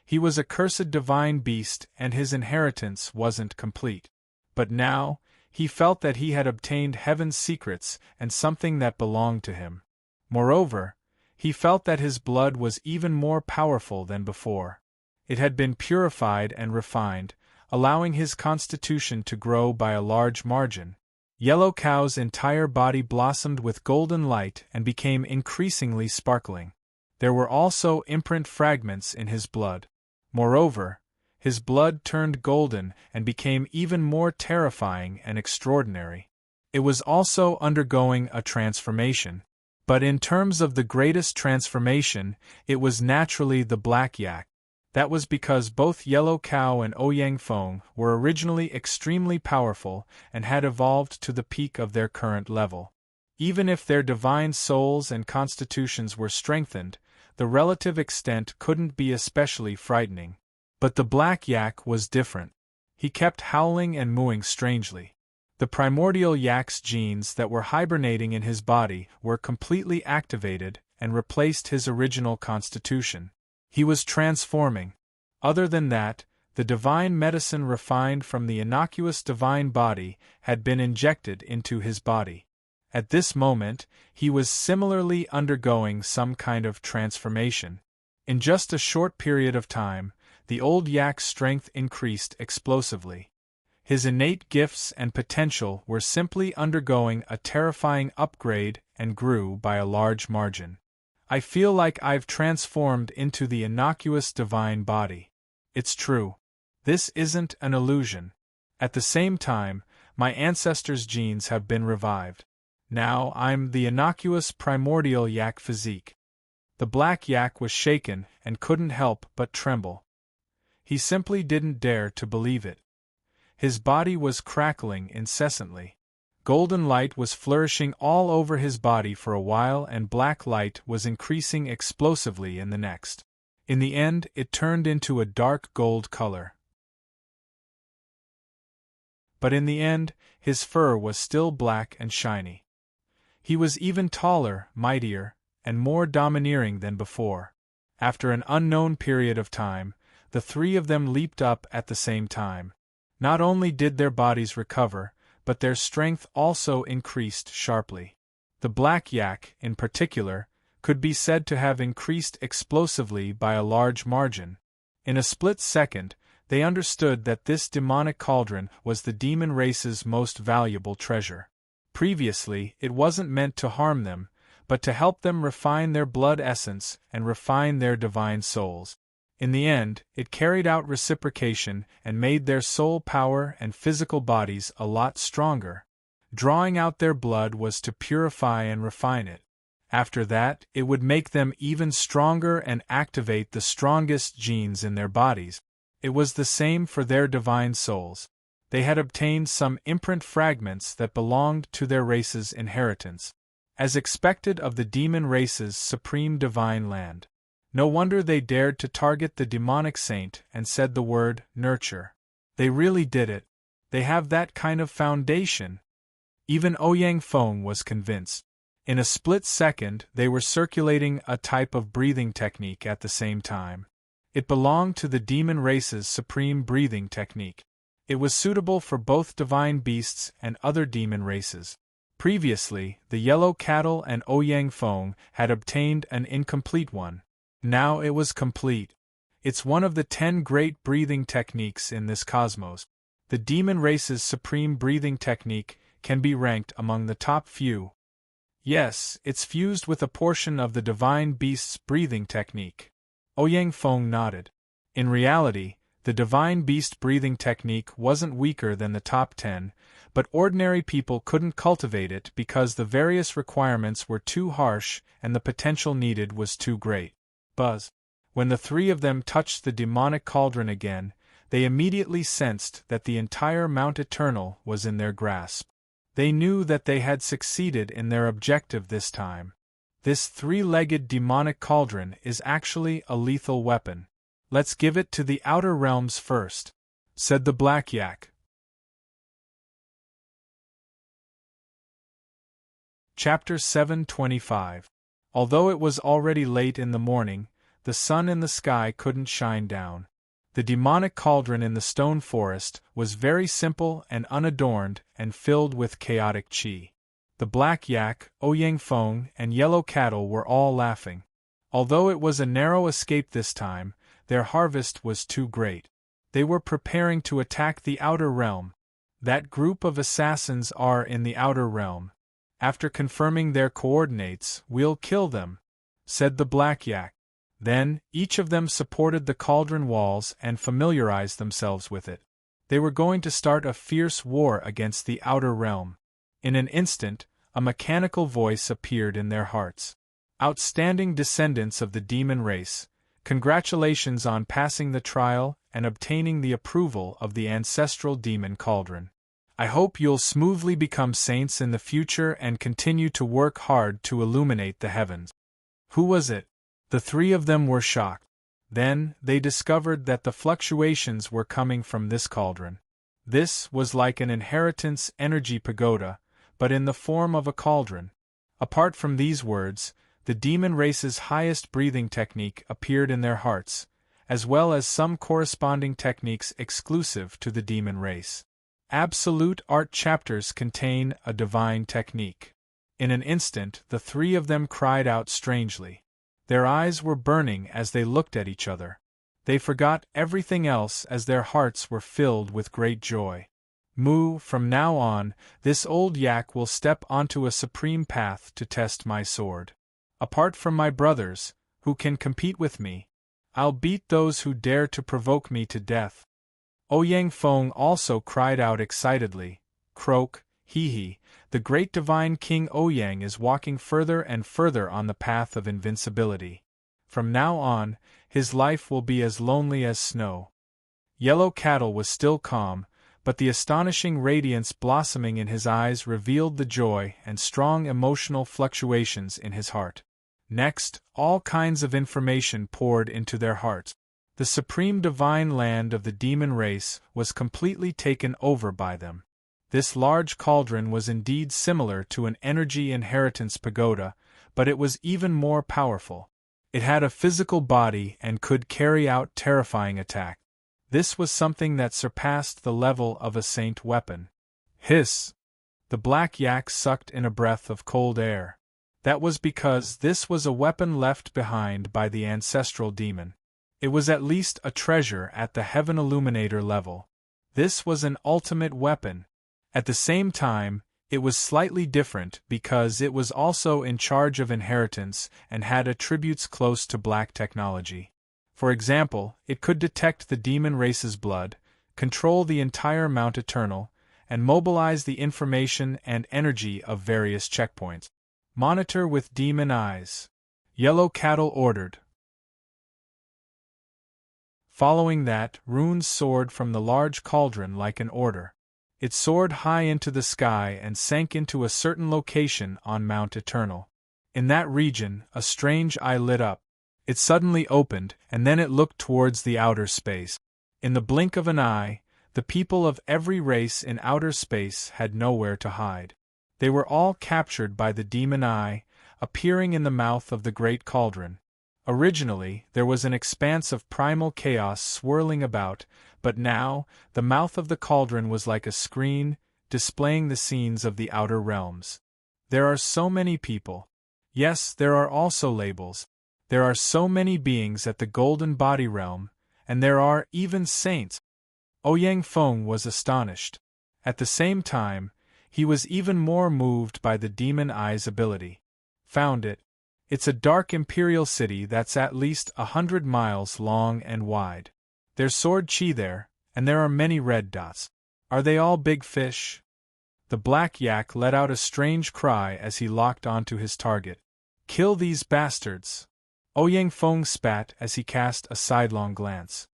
He was a cursed divine beast and his inheritance wasn't complete. But now, he felt that he had obtained heaven's secrets and something that belonged to him. Moreover, he felt that his blood was even more powerful than before. It had been purified and refined, allowing his constitution to grow by a large margin. Yellow Cow's entire body blossomed with golden light and became increasingly sparkling. There were also imprint fragments in his blood. Moreover, his blood turned golden and became even more terrifying and extraordinary. It was also undergoing a transformation. But in terms of the greatest transformation, it was naturally the Black Yak. That was because both Yellow Cow and Ouyang Feng were originally extremely powerful and had evolved to the peak of their current level. Even if their divine souls and constitutions were strengthened, the relative extent couldn't be especially frightening. But the Black Yak was different. He kept howling and mooing strangely. The primordial yak's genes that were hibernating in his body were completely activated and replaced his original constitution. He was transforming. Other than that, the divine medicine refined from the innocuous divine body had been injected into his body. At this moment, he was similarly undergoing some kind of transformation. In just a short period of time, the old yak's strength increased explosively. His innate gifts and potential were simply undergoing a terrifying upgrade and grew by a large margin. I feel like I've transformed into the innocuous divine body. It's true. This isn't an illusion. At the same time, my ancestors' genes have been revived. Now I'm the innocuous primordial yak physique. The Black Yak was shaken and couldn't help but tremble. He simply didn't dare to believe it. His body was crackling incessantly. Golden light was flourishing all over his body for a while and black light was increasing explosively in the next. In the end, it turned into a dark gold color. But in the end, his fur was still black and shiny. He was even taller, mightier, and more domineering than before. After an unknown period of time, the 3 of them leaped up at the same time. Not only did their bodies recover, but their strength also increased sharply. The Black Yak, in particular, could be said to have increased explosively by a large margin. In a split second, they understood that this demonic cauldron was the demon race's most valuable treasure. Previously, it wasn't meant to harm them, but to help them refine their blood essence and refine their divine souls. In the end, it carried out reciprocation and made their soul power and physical bodies a lot stronger. Drawing out their blood was to purify and refine it. After that, it would make them even stronger and activate the strongest genes in their bodies. It was the same for their divine souls. They had obtained some imprint fragments that belonged to their race's inheritance, as expected of the demon race's supreme divine land. No wonder they dared to target the demonic saint and said the word, nurture. They really did it. They have that kind of foundation. Even Ouyang Feng was convinced. In a split second, they were circulating a type of breathing technique at the same time. It belonged to the demon race's supreme breathing technique. It was suitable for both divine beasts and other demon races. Previously, the Yellow Cattle and Ouyang Feng had obtained an incomplete one. Now it was complete. It's one of the 10 great breathing techniques in this cosmos. The demon race's supreme breathing technique can be ranked among the top few. Yes, it's fused with a portion of the divine beast's breathing technique. Ouyang Feng nodded. In reality, the divine beast breathing technique wasn't weaker than the top 10, but ordinary people couldn't cultivate it because the various requirements were too harsh and the potential needed was too great. Buzz. When the three of them touched the demonic cauldron again, they immediately sensed that the entire Mount Eternal was in their grasp. They knew that they had succeeded in their objective this time. This three-legged demonic cauldron is actually a lethal weapon. Let's give it to the outer realms first, said the Black Yak. Chapter 725. Although it was already late in the morning, the sun in the sky couldn't shine down. The demonic cauldron in the stone forest was very simple and unadorned and filled with chaotic qi. The Black Yak, Ouyang Feng, and Yellow Cattle were all laughing. Although it was a narrow escape this time, their harvest was too great. They were preparing to attack the outer realm. That group of assassins are in the outer realm. After confirming their coordinates, we'll kill them, said the Black Yak. Then, each of them supported the cauldron walls and familiarized themselves with it. They were going to start a fierce war against the outer realm. In an instant, a mechanical voice appeared in their hearts. Outstanding descendants of the demon race, congratulations on passing the trial and obtaining the approval of the ancestral demon cauldron. I hope you'll smoothly become saints in the future and continue to work hard to illuminate the heavens. Who was it? The three of them were shocked. Then, they discovered that the fluctuations were coming from this cauldron. This was like an inheritance energy pagoda, but in the form of a cauldron. Apart from these words, the demon race's highest breathing technique appeared in their hearts, as well as some corresponding techniques exclusive to the demon race. Absolute art chapters contain a divine technique. In an instant, the three of them cried out strangely. Their eyes were burning as they looked at each other. They forgot everything else as their hearts were filled with great joy. Moo, from now on, this old yak will step onto a supreme path to test my sword. Apart from my brothers, who can compete with me, I'll beat those who dare to provoke me to death. Ouyang Feng also cried out excitedly, Croak, hee, the great divine King Ouyang is walking further and further on the path of invincibility. From now on, his life will be as lonely as snow. Yellow Cattle was still calm, but the astonishing radiance blossoming in his eyes revealed the joy and strong emotional fluctuations in his heart. Next, all kinds of information poured into their hearts. The supreme divine land of the demon race was completely taken over by them. This large cauldron was indeed similar to an energy inheritance pagoda, but it was even more powerful. It had a physical body and could carry out terrifying attacks. This was something that surpassed the level of a saint weapon. Hiss! The Black Yak sucked in a breath of cold air. That was because this was a weapon left behind by the ancestral demon. It was at least a treasure at the Heaven Illuminator level. This was an ultimate weapon. At the same time, it was slightly different because it was also in charge of inheritance and had attributes close to black technology. For example, it could detect the demon race's blood, control the entire Mount Eternal, and mobilize the information and energy of various checkpoints. Monitor with demon eyes. Yellow Cattle ordered. Following that, runes soared from the large cauldron like an order. It soared high into the sky and sank into a certain location on Mount Eternal. In that region, a strange eye lit up. It suddenly opened, and then it looked towards the outer space. In the blink of an eye, the people of every race in outer space had nowhere to hide. They were all captured by the demon eye, appearing in the mouth of the great cauldron. Originally, there was an expanse of primal chaos swirling about, but now, the mouth of the cauldron was like a screen, displaying the scenes of the outer realms. There are so many people. Yes, there are also labels. There are so many beings at the Golden Body Realm, and there are even saints. Ouyang Feng was astonished. At the same time, he was even more moved by the Demon Eye's ability. Found it. It's a dark imperial city that's at least 100 miles long and wide. There's sword chi there, and there are many red dots. Are they all big fish? The black yak let out a strange cry as he locked onto his target. Kill these bastards! Ouyang Feng spat as he cast a sidelong glance.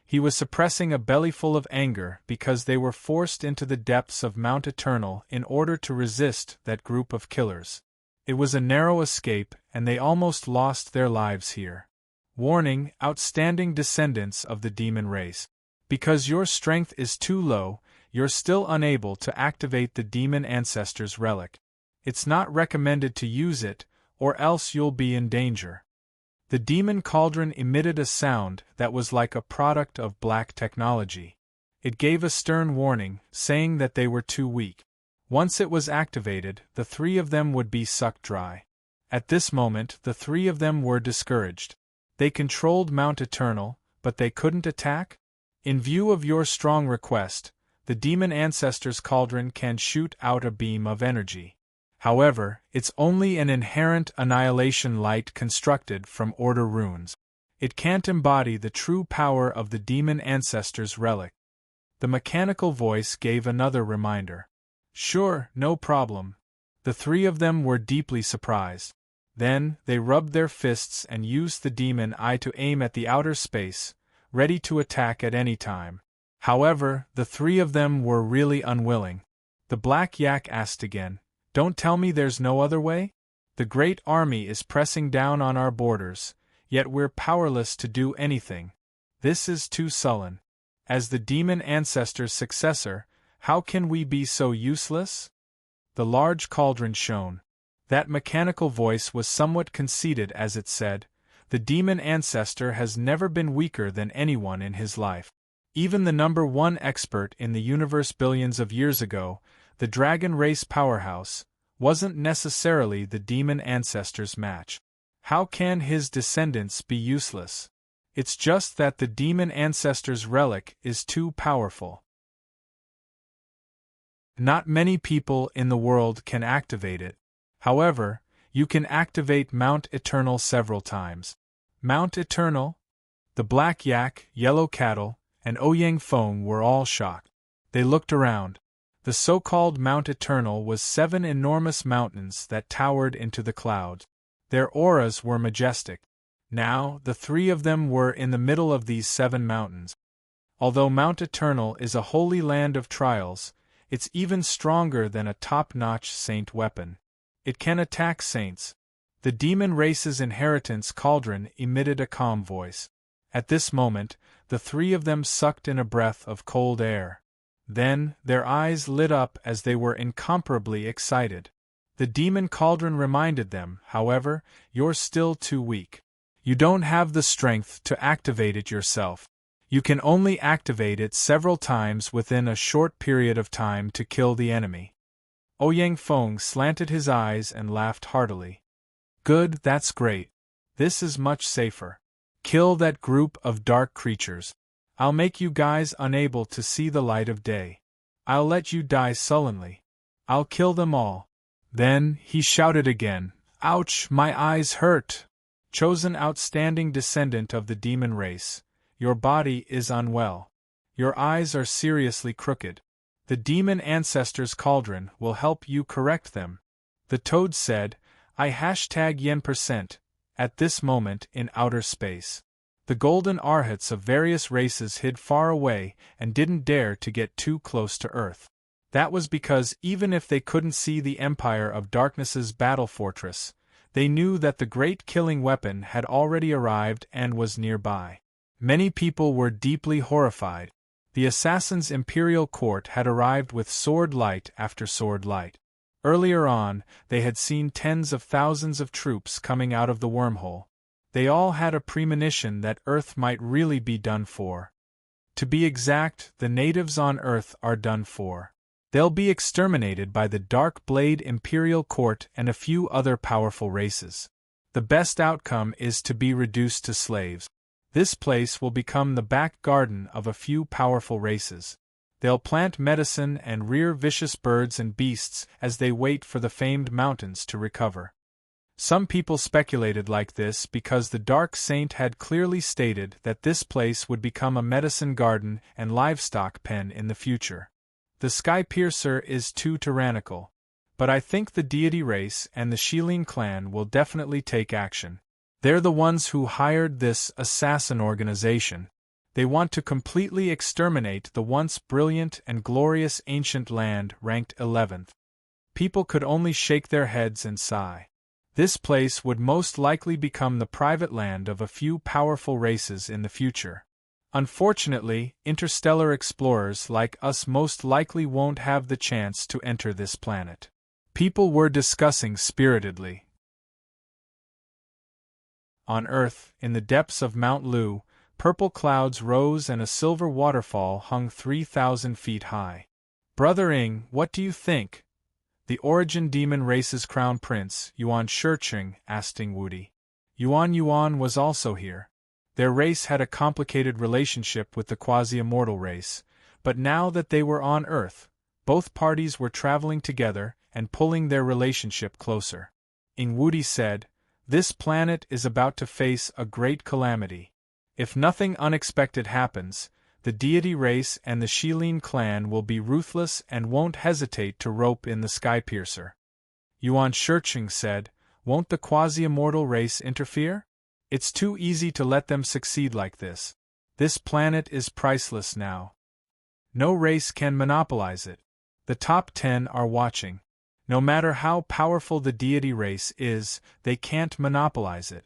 He was suppressing a bellyful of anger because they were forced into the depths of Mount Eternal in order to resist that group of killers. It was a narrow escape, and they almost lost their lives here. Warning, outstanding descendants of the demon race. Because your strength is too low, you're still unable to activate the demon ancestor's relic. It's not recommended to use it, or else you'll be in danger. The demon cauldron emitted a sound that was like a product of black technology. It gave a stern warning, saying that they were too weak. Once it was activated, the three of them would be sucked dry. At this moment, the three of them were discouraged. They controlled Mount Eternal, but they couldn't attack? In view of your strong request, the demon ancestor's cauldron can shoot out a beam of energy. However, it's only an inherent annihilation light constructed from order runes. It can't embody the true power of the demon ancestor's relic. The mechanical voice gave another reminder. Sure, no problem. The three of them were deeply surprised. Then, they rubbed their fists and used the demon eye to aim at the outer space, ready to attack at any time. However, the three of them were really unwilling. The black yak asked again, "Don't tell me there's no other way? The great army is pressing down on our borders, yet we're powerless to do anything. This is too sullen. As the demon ancestor's successor, how can we be so useless?" The large cauldron shone. That mechanical voice was somewhat conceited as it said, "The demon ancestor has never been weaker than anyone in his life. Even the #1 expert in the universe billions of years ago, the dragon race powerhouse, wasn't necessarily the demon ancestor's match. How can his descendants be useless? It's just that the demon ancestor's relic is too powerful. Not many people in the world can activate it. However, you can activate Mount Eternal several times." Mount Eternal? The black yak, yellow cattle, and Ouyang Feng were all shocked. They looked around. The so-called Mount Eternal was 7 enormous mountains that towered into the clouds. Their auras were majestic. Now, the three of them were in the middle of these 7 mountains. Although Mount Eternal is a holy land of trials, it's even stronger than a top-notch saint weapon. It can attack saints. The demon race's inheritance cauldron emitted a calm voice. At this moment, the three of them sucked in a breath of cold air. Then, their eyes lit up as they were incomparably excited. The demon cauldron reminded them, however, "You're still too weak. You don't have the strength to activate it yourself. You can only activate it several times within a short period of time to kill the enemy." Ouyang Feng slanted his eyes and laughed heartily. "Good, that's great. This is much safer. Kill that group of dark creatures. I'll make you guys unable to see the light of day. I'll let you die sullenly. I'll kill them all." Then, he shouted again, "Ouch, my eyes hurt! Chosen outstanding descendant of the demon race, your body is unwell. Your eyes are seriously crooked. The demon ancestor's cauldron will help you correct them." The toad said, "I #yen% at this moment in outer space." The golden arhats of various races hid far away and didn't dare to get too close to Earth. That was because even if they couldn't see the Empire of Darkness's battle fortress, they knew that the great killing weapon had already arrived and was nearby. Many people were deeply horrified. The assassin's imperial court had arrived with sword light after sword light. Earlier on, they had seen tens of thousands of troops coming out of the wormhole. They all had a premonition that Earth might really be done for. To be exact, the natives on Earth are done for. They'll be exterminated by the Dark Blade Imperial Court and a few other powerful races. The best outcome is to be reduced to slaves. This place will become the back garden of a few powerful races. They'll plant medicine and rear vicious birds and beasts as they wait for the famed mountains to recover. Some people speculated like this because the Dark Saint had clearly stated that this place would become a medicine garden and livestock pen in the future. The Skypiercer is too tyrannical. But I think the deity race and the Shilin clan will definitely take action. They're the ones who hired this assassin organization. They want to completely exterminate the once brilliant and glorious ancient land ranked 11th. People could only shake their heads and sigh. This place would most likely become the private land of a few powerful races in the future. Unfortunately, interstellar explorers like us most likely won't have the chance to enter this planet. People were discussing spiritedly. On Earth, in the depths of Mount Lu, purple clouds rose and a silver waterfall hung 3,000 feet high. Brother Ing, what do you think? The Origin Demon Race's crown prince, Yuan Shiqing, asked Ing Wudi. Yuan was also here. Their race had a complicated relationship with the quasi-immortal race, but now that they were on Earth, both parties were traveling together and pulling their relationship closer. Ing Wudi said, "This planet is about to face a great calamity. If nothing unexpected happens, the deity race and the Shilin clan will be ruthless and won't hesitate to rope in the Skypiercer." Yuan Shiqing said, "Won't the quasi-immortal race interfere? It's too easy to let them succeed like this. This planet is priceless now. No race can monopolize it. The top 10 are watching. No matter how powerful the deity race is, they can't monopolize it."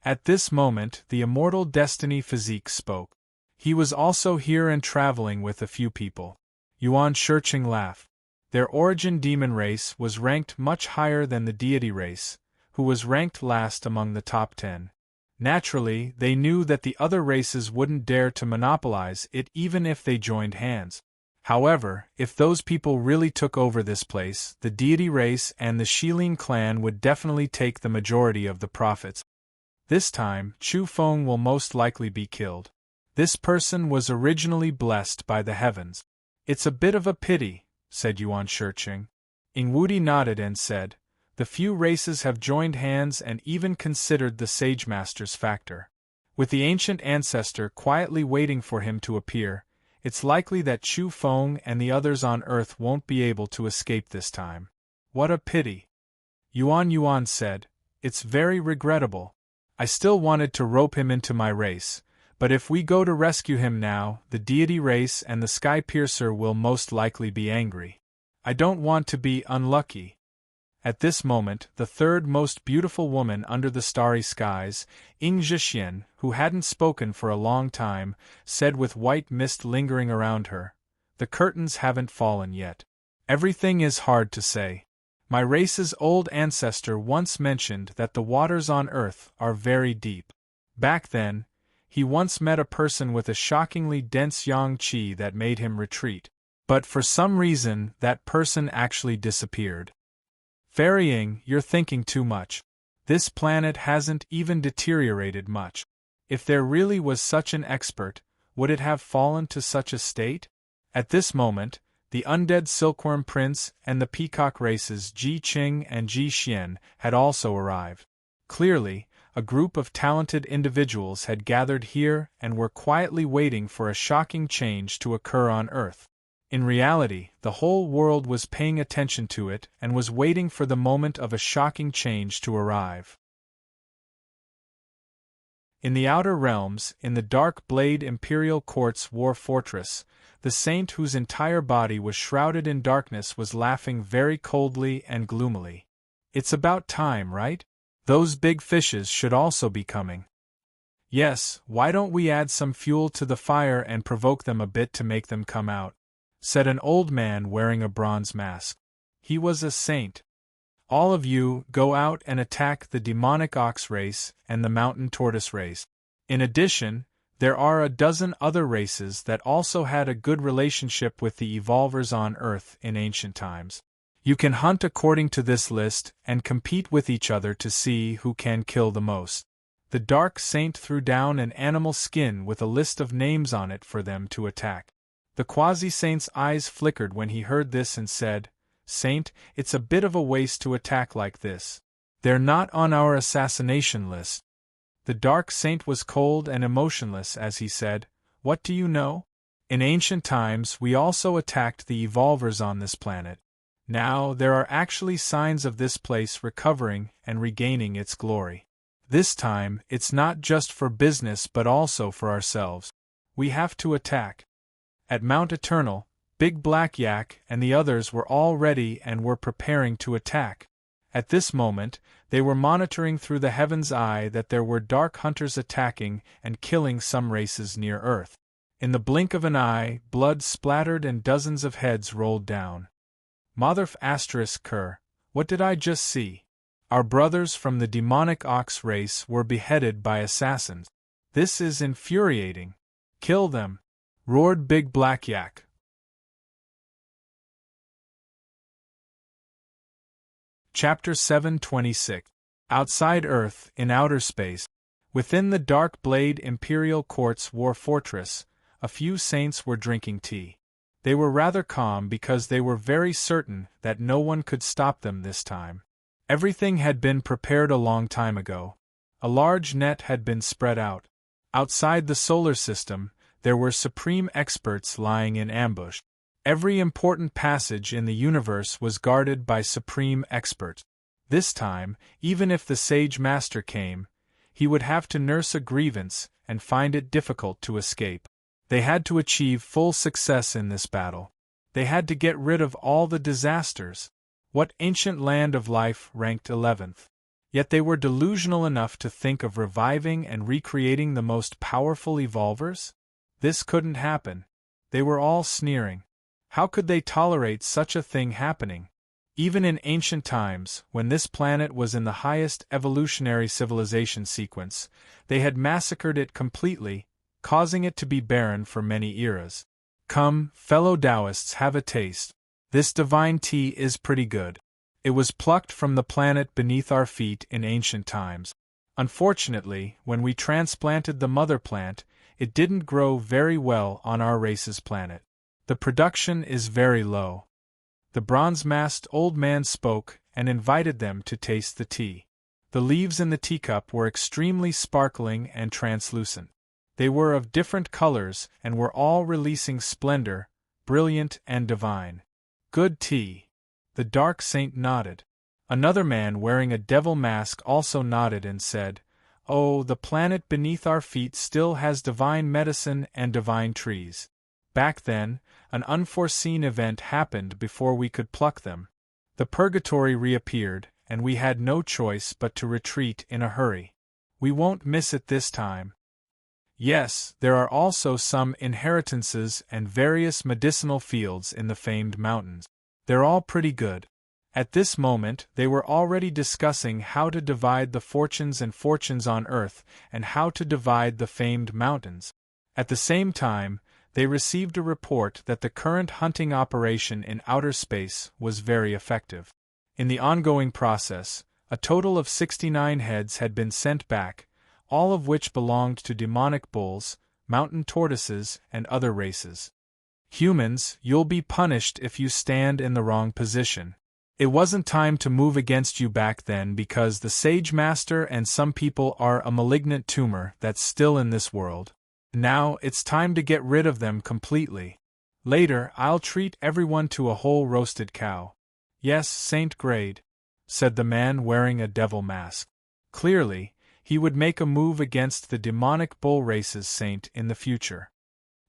At this moment, the immortal Destiny Physique spoke. He was also here and traveling with a few people. Yuan Shiqing laughed. Their Origin Demon race was ranked much higher than the deity race, who was ranked last among the top 10. Naturally, they knew that the other races wouldn't dare to monopolize it even if they joined hands. However, if those people really took over this place, the deity race and the Shilin clan would definitely take the majority of the profits. This time, Chu Feng will most likely be killed. This person was originally blessed by the heavens. "It's a bit of a pity," said Yuan Shiqing. Ing Wudi nodded and said, "The few races have joined hands and even considered the Sagemaster's factor. With the ancient ancestor quietly waiting for him to appear, it's likely that Chu Feng and the others on Earth won't be able to escape this time." "What a pity," Yuan said. "It's very regrettable. I still wanted to rope him into my race, but if we go to rescue him now, the deity race and the Skypiercer will most likely be angry. I don't want to be unlucky." At this moment, the third most beautiful woman under the starry skies, Ing Zhixian, who hadn't spoken for a long time, said with white mist lingering around her, "The curtains haven't fallen yet. Everything is hard to say. My race's old ancestor once mentioned that the waters on Earth are very deep. Back then, he once met a person with a shockingly dense yang qi that made him retreat. But for some reason, that person actually disappeared." "Ferrying, you're thinking too much. This planet hasn't even deteriorated much. If there really was such an expert, would it have fallen to such a state?" At this moment, the undead silkworm prince and the peacock races Ji Qing and Ji Xian had also arrived. Clearly, a group of talented individuals had gathered here and were quietly waiting for a shocking change to occur on Earth. In reality, the whole world was paying attention to it and was waiting for the moment of a shocking change to arrive. In the Outer Realms, in the Dark Blade Imperial Court's war fortress, the saint whose entire body was shrouded in darkness was laughing very coldly and gloomily. "It's about time, right? Those big fishes should also be coming." "Yes, why don't we add some fuel to the fire and provoke them a bit to make them come out?" said an old man wearing a bronze mask. He was a saint. "All of you, go out and attack the demonic ox race and the mountain tortoise race. In addition, there are a dozen other races that also had a good relationship with the evolvers on Earth in ancient times. You can hunt according to this list and compete with each other to see who can kill the most. The Dark Saint threw down an animal skin with a list of names on it for them to attack. The Quasi-Saint's eyes flickered when he heard this and said, "Saint, it's a bit of a waste to attack like this. They're not on our assassination list." The Dark Saint was cold and emotionless as he said, "What do you know? In ancient times we also attacked the evolvers on this planet. Now there are actually signs of this place recovering and regaining its glory. This time it's not just for business but also for ourselves. We have to attack." At Mount Eternal, Big Black Yak and the others were all ready and were preparing to attack. At this moment, they were monitoring through the heaven's eye that there were dark hunters attacking and killing some races near Earth. In the blink of an eye, blood splattered and dozens of heads rolled down. Motherf ***, what did I just see? Our brothers from the demonic ox race were beheaded by assassins. This is infuriating. Kill them! Roared Big Black Yak. Chapter 726. Outside Earth, in outer space. Within the Dark Blade Imperial Court's war fortress, a few saints were drinking tea. They were rather calm because they were very certain that no one could stop them this time. Everything had been prepared a long time ago. A large net had been spread out. Outside the solar system, there were supreme experts lying in ambush. Every important passage in the universe was guarded by supreme experts. This time, even if the Sage Master came, he would have to nurse a grievance and find it difficult to escape. They had to achieve full success in this battle. They had to get rid of all the disasters. What ancient land of life ranked 11th? Yet they were delusional enough to think of reviving and recreating the most powerful evolvers? This couldn't happen. They were all sneering. How could they tolerate such a thing happening? Even in ancient times, when this planet was in the highest evolutionary civilization sequence, they had massacred it completely, causing it to be barren for many eras. Come, fellow Taoists, have a taste. This divine tea is pretty good. It was plucked from the planet beneath our feet in ancient times. Unfortunately, when we transplanted the mother plant, it didn't grow very well on our race's planet. The production is very low. The bronze-masked old man spoke and invited them to taste the tea. The leaves in the teacup were extremely sparkling and translucent. They were of different colors and were all releasing splendor, brilliant and divine. Good tea. The Dark Saint nodded. Another man wearing a devil mask also nodded and said, "Oh, the planet beneath our feet still has divine medicine and divine trees. Back then, an unforeseen event happened before we could pluck them. The purgatory reappeared, and we had no choice but to retreat in a hurry. We won't miss it this time. Yes, there are also some inheritances and various medicinal fields in the famed mountains. They're all pretty good." At this moment, they were already discussing how to divide the fortunes on Earth and how to divide the famed mountains. At the same time, they received a report that the current hunting operation in outer space was very effective. In the ongoing process, a total of 69 heads had been sent back, all of which belonged to demonic bulls, mountain tortoises, and other races. Humans, you'll be punished if you stand in the wrong position. It wasn't time to move against you back then because the Sage Master and some people are a malignant tumor that's still in this world. Now it's time to get rid of them completely. Later, I'll treat everyone to a whole roasted cow. Yes, Saint Grade, said the man wearing a devil mask. Clearly, he would make a move against the demonic bull race's saint in the future.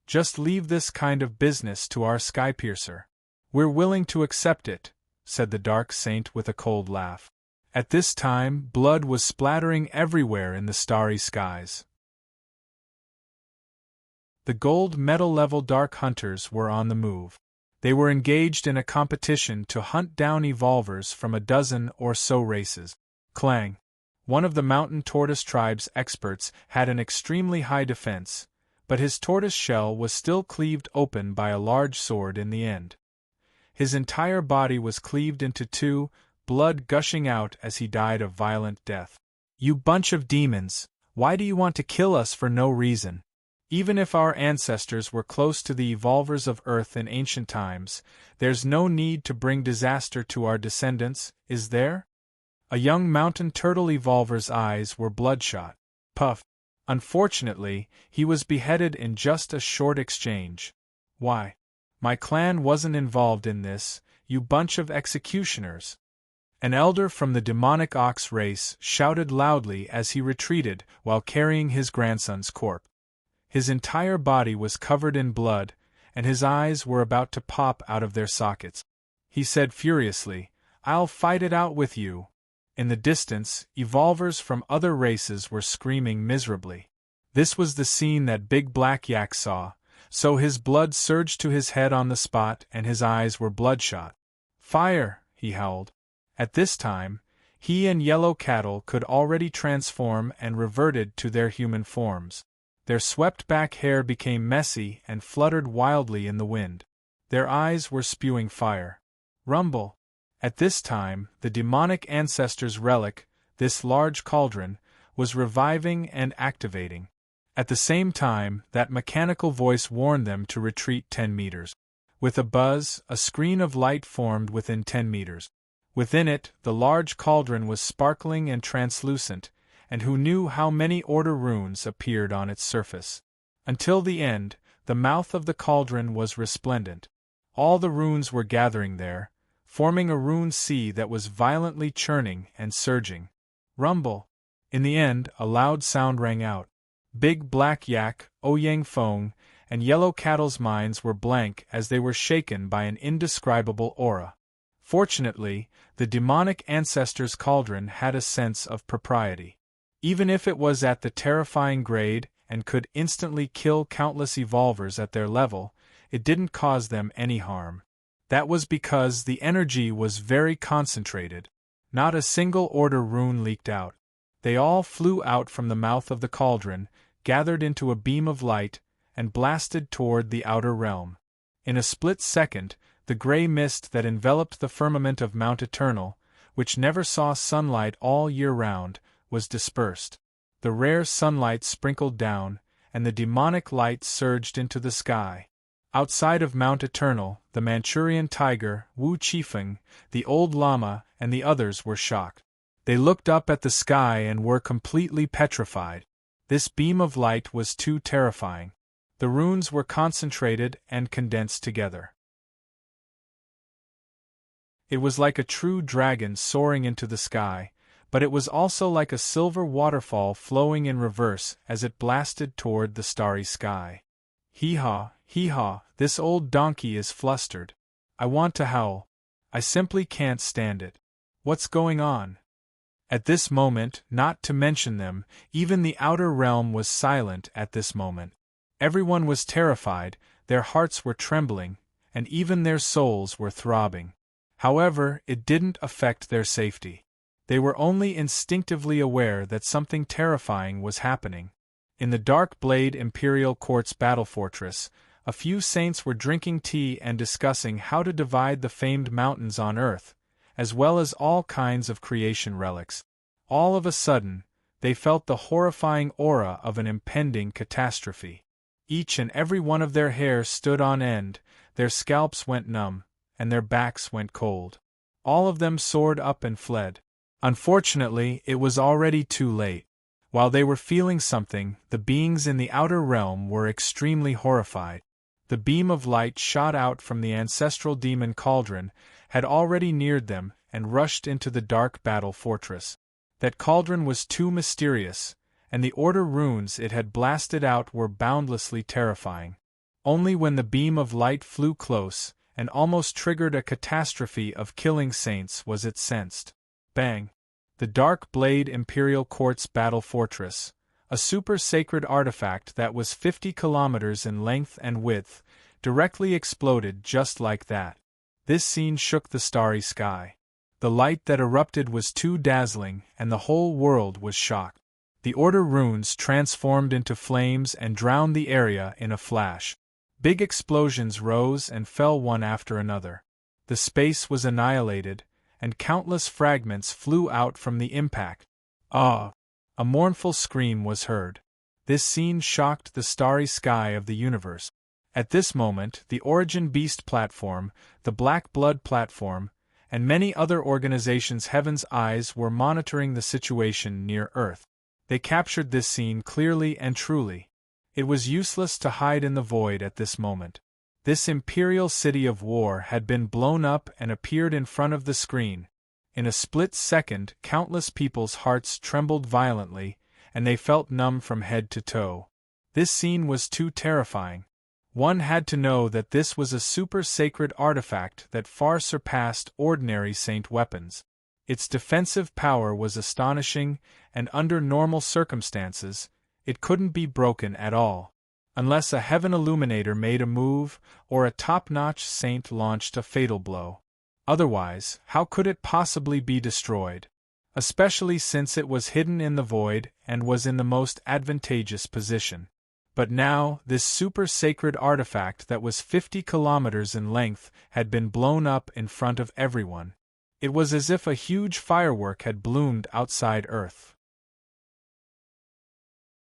Just leave this kind of business to our Skypiercer. We're willing to accept it, said the Dark Saint with a cold laugh. At this time, blood was splattering everywhere in the starry skies. The gold medal-level Dark Hunters were on the move. They were engaged in a competition to hunt down evolvers from a dozen or so races. Clang! One of the mountain tortoise tribe's experts had an extremely high defense, but his tortoise shell was still cleaved open by a large sword in the end. His entire body was cleaved into two, blood gushing out as he died a violent death. "You bunch of demons, why do you want to kill us for no reason? Even if our ancestors were close to the evolvers of Earth in ancient times, there's no need to bring disaster to our descendants, is there?" A young mountain turtle evolver's eyes were bloodshot. Puff. Unfortunately, he was beheaded in just a short exchange. "Why? My clan wasn't involved in this, you bunch of executioners." An elder from the demonic ox race shouted loudly as he retreated while carrying his grandson's corpse. His entire body was covered in blood, and his eyes were about to pop out of their sockets. He said furiously, "I'll fight it out with you." In the distance, evolvers from other races were screaming miserably. This was the scene that Big Black Yak saw, so his blood surged to his head on the spot and his eyes were bloodshot. "Fire!" he howled. At this time, he and Yellow Cattle could already transform and reverted to their human forms. Their swept-back hair became messy and fluttered wildly in the wind. Their eyes were spewing fire. Rumble! At this time, the demonic ancestor's relic, this large cauldron, was reviving and activating. At the same time, that mechanical voice warned them to retreat 10 meters. With a buzz, a screen of light formed within 10 meters. Within it, the large cauldron was sparkling and translucent, and who knew how many order runes appeared on its surface. Until the end, the mouth of the cauldron was resplendent. All the runes were gathering there, forming a rune sea that was violently churning and surging. Rumble! In the end, a loud sound rang out. Big Black Yak, Oyang Fong, and Yellow Cattle's minds were blank as they were shaken by an indescribable aura. Fortunately, the demonic ancestor's cauldron had a sense of propriety. Even if it was at the terrifying grade and could instantly kill countless evolvers at their level, it didn't cause them any harm. That was because the energy was very concentrated. Not a single order rune leaked out. They all flew out from the mouth of the cauldron, gathered into a beam of light, and blasted toward the outer realm. In a split second, the gray mist that enveloped the firmament of Mount Eternal, which never saw sunlight all year round, was dispersed. The rare sunlight sprinkled down, and the demonic light surged into the sky. Outside of Mount Eternal, the Manchurian tiger, Wu Qifeng, the old llama, and the others were shocked. They looked up at the sky and were completely petrified. This beam of light was too terrifying. The runes were concentrated and condensed together. It was like a true dragon soaring into the sky, but it was also like a silver waterfall flowing in reverse as it blasted toward the starry sky. Hee-haw, this old donkey is flustered. I want to howl. I simply can't stand it. What's going on? At this moment, not to mention them, even the outer realm was silent at this moment. Everyone was terrified, their hearts were trembling, and even their souls were throbbing. However, it didn't affect their safety. They were only instinctively aware that something terrifying was happening. In the Dark Blade Imperial Court's battle fortress, a few saints were drinking tea and discussing how to divide the famed mountains on Earth, as well as all kinds of creation relics. All of a sudden, they felt the horrifying aura of an impending catastrophe. Each and every one of their hair stood on end, their scalps went numb, and their backs went cold. All of them soared up and fled. Unfortunately, it was already too late. While they were feeling something, the beings in the outer realm were extremely horrified. The beam of light shot out from the ancestral demon cauldron had already neared them and rushed into the dark battle fortress. That cauldron was too mysterious, and the order runes it had blasted out were boundlessly terrifying. Only when the beam of light flew close and almost triggered a catastrophe of killing saints was it sensed. Bang! The Dark Blade Imperial Court's battle fortress, a super-sacred artifact that was 50 kilometers in length and width, directly exploded just like that. This scene shook the starry sky. The light that erupted was too dazzling, and the whole world was shocked. The order runes transformed into flames and drowned the area in a flash. Big explosions rose and fell one after another. The space was annihilated, and countless fragments flew out from the impact. Ah! A mournful scream was heard. This scene shocked the starry sky of the universe. At this moment, the Origin Beast platform, the Black Blood platform, and many other organizations' Heaven's eyes were monitoring the situation near Earth. They captured this scene clearly and truly. It was useless to hide in the void at this moment. This imperial city of war had been blown up and appeared in front of the screen. In a split second, countless people's hearts trembled violently, and they felt numb from head to toe. This scene was too terrifying. One had to know that this was a super-sacred artifact that far surpassed ordinary saint weapons. Its defensive power was astonishing, and under normal circumstances, it couldn't be broken at all. Unless a heaven illuminator made a move, or a top-notch saint launched a fatal blow. Otherwise, how could it possibly be destroyed? Especially since it was hidden in the void and was in the most advantageous position. But now, this super-sacred artifact that was 50 kilometers in length had been blown up in front of everyone. It was as if a huge firework had bloomed outside Earth.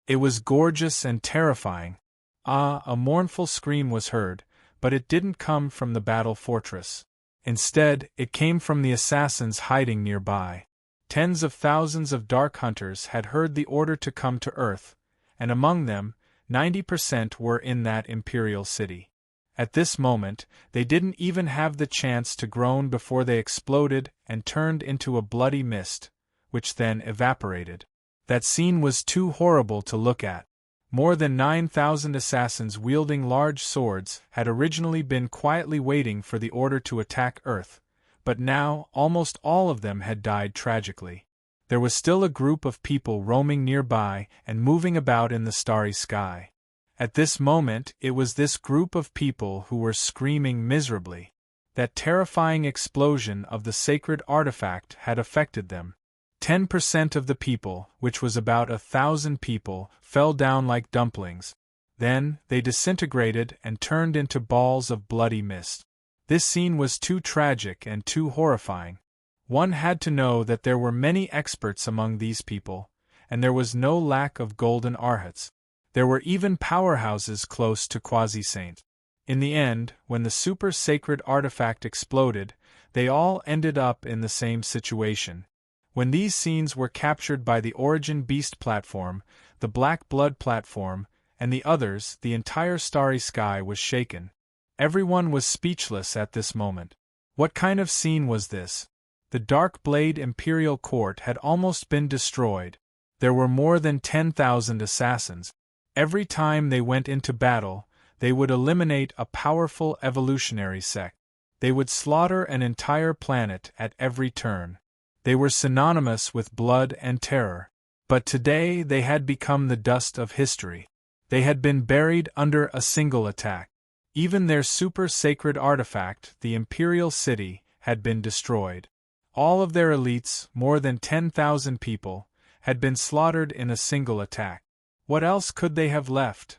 It was gorgeous and terrifying. Ah, a mournful scream was heard, but it didn't come from the battle fortress. Instead, it came from the assassins hiding nearby. Tens of thousands of Dark Hunters had heard the order to come to Earth, and among them, 90% were in that imperial city. At this moment, they didn't even have the chance to groan before they exploded and turned into a bloody mist, which then evaporated. That scene was too horrible to look at. More than 9,000 assassins wielding large swords had originally been quietly waiting for the order to attack Earth, but now almost all of them had died tragically. There was still a group of people roaming nearby and moving about in the starry sky. At this moment, it was this group of people who were screaming miserably. That terrifying explosion of the sacred artifact had affected them. 10% of the people, which was about 1,000 people, fell down like dumplings. Then, they disintegrated and turned into balls of bloody mist. This scene was too tragic and too horrifying. One had to know that there were many experts among these people, and there was no lack of golden arhats. There were even powerhouses close to quasi-saint. In the end, when the super-sacred artifact exploded, they all ended up in the same situation. When these scenes were captured by the Origin Beast platform, the Black Blood platform, and the others, the entire starry sky was shaken. Everyone was speechless at this moment. What kind of scene was this? The Dark Blade Imperial Court had almost been destroyed. There were more than 10,000 assassins. Every time they went into battle, they would eliminate a powerful evolutionary sect. They would slaughter an entire planet at every turn. They were synonymous with blood and terror. But today they had become the dust of history. They had been buried under a single attack. Even their super-sacred artifact, the Imperial City, had been destroyed. All of their elites, more than 10,000 people, had been slaughtered in a single attack. What else could they have left?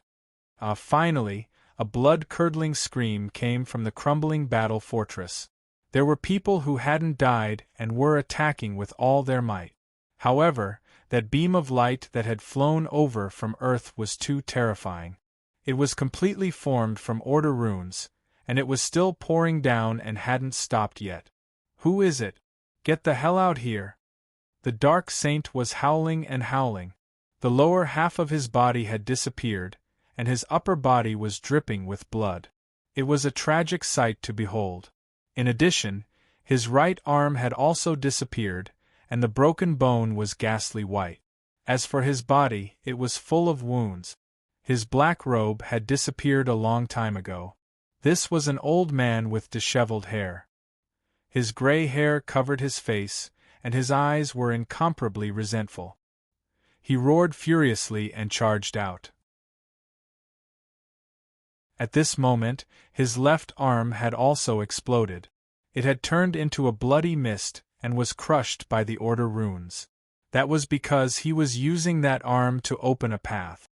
Finally, a blood-curdling scream came from the crumbling battle fortress. There were people who hadn't died and were attacking with all their might. However, that beam of light that had flown over from Earth was too terrifying. It was completely formed from order runes, and it was still pouring down and hadn't stopped yet. Who is it? Get the hell out here! The Dark Saint was howling and howling. The lower half of his body had disappeared, and his upper body was dripping with blood. It was a tragic sight to behold. In addition, his right arm had also disappeared, and the broken bone was ghastly white. As for his body, it was full of wounds. His black robe had disappeared a long time ago. This was an old man with disheveled hair. His gray hair covered his face, and his eyes were incomparably resentful. He roared furiously and charged out. At this moment, his left arm had also exploded. It had turned into a bloody mist and was crushed by the order runes. That was because he was using that arm to open a path.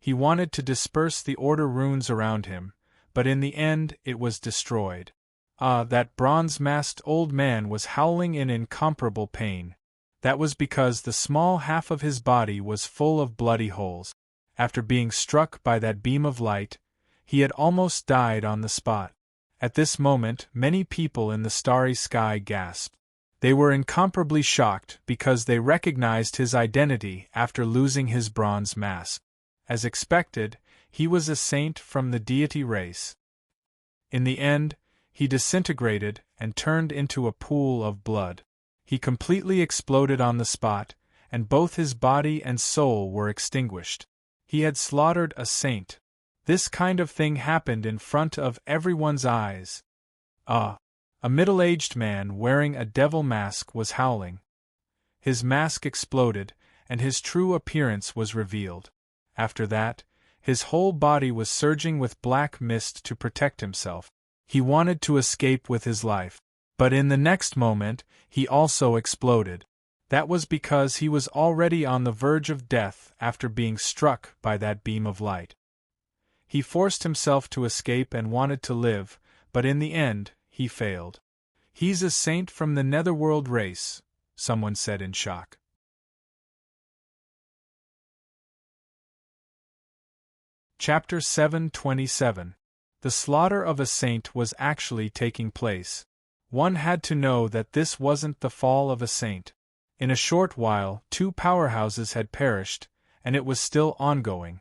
He wanted to disperse the order runes around him, but in the end it was destroyed. Ah, that bronze-masked old man was howling in incomparable pain. That was because the small half of his body was full of bloody holes. After being struck by that beam of light, he had almost died on the spot. At this moment, many people in the starry sky gasped. They were incomparably shocked because they recognized his identity after losing his bronze mask. As expected, he was a saint from the deity race. In the end, he disintegrated and turned into a pool of blood. He completely exploded on the spot, and both his body and soul were extinguished. He had slaughtered a saint. This kind of thing happened in front of everyone's eyes. Ah! A middle-aged man wearing a devil mask was howling. His mask exploded, and his true appearance was revealed. After that, his whole body was surging with black mist to protect himself. He wanted to escape with his life. But in the next moment, he also exploded. That was because he was already on the verge of death after being struck by that beam of light. He forced himself to escape and wanted to live, but in the end, he failed. "He's a saint from the netherworld race," someone said in shock. Chapter 727. The slaughter of a saint was actually taking place. One had to know that this wasn't the fall of a saint. In a short while, 2 powerhouses had perished, and it was still ongoing.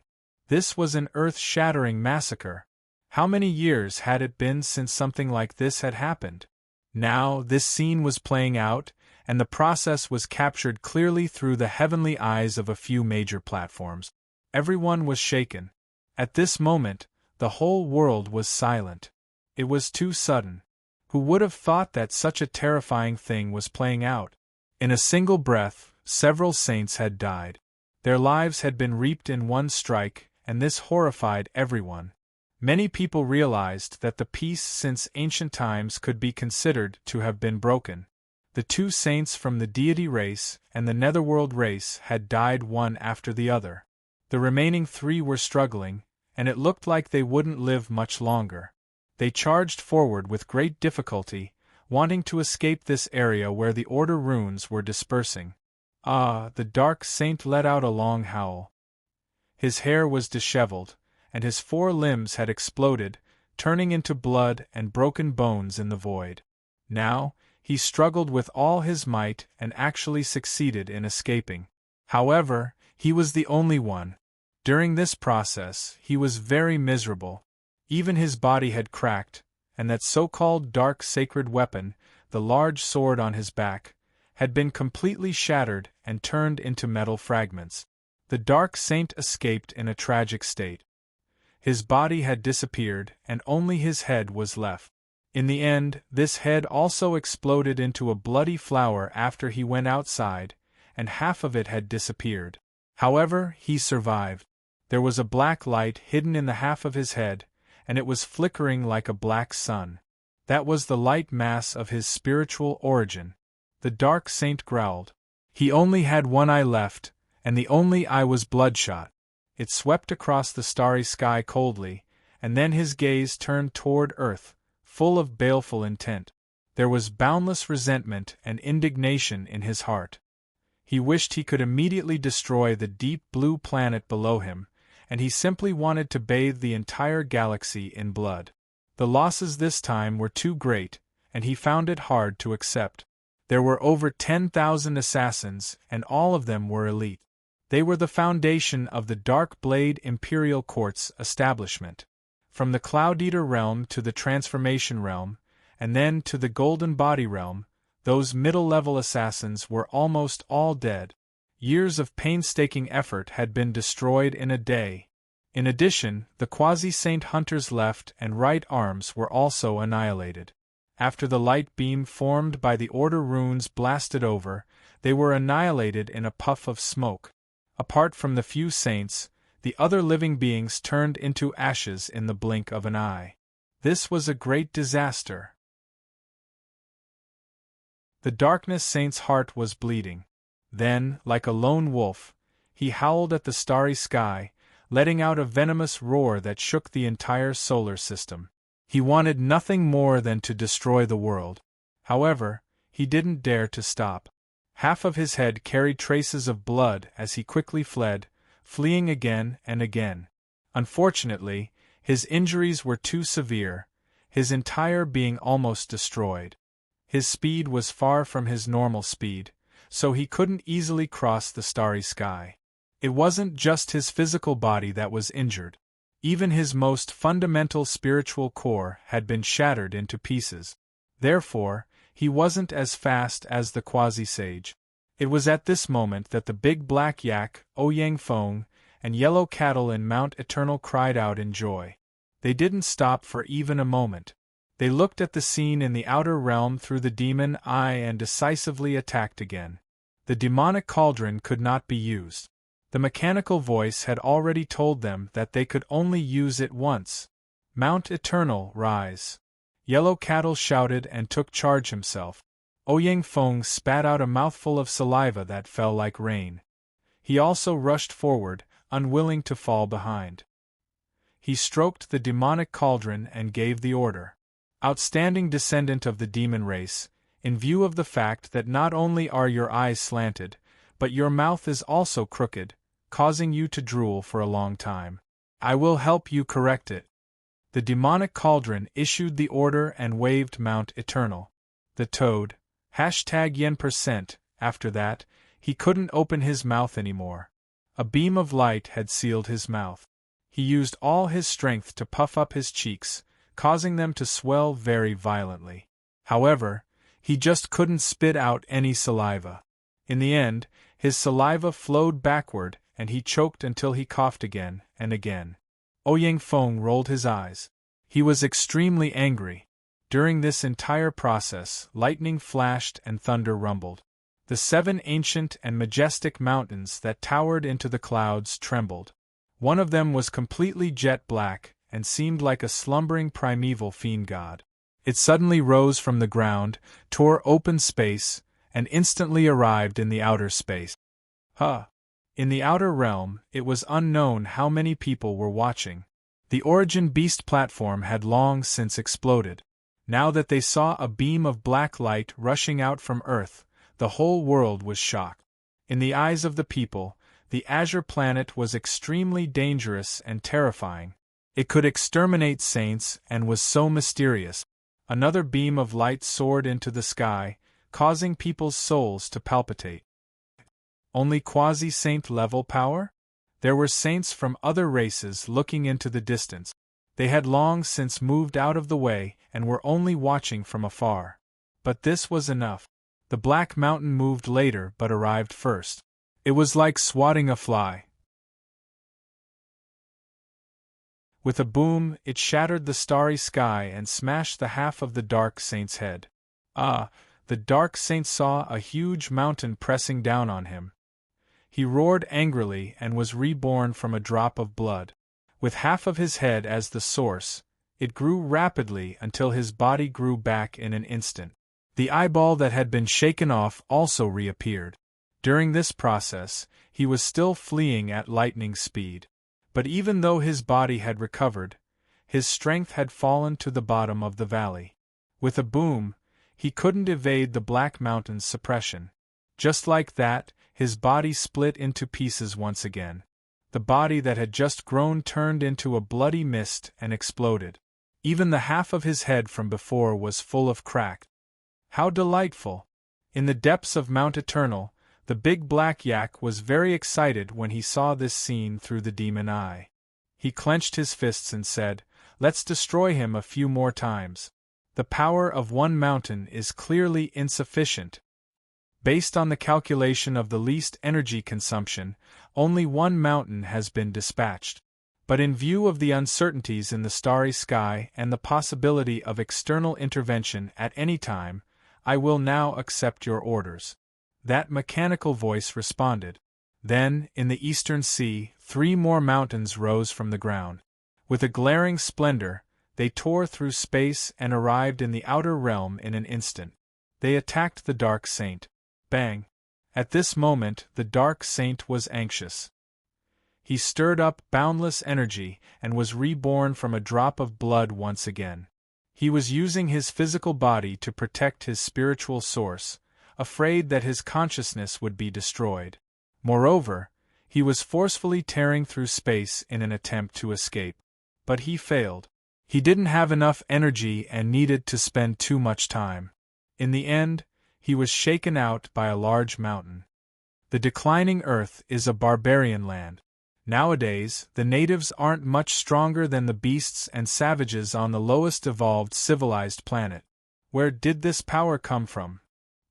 This was an earth-shattering massacre. How many years had it been since something like this had happened? Now, this scene was playing out, and the process was captured clearly through the heavenly eyes of a few major platforms. Everyone was shaken. At this moment, the whole world was silent. It was too sudden. Who would have thought that such a terrifying thing was playing out? In a single breath, several saints had died. Their lives had been reaped in one strike, and this horrified everyone. Many people realized that the peace since ancient times could be considered to have been broken. The 2 saints from the deity race and the netherworld race had died one after the other. The remaining 3 were struggling, and it looked like they wouldn't live much longer. They charged forward with great difficulty, wanting to escape this area where the Order runes were dispersing. Ah, the dark saint let out a long howl. His hair was disheveled, and his 4 limbs had exploded, turning into blood and broken bones in the void. Now, he struggled with all his might and actually succeeded in escaping. However, he was the only one. During this process, he was very miserable. Even his body had cracked, and that so-called dark sacred weapon, the large sword on his back, had been completely shattered and turned into metal fragments. The dark saint escaped in a tragic state. His body had disappeared, and only his head was left. In the end, this head also exploded into a bloody flower after he went outside, and half of it had disappeared. However, he survived. There was a black light hidden in the half of his head, and it was flickering like a black sun. That was the light mass of his spiritual origin. The dark saint growled. He only had one eye left, and the only eye was bloodshot. It swept across the starry sky coldly, and then his gaze turned toward earth, full of baleful intent. There was boundless resentment and indignation in his heart. He wished he could immediately destroy the deep blue planet below him, and he simply wanted to bathe the entire galaxy in blood. The losses this time were too great, and he found it hard to accept. There were over 10,000 assassins, and all of them were elite. They were the foundation of the Dark Blade Imperial Court's establishment. From the Cloud Eater realm to the Transformation realm, and then to the Golden Body realm, those middle-level assassins were almost all dead. Years of painstaking effort had been destroyed in a day. In addition, the quasi-saint hunters' left and right arms were also annihilated. After the light beam formed by the Order runes blasted over, they were annihilated in a puff of smoke. Apart from the few saints, the other living beings turned into ashes in the blink of an eye. This was a great disaster. The Darkness Saint's heart was bleeding. Then, like a lone wolf, he howled at the starry sky, letting out a venomous roar that shook the entire solar system. He wanted nothing more than to destroy the world. However, he didn't dare to stop. Half of his head carried traces of blood as he quickly fled, fleeing again and again. Unfortunately, his injuries were too severe, his entire being almost destroyed. His speed was far from his normal speed, so he couldn't easily cross the starry sky. It wasn't just his physical body that was injured. Even his most fundamental spiritual core had been shattered into pieces. Therefore, he wasn't as fast as the quasi-sage. It was at this moment that the big black yak, Ouyang Feng, and yellow cattle in Mount Eternal cried out in joy. They didn't stop for even a moment. They looked at the scene in the outer realm through the demon eye and decisively attacked again. The demonic cauldron could not be used. The mechanical voice had already told them that they could only use it once. Mount Eternal, rise! Yellow Cattle shouted and took charge himself. Ouyang Feng spat out a mouthful of saliva that fell like rain. He also rushed forward, unwilling to fall behind. He stroked the demonic cauldron and gave the order. Outstanding descendant of the demon race, in view of the fact that not only are your eyes slanted, but your mouth is also crooked, causing you to drool for a long time, I will help you correct it. The demonic cauldron issued the order and waved Mount Eternal. The toad, #yen%, after that, he couldn't open his mouth anymore. A beam of light had sealed his mouth. He used all his strength to puff up his cheeks, causing them to swell very violently. However, he just couldn't spit out any saliva. In the end, his saliva flowed backward and he choked until he coughed again and again. Ouyang Feng rolled his eyes. He was extremely angry. During this entire process, lightning flashed and thunder rumbled. The 7 ancient and majestic mountains that towered into the clouds trembled. One of them was completely jet black and seemed like a slumbering primeval fiend god. It suddenly rose from the ground, tore open space, and instantly arrived in the outer space. In the outer realm, it was unknown how many people were watching. The Origin Beast platform had long since exploded. Now that they saw a beam of black light rushing out from Earth, the whole world was shocked. In the eyes of the people, the Azure Planet was extremely dangerous and terrifying. It could exterminate saints and was so mysterious. Another beam of light soared into the sky, causing people's souls to palpitate. Only quasi-saint level power? There were saints from other races looking into the distance. They had long since moved out of the way and were only watching from afar. But this was enough. The Black Mountain moved later but arrived first. It was like swatting a fly. With a boom, it shattered the starry sky and smashed the half of the Dark Saint's head. The Dark Saint saw a huge mountain pressing down on him. He roared angrily and was reborn from a drop of blood. With half of his head as the source, it grew rapidly until his body grew back in an instant. The eyeball that had been shaken off also reappeared. During this process, he was still fleeing at lightning speed. But even though his body had recovered, his strength had fallen to the bottom of the valley. With a boom, he couldn't evade the Black Mountain's suppression. Just like that, his body split into pieces once again. The body that had just grown turned into a bloody mist and exploded. Even the half of his head from before was full of crack. How delightful! In the depths of Mount Eternal, the big black yak was very excited when he saw this scene through the demon eye. He clenched his fists and said, "Let's destroy him a few more times. The power of one mountain is clearly insufficient. Based on the calculation of the least energy consumption, only one mountain has been dispatched. But in view of the uncertainties in the starry sky and the possibility of external intervention at any time, I will now accept your orders." That mechanical voice responded. Then, in the eastern sea, 3 more mountains rose from the ground. With a glaring splendor, they tore through space and arrived in the outer realm in an instant. They attacked the Dark Saint. Bang! At this moment, the Dark Saint was anxious. He stirred up boundless energy and was reborn from a drop of blood once again. He was using his physical body to protect his spiritual source, afraid that his consciousness would be destroyed. Moreover, he was forcefully tearing through space in an attempt to escape. But he failed. He didn't have enough energy and needed to spend too much time. In the end, he was shaken out by a large mountain. The declining Earth is a barbarian land. Nowadays, the natives aren't much stronger than the beasts and savages on the lowest evolved civilized planet. Where did this power come from?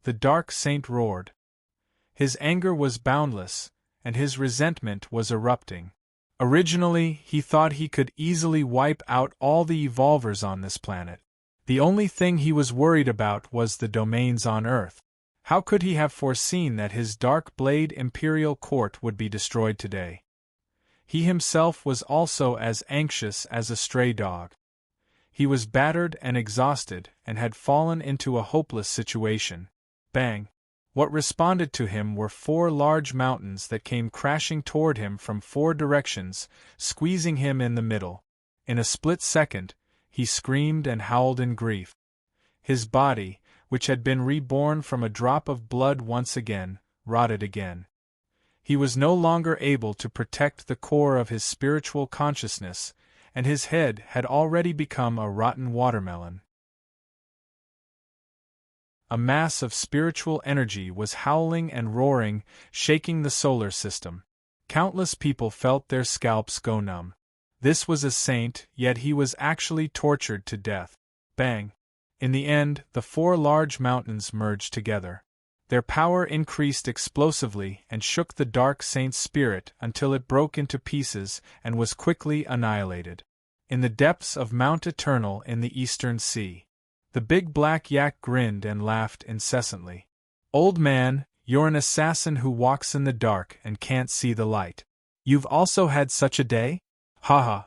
The Dark Saint roared. His anger was boundless, and his resentment was erupting. Originally, he thought he could easily wipe out all the evolvers on this planet. The only thing he was worried about was the domains on Earth. How could he have foreseen that his Dark Blade Imperial Court would be destroyed today? He himself was also as anxious as a stray dog. He was battered and exhausted and had fallen into a hopeless situation. Bang! What responded to him were 4 large mountains that came crashing toward him from 4 directions, squeezing him in the middle. In a split second, he screamed and howled in grief. His body, which had been reborn from a drop of blood once again, rotted again. He was no longer able to protect the core of his spiritual consciousness, and his head had already become a rotten watermelon. A mass of spiritual energy was howling and roaring, shaking the solar system. Countless people felt their scalps go numb. This was a saint, yet he was actually tortured to death. Bang! In the end, the 4 large mountains merged together. Their power increased explosively and shook the Dark Saint's spirit until it broke into pieces and was quickly annihilated. In the depths of Mount Eternal in the Eastern Sea, the big black yak grinned and laughed incessantly. "Old man, you're an assassin who walks in the dark and can't see the light. You've also had such a day? Haha."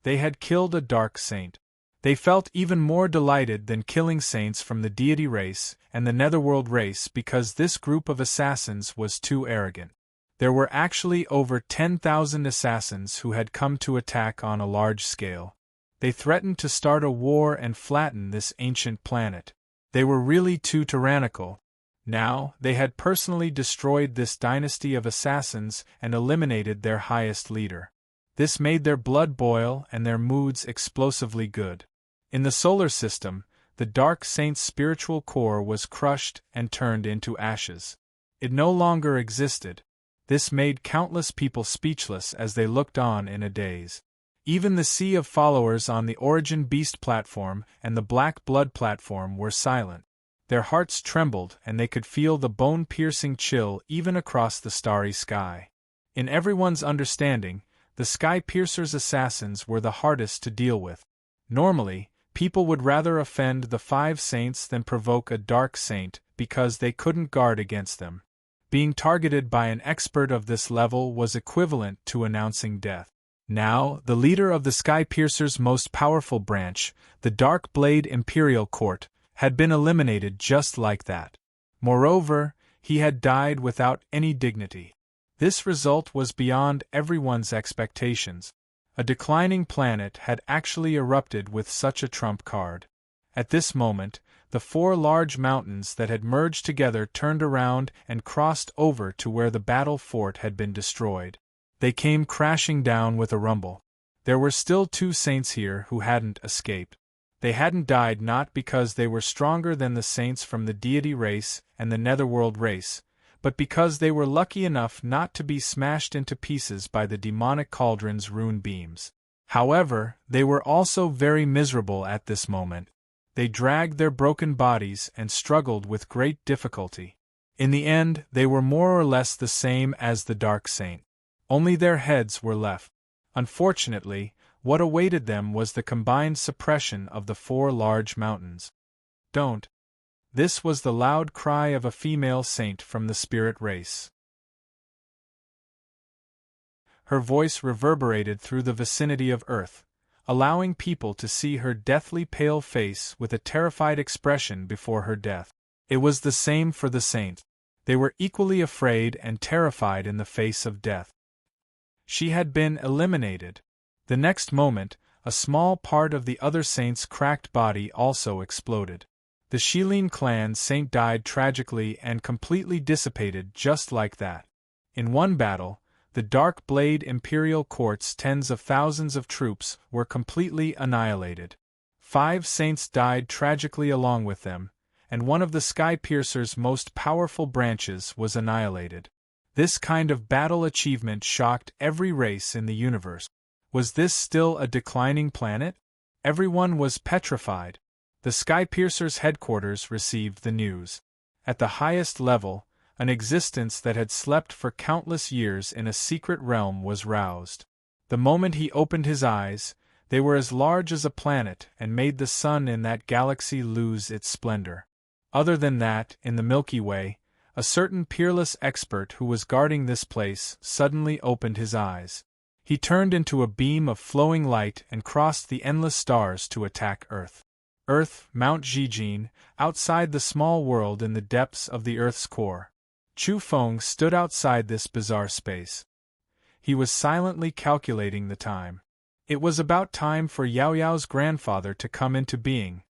They had killed a Dark Saint. They felt even more delighted than killing saints from the deity race and the netherworld race because this group of assassins was too arrogant. There were actually over 10,000 assassins who had come to attack on a large scale. They threatened to start a war and flatten this ancient planet. They were really too tyrannical. Now, they had personally destroyed this dynasty of assassins and eliminated their highest leader. This made their blood boil and their moods explosively good. In the solar system, the Dark Saint's spiritual core was crushed and turned into ashes. It no longer existed. This made countless people speechless as they looked on in a daze. Even the sea of followers on the Origin Beast platform and the Black Blood platform were silent. Their hearts trembled and they could feel the bone-piercing chill even across the starry sky. In everyone's understanding, the Sky Piercer's assassins were the hardest to deal with. Normally, people would rather offend the 5 saints than provoke a Dark Saint because they couldn't guard against them. Being targeted by an expert of this level was equivalent to announcing death. Now, the leader of the Sky Piercer's most powerful branch, the Dark Blade Imperial Court, had been eliminated just like that. Moreover, he had died without any dignity. This result was beyond everyone's expectations. A declining planet had actually erupted with such a trump card. At this moment, the 4 large mountains that had merged together turned around and crossed over to where the battle fort had been destroyed. They came crashing down with a rumble. There were still 2 saints here who hadn't escaped. They hadn't died not because they were stronger than the saints from the deity race and the netherworld race, but because they were lucky enough not to be smashed into pieces by the demonic cauldron's rune beams. However, they were also very miserable at this moment. They dragged their broken bodies and struggled with great difficulty. In the end, they were more or less the same as the Dark Saint. Only their heads were left. Unfortunately, what awaited them was the combined suppression of the 4 large mountains. Don't. This was the loud cry of a female saint from the spirit race. Her voice reverberated through the vicinity of Earth, allowing people to see her deathly pale face with a terrified expression before her death. It was the same for the saint. They were equally afraid and terrified in the face of death. She had been eliminated. The next moment, a small part of the other saint's cracked body also exploded. The Shilin clan saint died tragically and completely dissipated just like that. In one battle, the Dark Blade Imperial Court's tens of thousands of troops were completely annihilated. 5 saints died tragically along with them, and one of the Skypiercer's most powerful branches was annihilated. This kind of battle achievement shocked every race in the universe. Was this still a declining planet? Everyone was petrified. The Skypiercer's headquarters received the news. At the highest level, an existence that had slept for countless years in a secret realm was roused. The moment he opened his eyes, they were as large as a planet and made the sun in that galaxy lose its splendor. Other than that, in the Milky Way, a certain peerless expert who was guarding this place suddenly opened his eyes. He turned into a beam of flowing light and crossed the endless stars to attack Earth. Earth, Mount Zhijin, outside the small world in the depths of the Earth's core. Chu Feng stood outside this bizarre space. He was silently calculating the time. It was about time for Yao Yao's grandfather to come into being.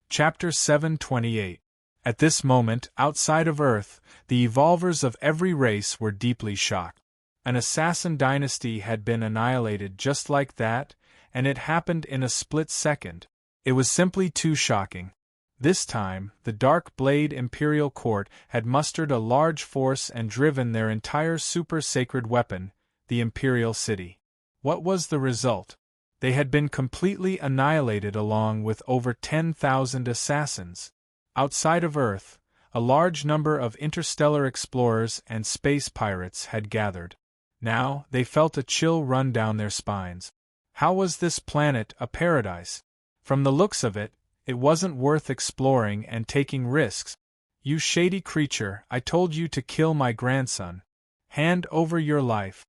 Chapter 728. At this moment, outside of Earth, the evolvers of every race were deeply shocked. An assassin dynasty had been annihilated just like that, and it happened in a split second. It was simply too shocking. This time, the Dark Blade Imperial Court had mustered a large force and driven their entire super-sacred weapon, the Imperial City. What was the result? They had been completely annihilated along with over 10,000 assassins. Outside of Earth, a large number of interstellar explorers and space pirates had gathered. Now, they felt a chill run down their spines. How was this planet a paradise? From the looks of it, it wasn't worth exploring and taking risks. You shady creature, I told you to kill my grandson. Hand over your life.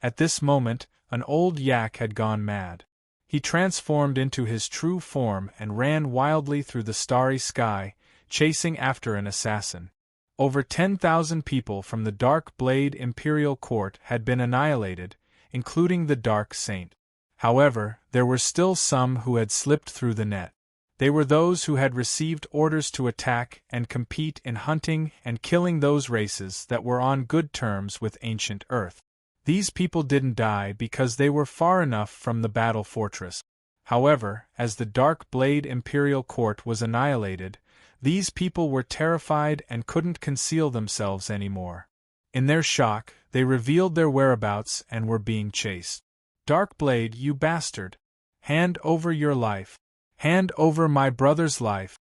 At this moment, an old yak had gone mad. He transformed into his true form and ran wildly through the starry sky, chasing after an assassin. Over 10,000 people from the Dark Blade Imperial Court had been annihilated, including the Dark Saint. However, there were still some who had slipped through the net. They were those who had received orders to attack and compete in hunting and killing those races that were on good terms with ancient Earth. These people didn't die because they were far enough from the battle fortress. However, as the Dark Blade Imperial Court was annihilated, these people were terrified and couldn't conceal themselves anymore. In their shock, they revealed their whereabouts and were being chased. Dark Blade, you bastard! Hand over your life! Hand over my brother's life!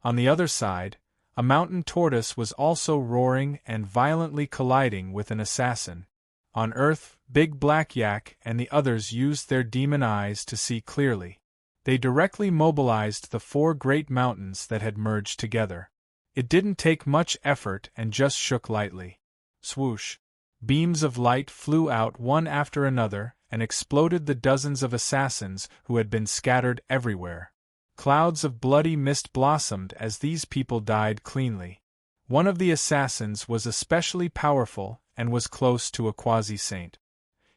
On the other side, a mountain tortoise was also roaring and violently colliding with an assassin. On Earth, Big Black Yak and the others used their demon eyes to see clearly. They directly mobilized the 4 great mountains that had merged together. It didn't take much effort and just shook lightly. Swoosh! Beams of light flew out one after another and exploded the dozens of assassins who had been scattered everywhere. Clouds of bloody mist blossomed as these people died cleanly. One of the assassins was especially powerful and was close to a quasi-saint.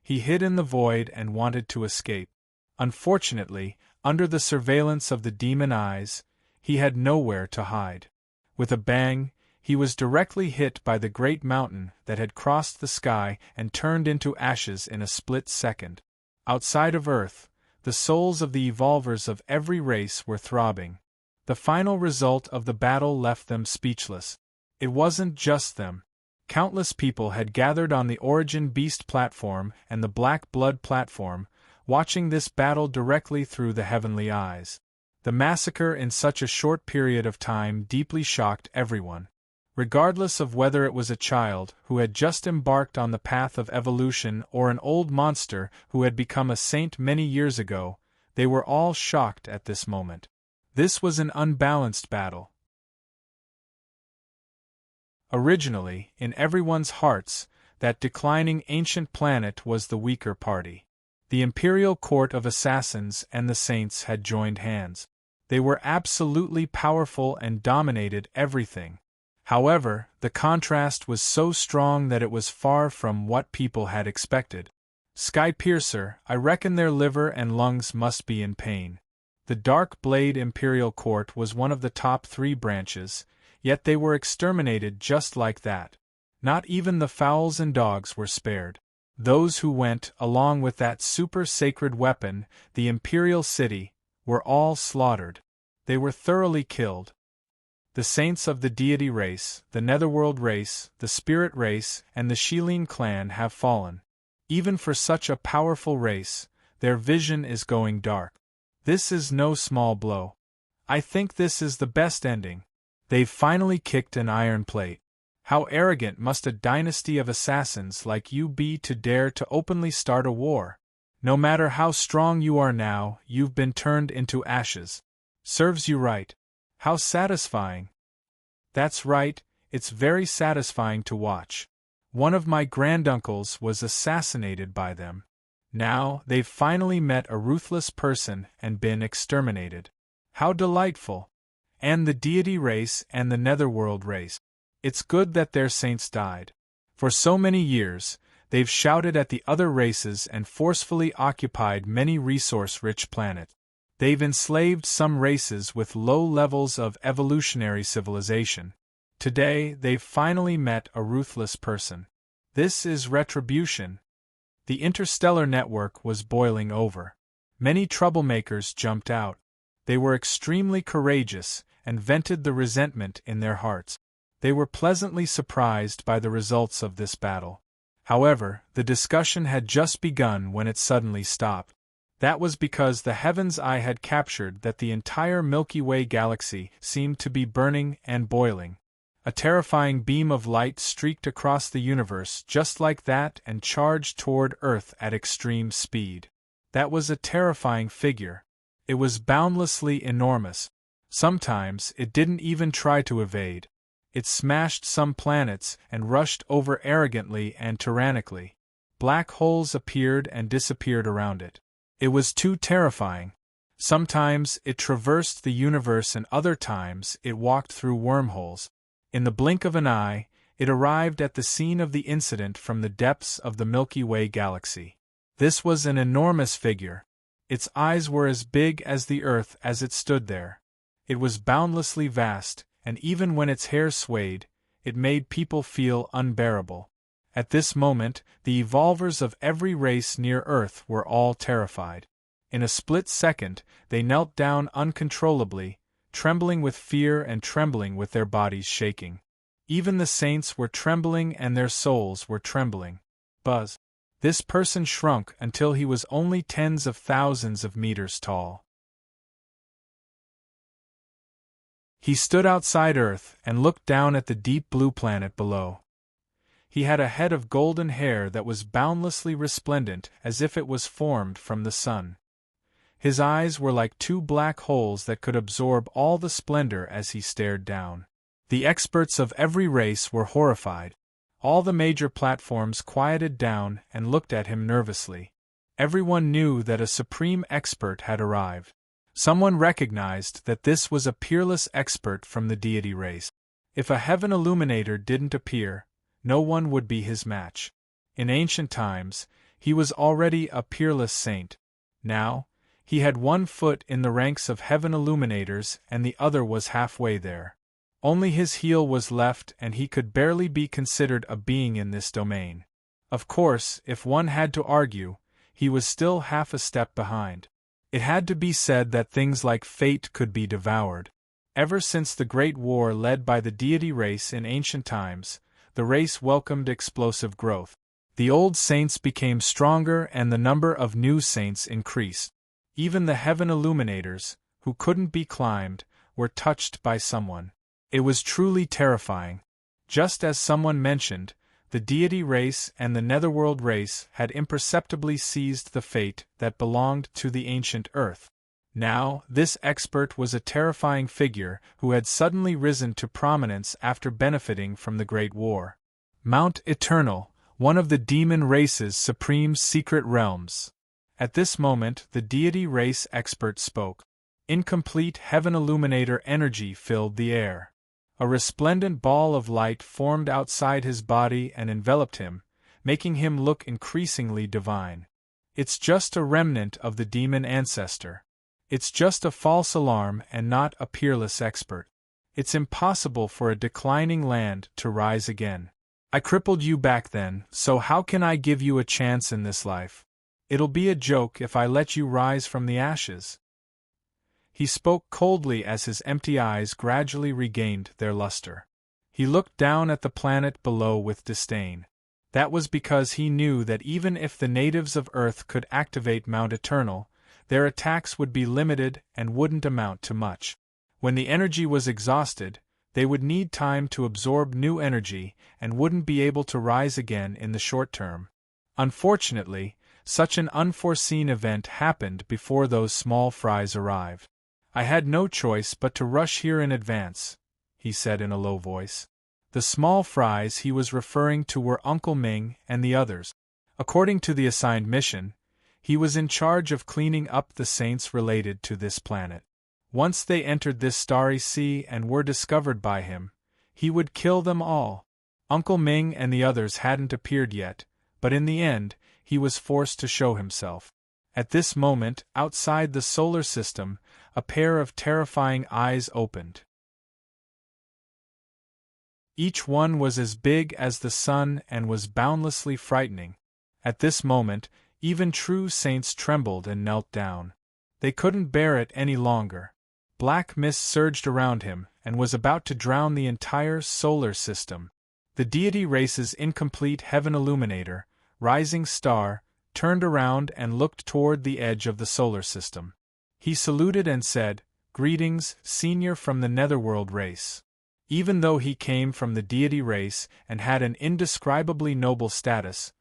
He hid in the void and wanted to escape. Unfortunately, under the surveillance of the demon eyes, he had nowhere to hide. With a bang, he was directly hit by the great mountain that had crossed the sky and turned into ashes in a split second. Outside of Earth, the souls of the evolvers of every race were throbbing. The final result of the battle left them speechless. It wasn't just them. Countless people had gathered on the Origin Beast platform and the Black Blood platform, watching this battle directly through the heavenly eyes. The massacre in such a short period of time deeply shocked everyone. Regardless of whether it was a child who had just embarked on the path of evolution or an old monster who had become a saint many years ago, they were all shocked at this moment. This was an unbalanced battle. Originally, in everyone's hearts, that declining ancient planet was the weaker party. The Imperial Court of Assassins and the Saints had joined hands. They were absolutely powerful and dominated everything. However, the contrast was so strong that it was far from what people had expected. Skypiercer, I reckon their liver and lungs must be in pain. The Dark Blade Imperial Court was one of the top 3 branches, yet they were exterminated just like that. Not even the fowls and dogs were spared. Those who went, along with that super-sacred weapon, the Imperial City, were all slaughtered. They were thoroughly killed. The saints of the deity race, the netherworld race, the spirit race, and the Shilin clan have fallen. Even for such a powerful race, their vision is going dark. This is no small blow. I think this is the best ending. They've finally kicked an iron plate. How arrogant must a dynasty of assassins like you be to dare to openly start a war? No matter how strong you are now, you've been turned into ashes. Serves you right. How satisfying. That's right, it's very satisfying to watch. One of my granduncles was assassinated by them. Now, they've finally met a ruthless person and been exterminated. How delightful. And the deity race and the netherworld race. It's good that their saints died. For so many years, they've shouted at the other races and forcefully occupied many resource-rich planets. They've enslaved some races with low levels of evolutionary civilization. Today, they've finally met a ruthless person. This is retribution. The interstellar network was boiling over. Many troublemakers jumped out. They were extremely courageous and vented the resentment in their hearts. They were pleasantly surprised by the results of this battle. However, the discussion had just begun when it suddenly stopped. That was because the heaven's eye had captured that the entire Milky Way galaxy seemed to be burning and boiling. A terrifying beam of light streaked across the universe just like that and charged toward Earth at extreme speed. That was a terrifying figure. It was boundlessly enormous. Sometimes it didn't even try to evade. It smashed some planets and rushed over arrogantly and tyrannically. Black holes appeared and disappeared around it. It was too terrifying. Sometimes it traversed the universe and other times it walked through wormholes. In the blink of an eye, it arrived at the scene of the incident from the depths of the Milky Way galaxy. This was an enormous figure. Its eyes were as big as the Earth as it stood there. It was boundlessly vast, and even when its hair swayed, it made people feel unbearable. At this moment, the evolvers of every race near Earth were all terrified. In a split second, they knelt down uncontrollably, trembling with fear and trembling with their bodies shaking. Even the saints were trembling and their souls were trembling. Buzz. This person shrunk until he was only tens of thousands of meters tall. He stood outside Earth and looked down at the deep blue planet below. He had a head of golden hair that was boundlessly resplendent as if it was formed from the sun. His eyes were like 2 black holes that could absorb all the splendor as he stared down. The experts of every race were horrified. All the major platforms quieted down and looked at him nervously. Everyone knew that a supreme expert had arrived. Someone recognized that this was a peerless expert from the deity race. If a heaven illuminator didn't appear, no one would be his match. In ancient times, he was already a peerless saint. Now, he had 1 foot in the ranks of heaven illuminators and the other was halfway there. Only his heel was left and he could barely be considered a being in this domain. Of course, if one had to argue, he was still half a step behind. It had to be said that things like fate could be devoured. Ever since the Great War led by the deity race in ancient times, the race welcomed explosive growth. The old saints became stronger and the number of new saints increased. Even the heaven illuminators, who couldn't be climbed, were touched by someone. It was truly terrifying. Just as someone mentioned, the deity race and the netherworld race had imperceptibly seized the fate that belonged to the ancient Earth. Now, this expert was a terrifying figure who had suddenly risen to prominence after benefiting from the Great War. Mount Eternal, one of the demon race's supreme secret realms. At this moment, the deity race expert spoke. Incomplete heaven illuminator energy filled the air. A resplendent ball of light formed outside his body and enveloped him, making him look increasingly divine. It's just a remnant of the demon ancestor. It's just a false alarm and not a peerless expert. It's impossible for a declining land to rise again. I crippled you back then, so how can I give you a chance in this life? It'll be a joke if I let you rise from the ashes. He spoke coldly as his empty eyes gradually regained their luster. He looked down at the planet below with disdain. That was because he knew that even if the natives of Earth could activate Mount Eternal, their attacks would be limited and wouldn't amount to much. When the energy was exhausted, they would need time to absorb new energy and wouldn't be able to rise again in the short term. Unfortunately, such an unforeseen event happened before those small fries arrived. I had no choice but to rush here in advance, he said in a low voice. The small fries he was referring to were Uncle Ming and the others. According to the assigned mission, he was in charge of cleaning up the saints related to this planet. Once they entered this starry sea and were discovered by him, he would kill them all. Uncle Ming and the others hadn't appeared yet, but in the end, he was forced to show himself. At this moment, outside the solar system, a pair of terrifying eyes opened. Each one was as big as the sun and was boundlessly frightening. At this moment, even true saints trembled and knelt down. They couldn't bear it any longer. Black mist surged around him and was about to drown the entire solar system. The deity race's incomplete heaven illuminator, rising star, turned around and looked toward the edge of the solar system. He saluted and said, "Greetings, senior from the netherworld race." Even though he came from the deity race and had an indescribably noble status,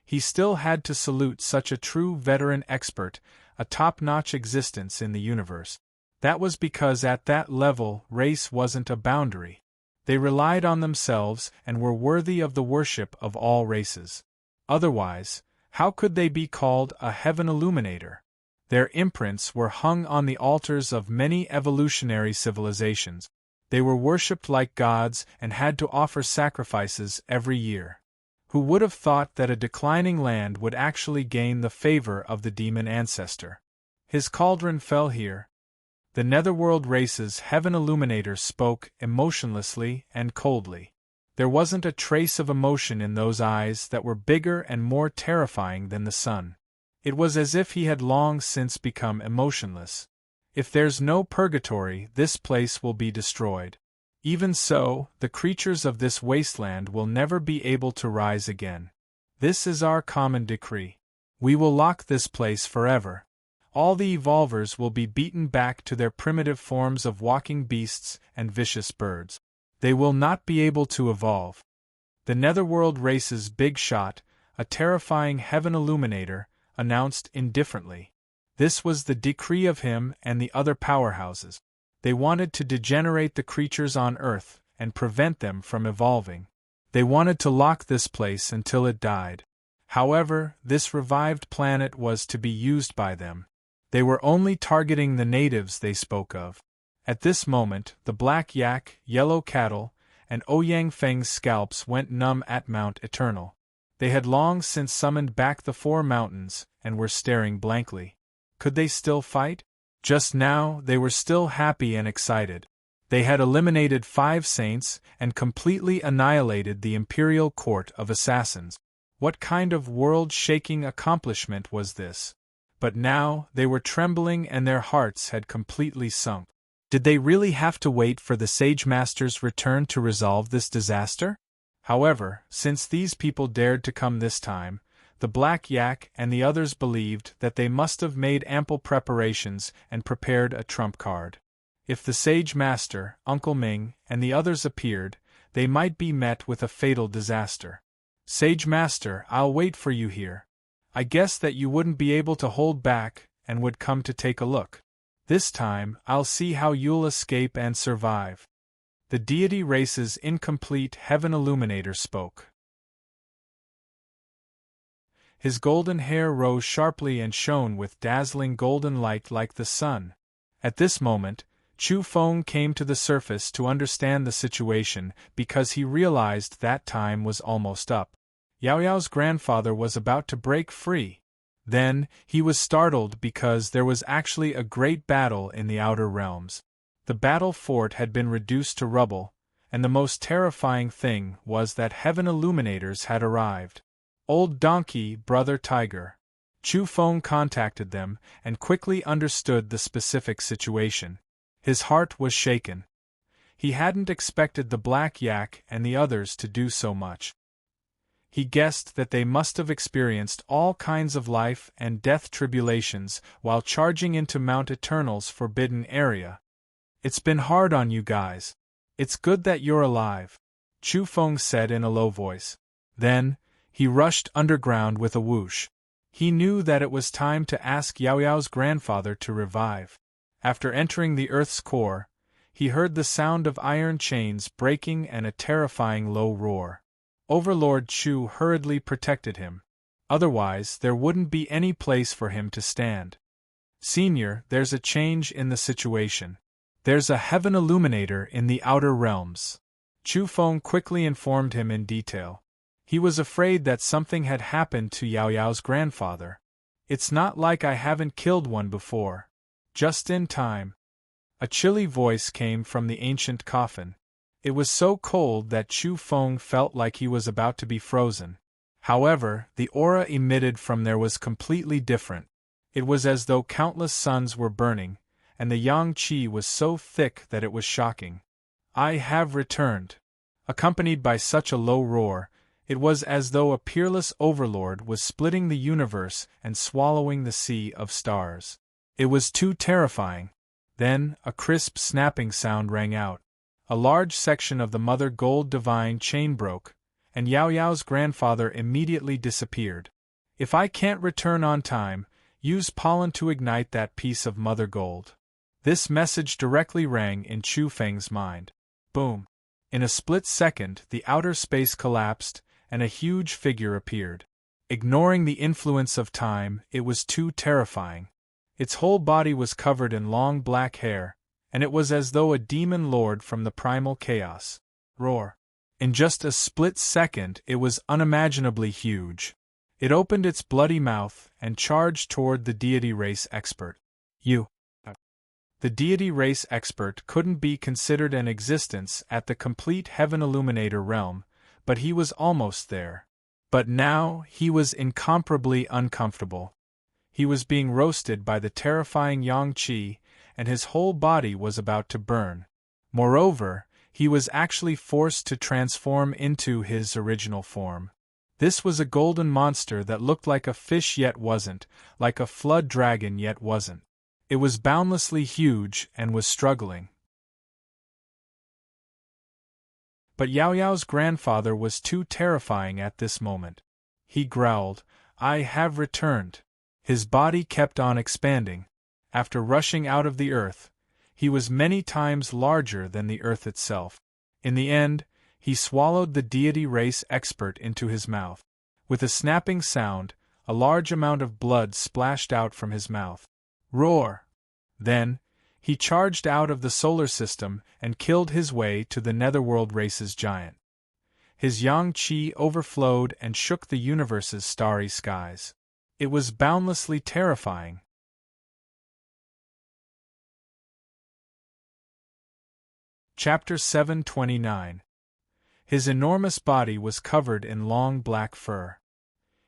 he still had to salute such a true veteran expert, a top-notch existence in the universe. That was because at that level, race wasn't a boundary. They relied on themselves and were worthy of the worship of all races. Otherwise, how could they be called a heaven illuminator? Their imprints were hung on the altars of many evolutionary civilizations. They were worshipped like gods and had to offer sacrifices every year. Who would have thought that a declining land would actually gain the favor of the demon ancestor? His cauldron fell here. The netherworld race's heaven illuminator spoke emotionlessly and coldly. There wasn't a trace of emotion in those eyes that were bigger and more terrifying than the sun. It was as if he had long since become emotionless. If there's no purgatory, this place will be destroyed. Even so, the creatures of this wasteland will never be able to rise again. This is our common decree. We will lock this place forever. All the evolvers will be beaten back to their primitive forms of walking beasts and vicious birds. They will not be able to evolve. The netherworld race's big shot, a terrifying heaven illuminator, announced indifferently. This was the decree of him and the other powerhouses. They wanted to degenerate the creatures on Earth and prevent them from evolving. They wanted to lock this place until it died. However, this revived planet was to be used by them. They were only targeting the natives they spoke of. At this moment, the black yak, yellow cattle, and Ouyang Feng's scalps went numb at Mount Eternal. They had long since summoned back the four mountains and were staring blankly. Could they still fight? Just now, they were still happy and excited. They had eliminated 5 saints and completely annihilated the Imperial Court of Assassins. What kind of world-shaking accomplishment was this? But now, they were trembling and their hearts had completely sunk. Did they really have to wait for the Sage Master's return to resolve this disaster? However, since these people dared to come this time, the Black Yak and the others believed that they must have made ample preparations and prepared a trump card. If the Sage Master, Uncle Ming, and the others appeared, they might be met with a fatal disaster. "Sage Master, I'll wait for you here. I guess that you wouldn't be able to hold back and would come to take a look. This time, I'll see how you'll escape and survive." The deity race's incomplete heaven illuminator spoke. His golden hair rose sharply and shone with dazzling golden light like the sun. At this moment, Chu Feng came to the surface to understand the situation because he realized that time was almost up. Yao Yao's grandfather was about to break free. Then, he was startled because there was actually a great battle in the outer realms. The battle fort had been reduced to rubble, and the most terrifying thing was that heaven illuminators had arrived. Old Donkey, Brother Tiger. Chu Feng contacted them and quickly understood the specific situation. His heart was shaken. He hadn't expected the Black Yak and the others to do so much. He guessed that they must have experienced all kinds of life and death tribulations while charging into Mount Eternal's forbidden area. It's been hard on you guys. It's good that you're alive, Chu Feng said in a low voice. Then, he rushed underground with a whoosh. He knew that it was time to ask Yao Yao's grandfather to revive. After entering the Earth's core, he heard the sound of iron chains breaking and a terrifying low roar. Overlord Chu hurriedly protected him. Otherwise, there wouldn't be any place for him to stand. Senior, there's a change in the situation. There's a heaven illuminator in the outer realms. Chu Feng quickly informed him in detail. He was afraid that something had happened to Yao Yao's grandfather. It's not like I haven't killed one before. Just in time. A chilly voice came from the ancient coffin. It was so cold that Chu Feng felt like he was about to be frozen. However, the aura emitted from there was completely different. It was as though countless suns were burning, and the yang qi was so thick that it was shocking. I have returned. Accompanied by such a low roar, it was as though a peerless overlord was splitting the universe and swallowing the sea of stars. It was too terrifying. Then, a crisp snapping sound rang out. A large section of the Mother Gold Divine chain broke, and Yao Yao's grandfather immediately disappeared. If I can't return on time, use pollen to ignite that piece of Mother Gold. This message directly rang in Chu Feng's mind. Boom! In a split second, the outer space collapsed, and a huge figure appeared. Ignoring the influence of time, it was too terrifying. Its whole body was covered in long black hair, and it was as though a demon lord from the primal chaos. Roar! In just a split second, it was unimaginably huge. It opened its bloody mouth and charged toward the deity race expert. You. The deity race expert couldn't be considered an existence at the complete Heaven Illuminator realm, but he was almost there. But now, he was incomparably uncomfortable. He was being roasted by the terrifying yang qi, and his whole body was about to burn. Moreover, he was actually forced to transform into his original form. This was a golden monster that looked like a fish yet wasn't, like a flood dragon yet wasn't. It was boundlessly huge and was struggling. But Yao Yao's grandfather was too terrifying at this moment. He growled, I have returned. His body kept on expanding. After rushing out of the earth, he was many times larger than the earth itself. In the end, he swallowed the deity race expert into his mouth. With a snapping sound, a large amount of blood splashed out from his mouth. Roar! Then, he charged out of the solar system and killed his way to the netherworld race's giant. His yang qi overflowed and shook the universe's starry skies. It was boundlessly terrifying. Chapter 729. His enormous body was covered in long black fur.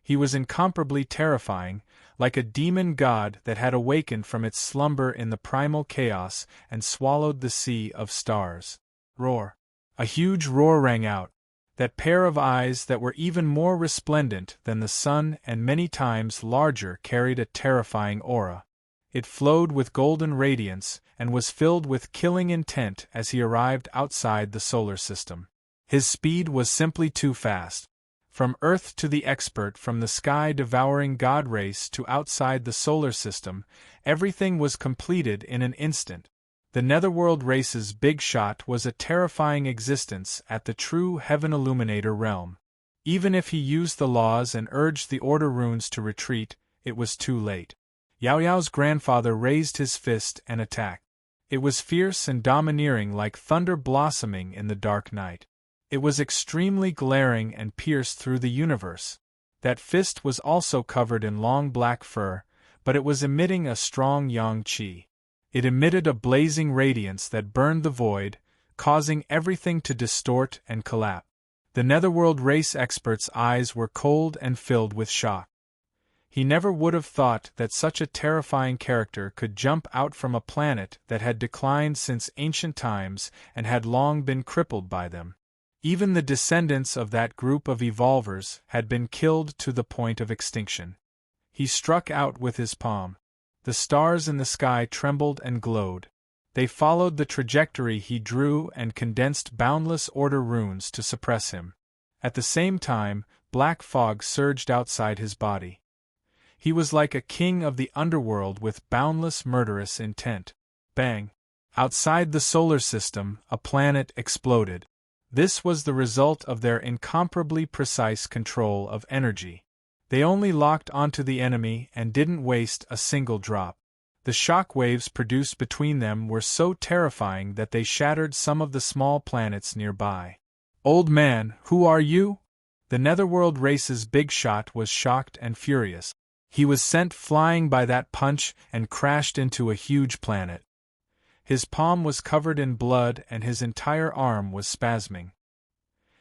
He was incomparably terrifying, like a demon god that had awakened from its slumber in the primal chaos and swallowed the sea of stars. Roar! A huge roar rang out. That pair of eyes that were even more resplendent than the sun and many times larger carried a terrifying aura. It flowed with golden radiance and was filled with killing intent as he arrived outside the solar system. His speed was simply too fast. From Earth to the expert, from the sky-devouring god race to outside the solar system, everything was completed in an instant. The netherworld race's big shot was a terrifying existence at the true Heaven Illuminator realm. Even if he used the laws and urged the Order runes to retreat, it was too late. Yao Yao's grandfather raised his fist and attacked. It was fierce and domineering like thunder blossoming in the dark night. It was extremely glaring and pierced through the universe. That fist was also covered in long black fur, but it was emitting a strong yang qi. It emitted a blazing radiance that burned the void, causing everything to distort and collapse. The Netherworld race expert's eyes were cold and filled with shock. He never would have thought that such a terrifying character could jump out from a planet that had declined since ancient times and had long been crippled by them. Even the descendants of that group of evolvers had been killed to the point of extinction. He struck out with his palm. The stars in the sky trembled and glowed. They followed the trajectory he drew and condensed boundless order runes to suppress him. At the same time, black fog surged outside his body. He was like a king of the underworld with boundless murderous intent. Bang! Outside the solar system, a planet exploded. This was the result of their incomparably precise control of energy. They only locked onto the enemy and didn't waste a single drop. The shock waves produced between them were so terrifying that they shattered some of the small planets nearby. "Old man, who are you?" The Netherworld race's big shot was shocked and furious. He was sent flying by that punch and crashed into a huge planet. His palm was covered in blood and his entire arm was spasming.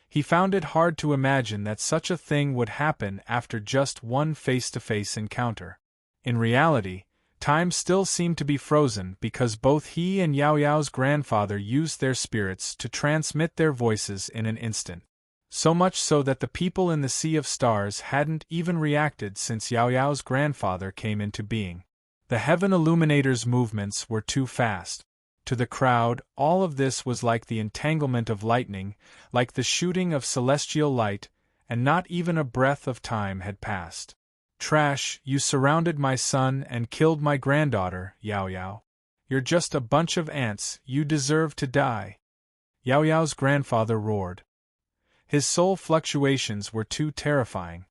He found it hard to imagine that such a thing would happen after just one face-to-face encounter. In reality, time still seemed to be frozen because both he and Yao Yao's grandfather used their spirits to transmit their voices in an instant. So much so that the people in the Sea of Stars hadn't even reacted since Yao Yao's grandfather came into being. The Heaven Illuminator's movements were too fast. To the crowd, all of this was like the entanglement of lightning, like the shooting of celestial light, and not even a breath of time had passed. "Trash, you surrounded my son and killed my granddaughter, Yao Yao. You're just a bunch of ants, you deserve to die." Yao Yao's grandfather roared. His soul fluctuations were too terrifying.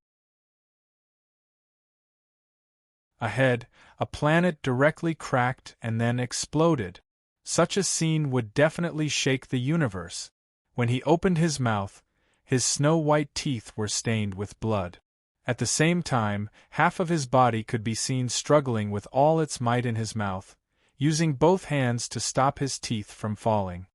Ahead, a planet directly cracked and then exploded. Such a scene would definitely shake the universe. When he opened his mouth, his snow-white teeth were stained with blood. At the same time, half of his body could be seen struggling with all its might in his mouth, using both hands to stop his teeth from falling.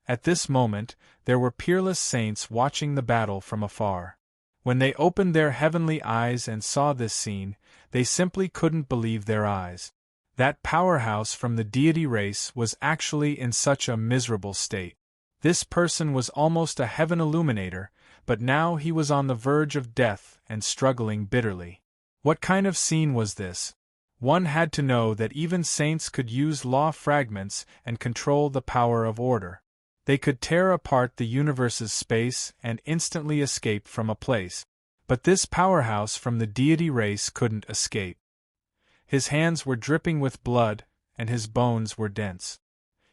At this moment, there were peerless saints watching the battle from afar. When they opened their heavenly eyes and saw this scene, they simply couldn't believe their eyes. That powerhouse from the deity race was actually in such a miserable state. This person was almost a heaven illuminator, but now he was on the verge of death and struggling bitterly. What kind of scene was this? One had to know that even saints could use law fragments and control the power of order. They could tear apart the universe's space and instantly escape from a place. But this powerhouse from the deity race couldn't escape. His hands were dripping with blood, and his bones were dense.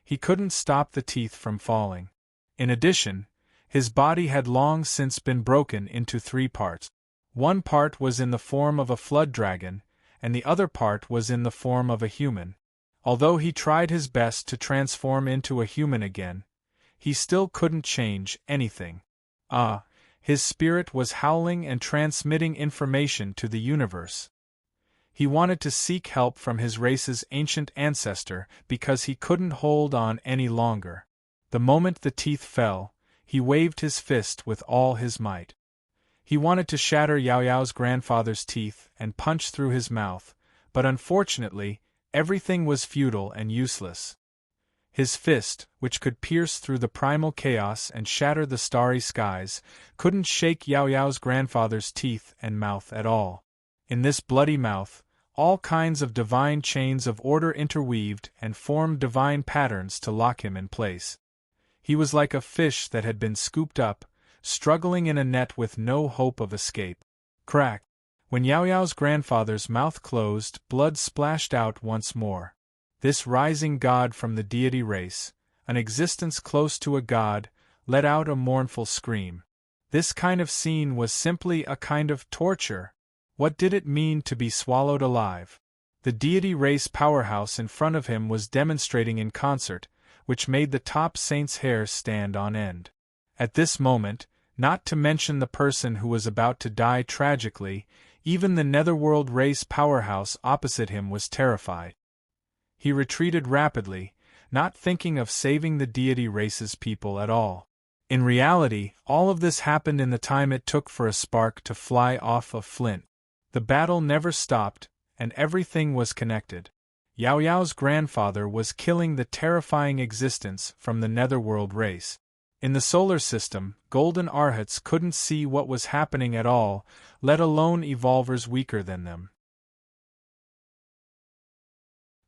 He couldn't stop the teeth from falling. In addition, his body had long since been broken into 3 parts. One part was in the form of a flood dragon, and the other part was in the form of a human. Although he tried his best to transform into a human again, he still couldn't change anything. His spirit was howling and transmitting information to the universe. He wanted to seek help from his race's ancient ancestor because he couldn't hold on any longer. The moment the teeth fell, he waved his fist with all his might. He wanted to shatter Yao Yao's grandfather's teeth and punch through his mouth, but unfortunately, everything was futile and useless. His fist, which could pierce through the primal chaos and shatter the starry skies, couldn't shake Yao Yao's grandfather's teeth and mouth at all. In this bloody mouth, all kinds of divine chains of order interweaved and formed divine patterns to lock him in place. He was like a fish that had been scooped up, struggling in a net with no hope of escape. Crack! When Yao Yao's grandfather's mouth closed, blood splashed out once more. This rising god from the deity race, an existence close to a god, let out a mournful scream. This kind of scene was simply a kind of torture. What did it mean to be swallowed alive? The deity race powerhouse in front of him was demonstrating in concert, which made the top saint's hair stand on end. At this moment, not to mention the person who was about to die tragically, even the netherworld race powerhouse opposite him was terrified. He retreated rapidly, not thinking of saving the deity race's people at all. In reality, all of this happened in the time it took for a spark to fly off of flint. The battle never stopped, and everything was connected. Yao Yao's grandfather was killing the terrifying existence from the netherworld race. In the solar system, golden arhats couldn't see what was happening at all, let alone evolvers weaker than them.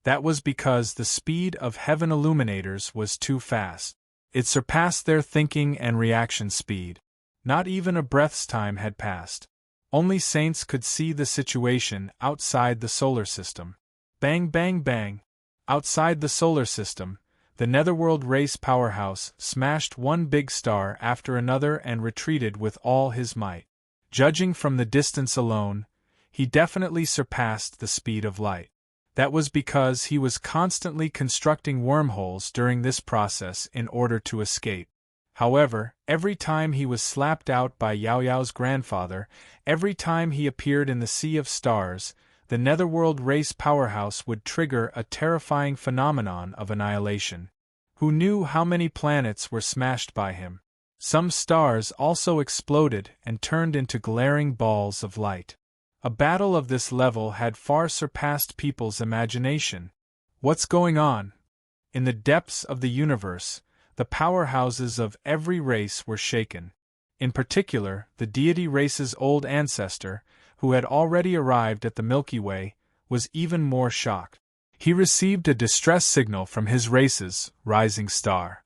That was because the speed of heaven illuminators was too fast. It surpassed their thinking and reaction speed. Not even a breath's time had passed. Only saints could see the situation outside the solar system. Bang, bang, bang. Outside the solar system, the netherworld race powerhouse smashed one big star after another and retreated with all his might. Judging from the distance alone, he definitely surpassed the speed of light. That was because he was constantly constructing wormholes during this process in order to escape. However, every time he was slapped out by Yao Yao's grandfather, every time he appeared in the sea of stars, the netherworld race powerhouse would trigger a terrifying phenomenon of annihilation. Who knew how many planets were smashed by him? Some stars also exploded and turned into glaring balls of light. A battle of this level had far surpassed people's imagination. What's going on? In the depths of the universe, the powerhouses of every race were shaken. In particular, the deity race's old ancestor, who had already arrived at the Milky Way, was even more shocked. He received a distress signal from his race's rising star.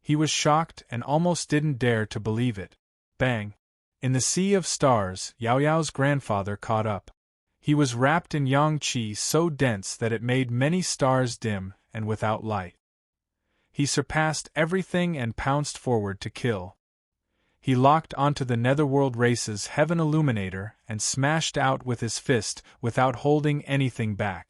He was shocked and almost didn't dare to believe it. Bang! In the sea of stars, Yao Yao's grandfather caught up. He was wrapped in yang qi so dense that it made many stars dim and without light. He surpassed everything and pounced forward to kill. He locked onto the netherworld race's heaven illuminator and smashed out with his fist without holding anything back.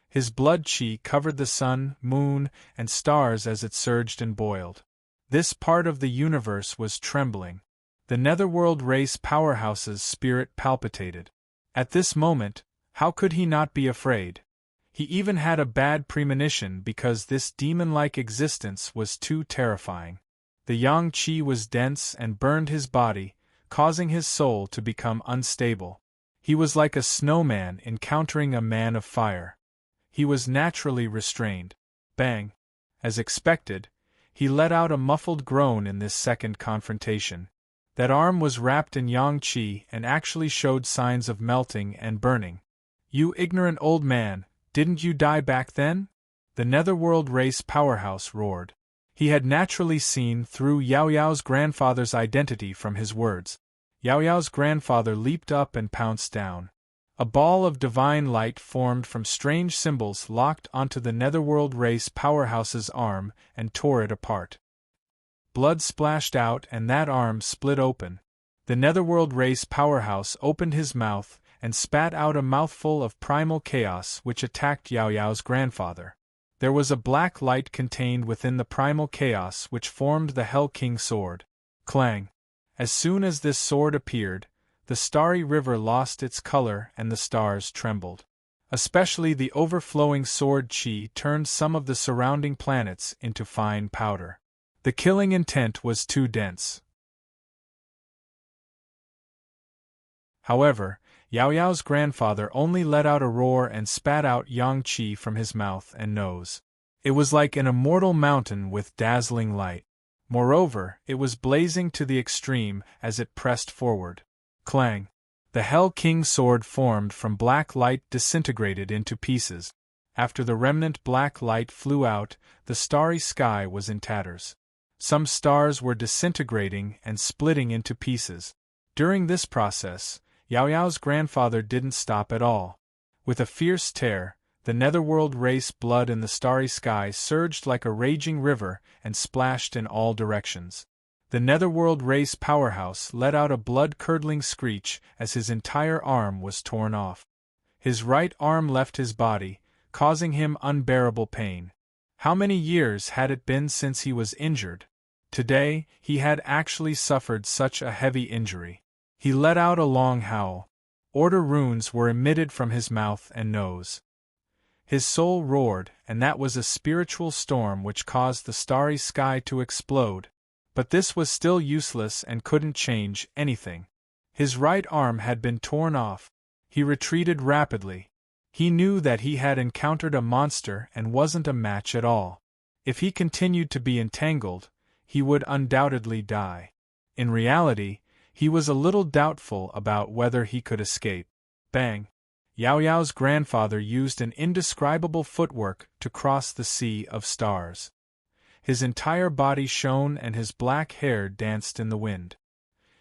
His blood qi covered the sun, moon, and stars as it surged and boiled. This part of the universe was trembling. The netherworld race powerhouse's spirit palpitated. At this moment, how could he not be afraid? He even had a bad premonition because this demon-like existence was too terrifying. The yang qi was dense and burned his body, causing his soul to become unstable. He was like a snowman encountering a man of fire. He was naturally restrained. Bang! As expected, he let out a muffled groan in this second confrontation. That arm was wrapped in yang qi and actually showed signs of melting and burning. You ignorant old man, didn't you die back then? The netherworld race powerhouse roared. He had naturally seen through Yao Yao's grandfather's identity from his words. Yao Yao's grandfather leaped up and pounced down. A ball of divine light formed from strange symbols locked onto the netherworld race powerhouse's arm and tore it apart. Blood splashed out and that arm split open. The netherworld race powerhouse opened his mouth and spat out a mouthful of primal chaos which attacked Yao Yao's grandfather. There was a black light contained within the primal chaos which formed the Hell King sword. Clang! As soon as this sword appeared, the starry river lost its color and the stars trembled. Especially the overflowing sword qi turned some of the surrounding planets into fine powder. The killing intent was too dense. However, Yao Yao's grandfather only let out a roar and spat out yang qi from his mouth and nose. It was like an immortal mountain with dazzling light. Moreover, it was blazing to the extreme as it pressed forward. Clang! The Hell King sword formed from black light disintegrated into pieces. After the remnant black light flew out, the starry sky was in tatters. Some stars were disintegrating and splitting into pieces. During this process, Yao Yao's grandfather didn't stop at all. With a fierce tear, the netherworld race blood in the starry sky surged like a raging river and splashed in all directions. The netherworld race powerhouse let out a blood-curdling screech as his entire arm was torn off. His right arm left his body, causing him unbearable pain. How many years had it been since he was injured? Today, he had actually suffered such a heavy injury. He let out a long howl. Order runes were emitted from his mouth and nose. His soul roared, and that was a spiritual storm which caused the starry sky to explode. But this was still useless and couldn't change anything. His right arm had been torn off. He retreated rapidly. He knew that he had encountered a monster and wasn't a match at all. If he continued to be entangled, he would undoubtedly die. In reality, he was a little doubtful about whether he could escape. Bang! Yao Yao's grandfather used an indescribable footwork to cross the sea of stars. His entire body shone and his black hair danced in the wind.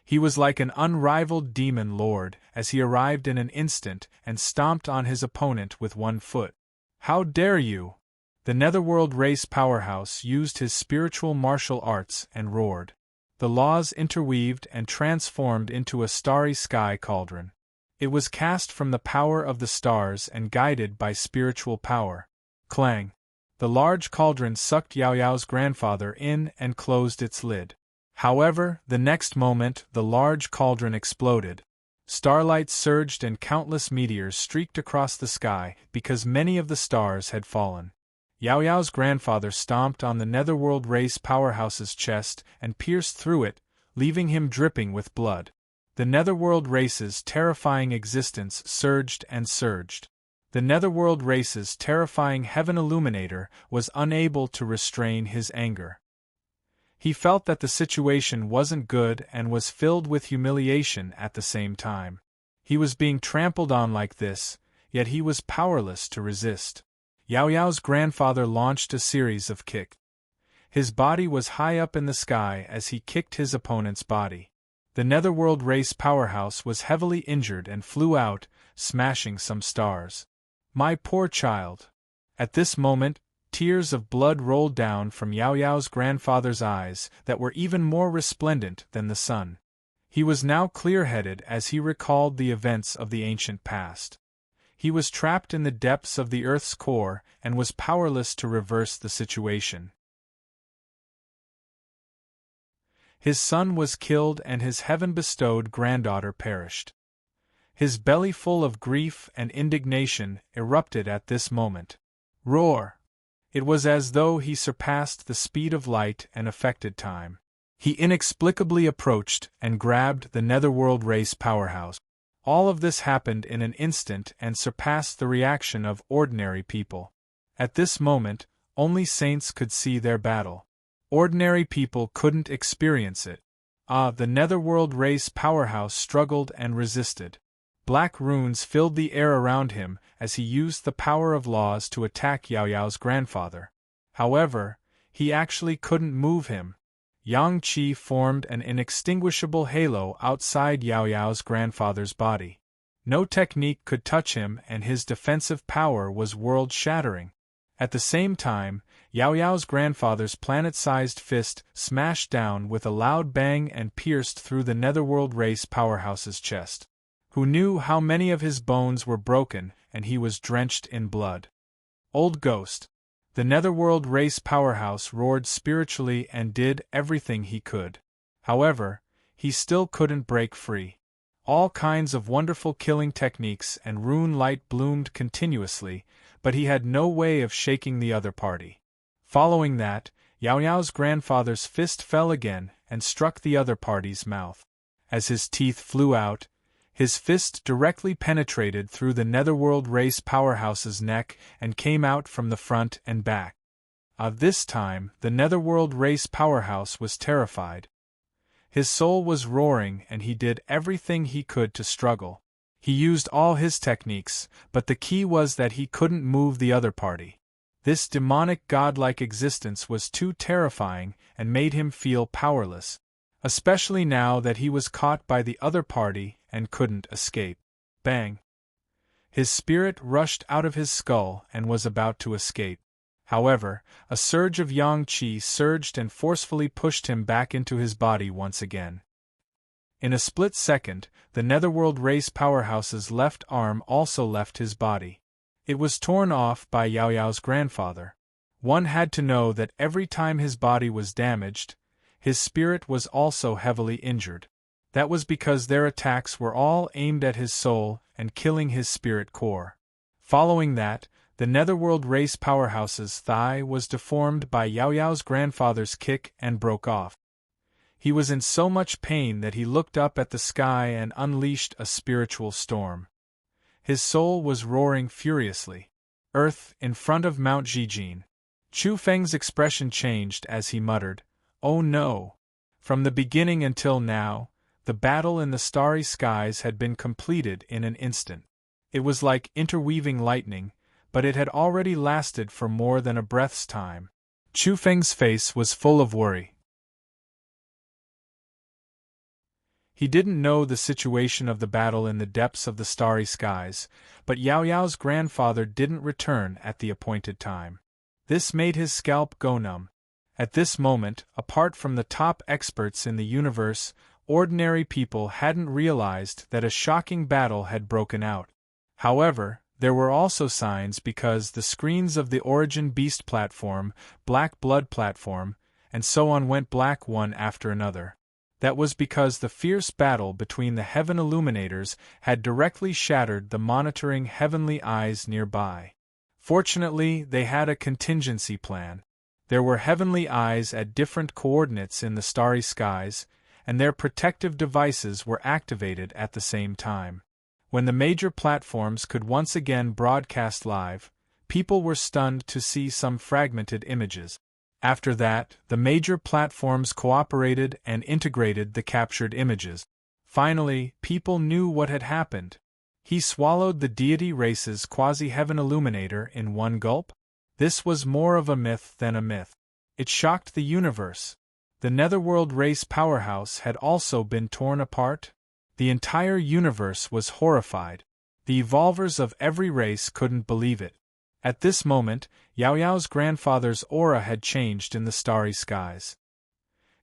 He was like an unrivaled demon lord as he arrived in an instant and stomped on his opponent with one foot. How dare you! The Netherworld race powerhouse used his spiritual martial arts and roared. The laws interweaved and transformed into a starry sky cauldron. It was cast from the power of the stars and guided by spiritual power. Clang! The large cauldron sucked Yao Yao's grandfather in and closed its lid. However, the next moment the large cauldron exploded. Starlight surged and countless meteors streaked across the sky because many of the stars had fallen. Yao Yao's grandfather stomped on the Netherworld race powerhouse's chest and pierced through it, leaving him dripping with blood. The Netherworld race's terrifying existence surged and surged. The Netherworld race's terrifying Heaven Illuminator was unable to restrain his anger. He felt that the situation wasn't good and was filled with humiliation at the same time. He was being trampled on like this, yet he was powerless to resist. Yao Yao's grandfather launched a series of kicks. His body was high up in the sky as he kicked his opponent's body. The Netherworld race powerhouse was heavily injured and flew out, smashing some stars. My poor child! At this moment, tears of blood rolled down from Yao Yao's grandfather's eyes that were even more resplendent than the sun. He was now clear-headed as he recalled the events of the ancient past. He was trapped in the depths of the Earth's core and was powerless to reverse the situation. His son was killed and his heaven-bestowed granddaughter perished. His belly full of grief and indignation erupted at this moment. Roar! It was as though he surpassed the speed of light and affected time. He inexplicably approached and grabbed the Netherworld race powerhouse. All of this happened in an instant and surpassed the reaction of ordinary people. At this moment, only saints could see their battle. Ordinary people couldn't experience it. The Netherworld race powerhouse struggled and resisted. Black runes filled the air around him as he used the power of laws to attack Yao Yao's grandfather. However, he actually couldn't move him. Yang Qi formed an inextinguishable halo outside Yao Yao's grandfather's body. No technique could touch him and his defensive power was world-shattering. At the same time, Yao Yao's grandfather's planet-sized fist smashed down with a loud bang and pierced through the Netherworld race powerhouse's chest. Who knew how many of his bones were broken and he was drenched in blood? Old Ghost! The Netherworld race powerhouse roared spiritually and did everything he could. However, he still couldn't break free. All kinds of wonderful killing techniques and rune light bloomed continuously, but he had no way of shaking the other party. Following that, Yao Yao's grandfather's fist fell again and struck the other party's mouth. As his teeth flew out, his fist directly penetrated through the Netherworld race powerhouse's neck and came out from the front and back. This time, the Netherworld race powerhouse was terrified. His soul was roaring and he did everything he could to struggle. He used all his techniques, but the key was that he couldn't move the other party. This demonic godlike existence was too terrifying and made him feel powerless, especially now that he was caught by the other party and couldn't escape. Bang! His spirit rushed out of his skull and was about to escape. However, a surge of Yang Qi surged and forcefully pushed him back into his body once again. In a split second, the Netherworld race powerhouse's left arm also left his body. It was torn off by Yao Yao's grandfather. One had to know that every time his body was damaged, his spirit was also heavily injured. That was because their attacks were all aimed at his soul and killing his spirit core. Following that, the Netherworld race powerhouse's thigh was deformed by Yao Yao's grandfather's kick and broke off. He was in so much pain that he looked up at the sky and unleashed a spiritual storm. His soul was roaring furiously. Earth, in front of Mount Zhijin. Chu Feng's expression changed as he muttered, "Oh no!" From the beginning until now, the battle in the starry skies had been completed in an instant. It was like interweaving lightning, but it had already lasted for more than a breath's time. Chu Feng's face was full of worry. He didn't know the situation of the battle in the depths of the starry skies, but Yao Yao's grandfather didn't return at the appointed time. This made his scalp go numb. At this moment, apart from the top experts in the universe, ordinary people hadn't realized that a shocking battle had broken out. However, there were also signs because the screens of the Origin Beast platform, Black Blood platform, and so on went black one after another. That was because the fierce battle between the Heaven Illuminators had directly shattered the monitoring heavenly eyes nearby. Fortunately, they had a contingency plan. There were heavenly eyes at different coordinates in the starry skies, and their protective devices were activated at the same time. When the major platforms could once again broadcast live, people were stunned to see some fragmented images. After that, the major platforms cooperated and integrated the captured images. Finally, people knew what had happened. He swallowed the deity race's quasi-heaven illuminator in one gulp? This was more of a myth than a myth. It shocked the universe. The Netherworld race powerhouse had also been torn apart. The entire universe was horrified. The evolvers of every race couldn't believe it. At this moment, Yao Yao's grandfather's aura had changed in the starry skies.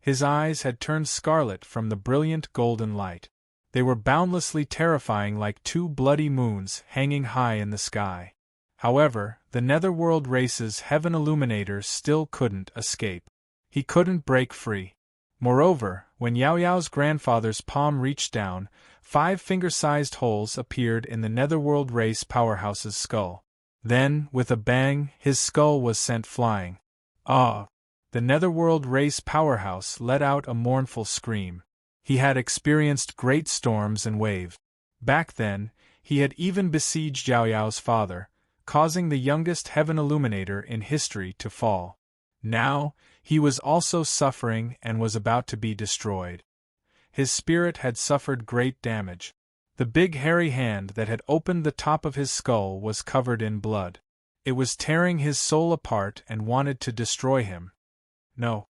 His eyes had turned scarlet from the brilliant golden light. They were boundlessly terrifying like two bloody moons hanging high in the sky. However, the Netherworld race's heaven illuminator still couldn't escape. He couldn't break free. Moreover, when Yao Yao's grandfather's palm reached down, 5 finger-sized holes appeared in the Netherworld race powerhouse's skull. Then, with a bang, his skull was sent flying. Ah! The Netherworld race powerhouse let out a mournful scream. He had experienced great storms and waves. Back then, he had even besieged Yao Yao's father, causing the youngest heaven illuminator in history to fall. Now, he was also suffering and was about to be destroyed. His spirit had suffered great damage. The big hairy hand that had opened the top of his skull was covered in blood. It was tearing his soul apart and wanted to destroy him. No.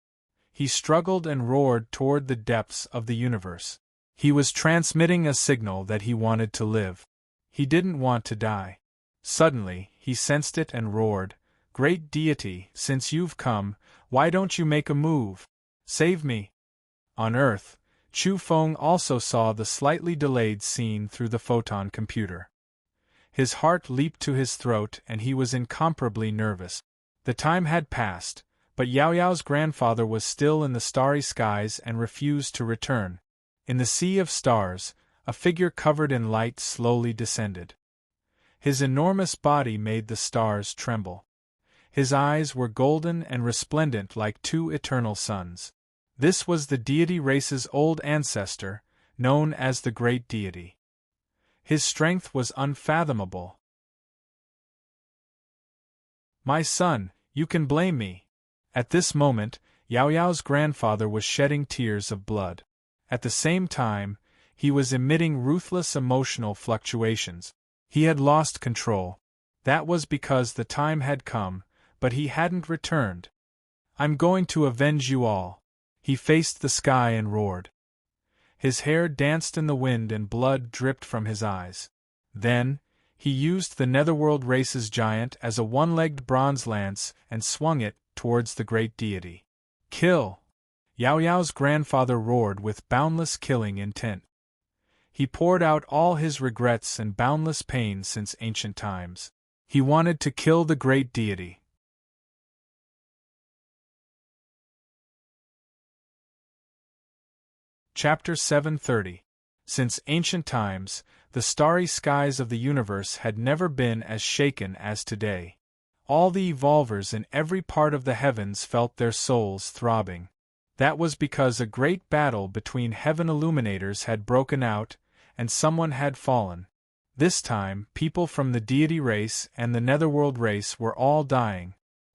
He struggled and roared toward the depths of the universe. He was transmitting a signal that he wanted to live. He didn't want to die. Suddenly, he sensed it and roared, "Great deity, since you've come, why don't you make a move? Save me." On Earth, Chu Feng also saw the slightly delayed scene through the photon computer. His heart leaped to his throat and he was incomparably nervous. The time had passed, but Yao Yao's grandfather was still in the starry skies and refused to return. In the sea of stars, a figure covered in light slowly descended. His enormous body made the stars tremble. His eyes were golden and resplendent like 2 eternal suns. This was the deity race's old ancestor, known as the Great Deity. His strength was unfathomable. "My son, you can blame me." At this moment, Yao Yao's grandfather was shedding tears of blood. At the same time, he was emitting ruthless emotional fluctuations. He had lost control. That was because the time had come, but he hadn't returned. "I'm going to avenge you all." He faced the sky and roared. His hair danced in the wind and blood dripped from his eyes. Then, he used the Netherworld race's giant as a one-legged bronze lance and swung it towards the great deity. "Kill!" Yao Yao's grandfather roared with boundless killing intent. He poured out all his regrets and boundless pain since ancient times. He wanted to kill the great deity. Chapter 730. Since ancient times, the starry skies of the universe had never been as shaken as today. All the evolvers in every part of the heavens felt their souls throbbing. That was because a great battle between heaven illuminators had broken out, and someone had fallen. This time, people from the deity race and the netherworld race were all dying.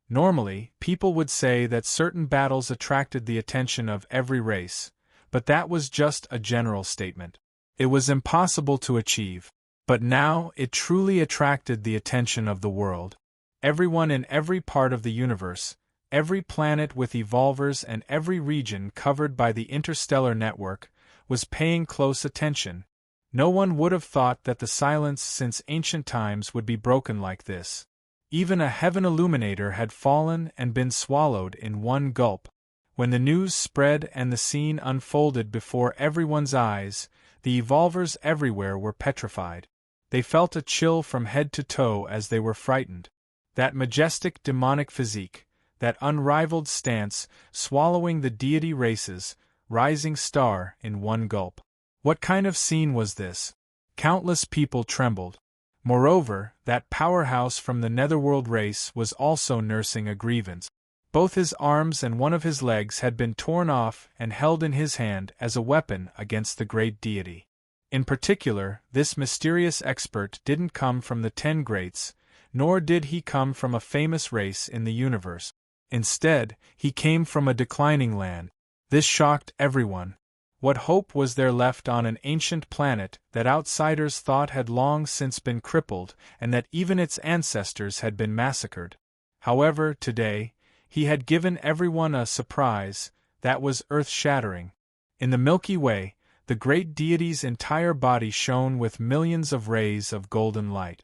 Normally, people would say that certain battles attracted the attention of every race, but that was just a general statement. It was impossible to achieve. But now, it truly attracted the attention of the world. Everyone in every part of the universe, every planet with evolvers and every region covered by the interstellar network, was paying close attention. No one would have thought that the silence since ancient times would be broken like this. Even a heaven illuminator had fallen and been swallowed in one gulp. When the news spread and the scene unfolded before everyone's eyes, the evolvers everywhere were petrified. They felt a chill from head to toe as they were frightened. That majestic demonic physique, that unrivaled stance, swallowing the deity races, rising star in one gulp. What kind of scene was this? Countless people trembled. Moreover, that powerhouse from the netherworld race was also nursing a grievance. Both his arms and one of his legs had been torn off and held in his hand as a weapon against the great deity. In particular, this mysterious expert didn't come from the 10 greats, nor did he come from a famous race in the universe. Instead, he came from a declining land. This shocked everyone. What hope was there left on an ancient planet that outsiders thought had long since been crippled and that even its ancestors had been massacred? However, today, he had given everyone a surprise that was earth-shattering. In the Milky Way, the great deity's entire body shone with millions of rays of golden light.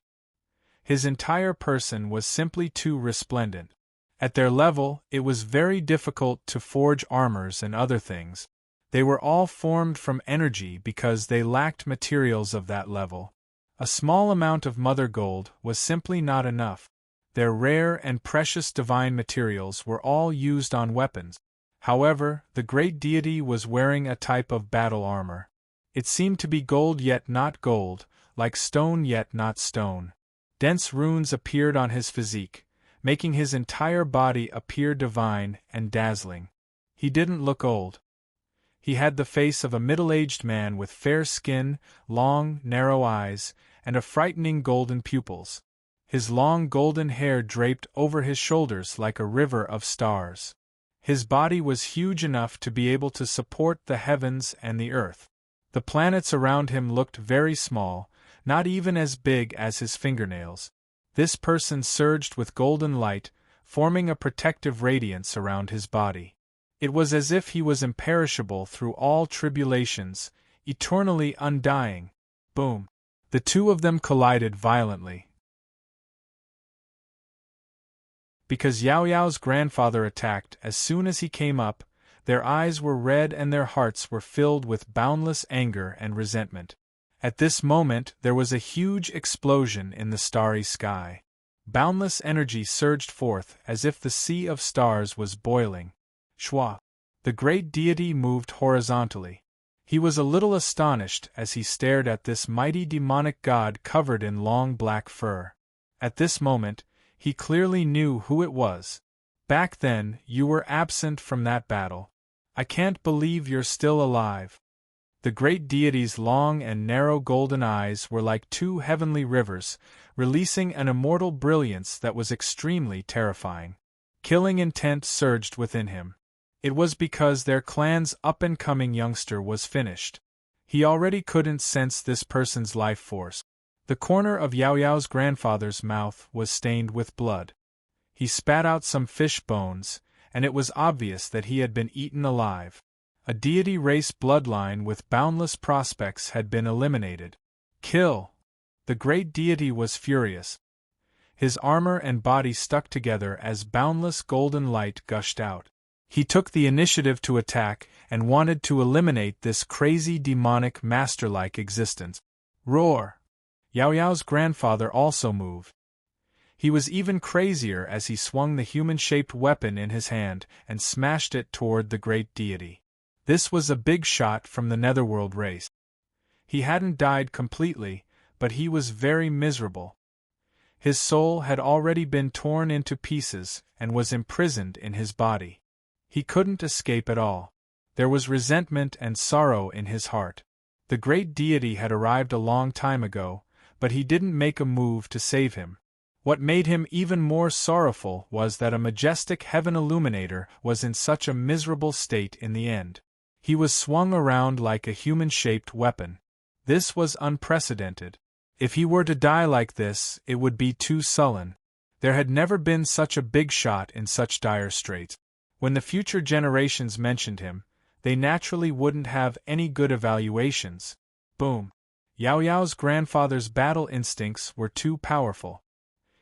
His entire person was simply too resplendent. At their level, it was very difficult to forge armors and other things. They were all formed from energy because they lacked materials of that level. A small amount of mother gold was simply not enough. Their rare and precious divine materials were all used on weapons. However, the great deity was wearing a type of battle armor. It seemed to be gold yet not gold, like stone yet not stone. Dense runes appeared on his physique, making his entire body appear divine and dazzling. He didn't look old. He had the face of a middle-aged man with fair skin, long, narrow eyes, and a frightening golden pupils. His long golden hair draped over his shoulders like a river of stars. His body was huge enough to be able to support the heavens and the earth. The planets around him looked very small, not even as big as his fingernails. This person surged with golden light, forming a protective radiance around his body. It was as if he was imperishable through all tribulations, eternally undying. Boom! The two of them collided violently. Because Yao Yao's grandfather attacked as soon as he came up, their eyes were red and their hearts were filled with boundless anger and resentment. At this moment there was a huge explosion in the starry sky. Boundless energy surged forth as if the sea of stars was boiling. Shwa! The great deity moved horizontally. He was a little astonished as he stared at this mighty demonic god covered in long black fur. At this moment, he clearly knew who it was. Back then, you were absent from that battle. I can't believe you're still alive. The great deity's long and narrow golden eyes were like two heavenly rivers, releasing an immortal brilliance that was extremely terrifying. Killing intent surged within him. It was because their clan's up-and-coming youngster was finished. He already couldn't sense this person's life force. The corner of Yao Yao's grandfather's mouth was stained with blood. He spat out some fish bones, and it was obvious that he had been eaten alive. A deity race bloodline with boundless prospects had been eliminated. Kill! The great deity was furious. His armor and body stuck together as boundless golden light gushed out. He took the initiative to attack and wanted to eliminate this crazy demonic master-like existence. Roar! Yao Yao's grandfather also moved. He was even crazier as he swung the human-shaped weapon in his hand and smashed it toward the great deity. This was a big shot from the netherworld race. He hadn't died completely, but he was very miserable. His soul had already been torn into pieces and was imprisoned in his body. He couldn't escape at all. There was resentment and sorrow in his heart. The great deity had arrived a long time ago, but he didn't make a move to save him. What made him even more sorrowful was that a majestic heaven illuminator was in such a miserable state in the end. He was swung around like a human-shaped weapon. This was unprecedented. If he were to die like this, it would be too sullen. There had never been such a big shot in such dire straits. When the future generations mentioned him, they naturally wouldn't have any good evaluations. Boom! Yao Yao's grandfather's battle instincts were too powerful.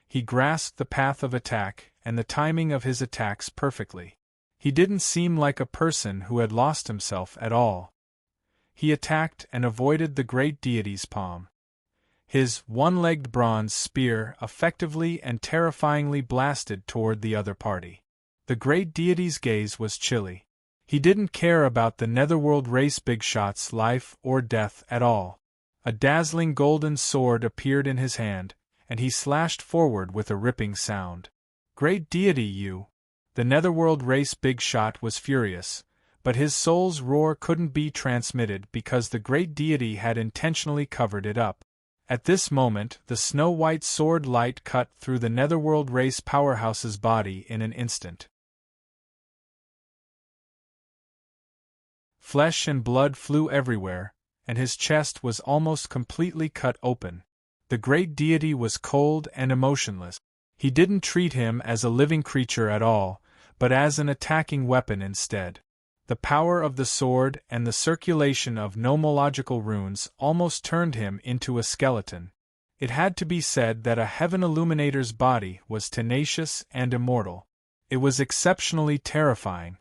He grasped the path of attack and the timing of his attacks perfectly. He didn't seem like a person who had lost himself at all. He attacked and avoided the great deity's palm. His one-legged bronze spear effectively and terrifyingly blasted toward the other party. The great deity's gaze was chilly. He didn't care about the netherworld race big shot's life or death at all. A dazzling golden sword appeared in his hand, and he slashed forward with a ripping sound. Great deity, you! The netherworld race big shot was furious, but his soul's roar couldn't be transmitted because the great deity had intentionally covered it up. At this moment, the snow-white sword light cut through the netherworld race powerhouse's body in an instant. Flesh and blood flew everywhere, and his chest was almost completely cut open. The great deity was cold and emotionless. He didn't treat him as a living creature at all, but as an attacking weapon instead. The power of the sword and the circulation of nomological runes almost turned him into a skeleton. It had to be said that a heaven illuminator's body was tenacious and immortal. It was exceptionally terrifying.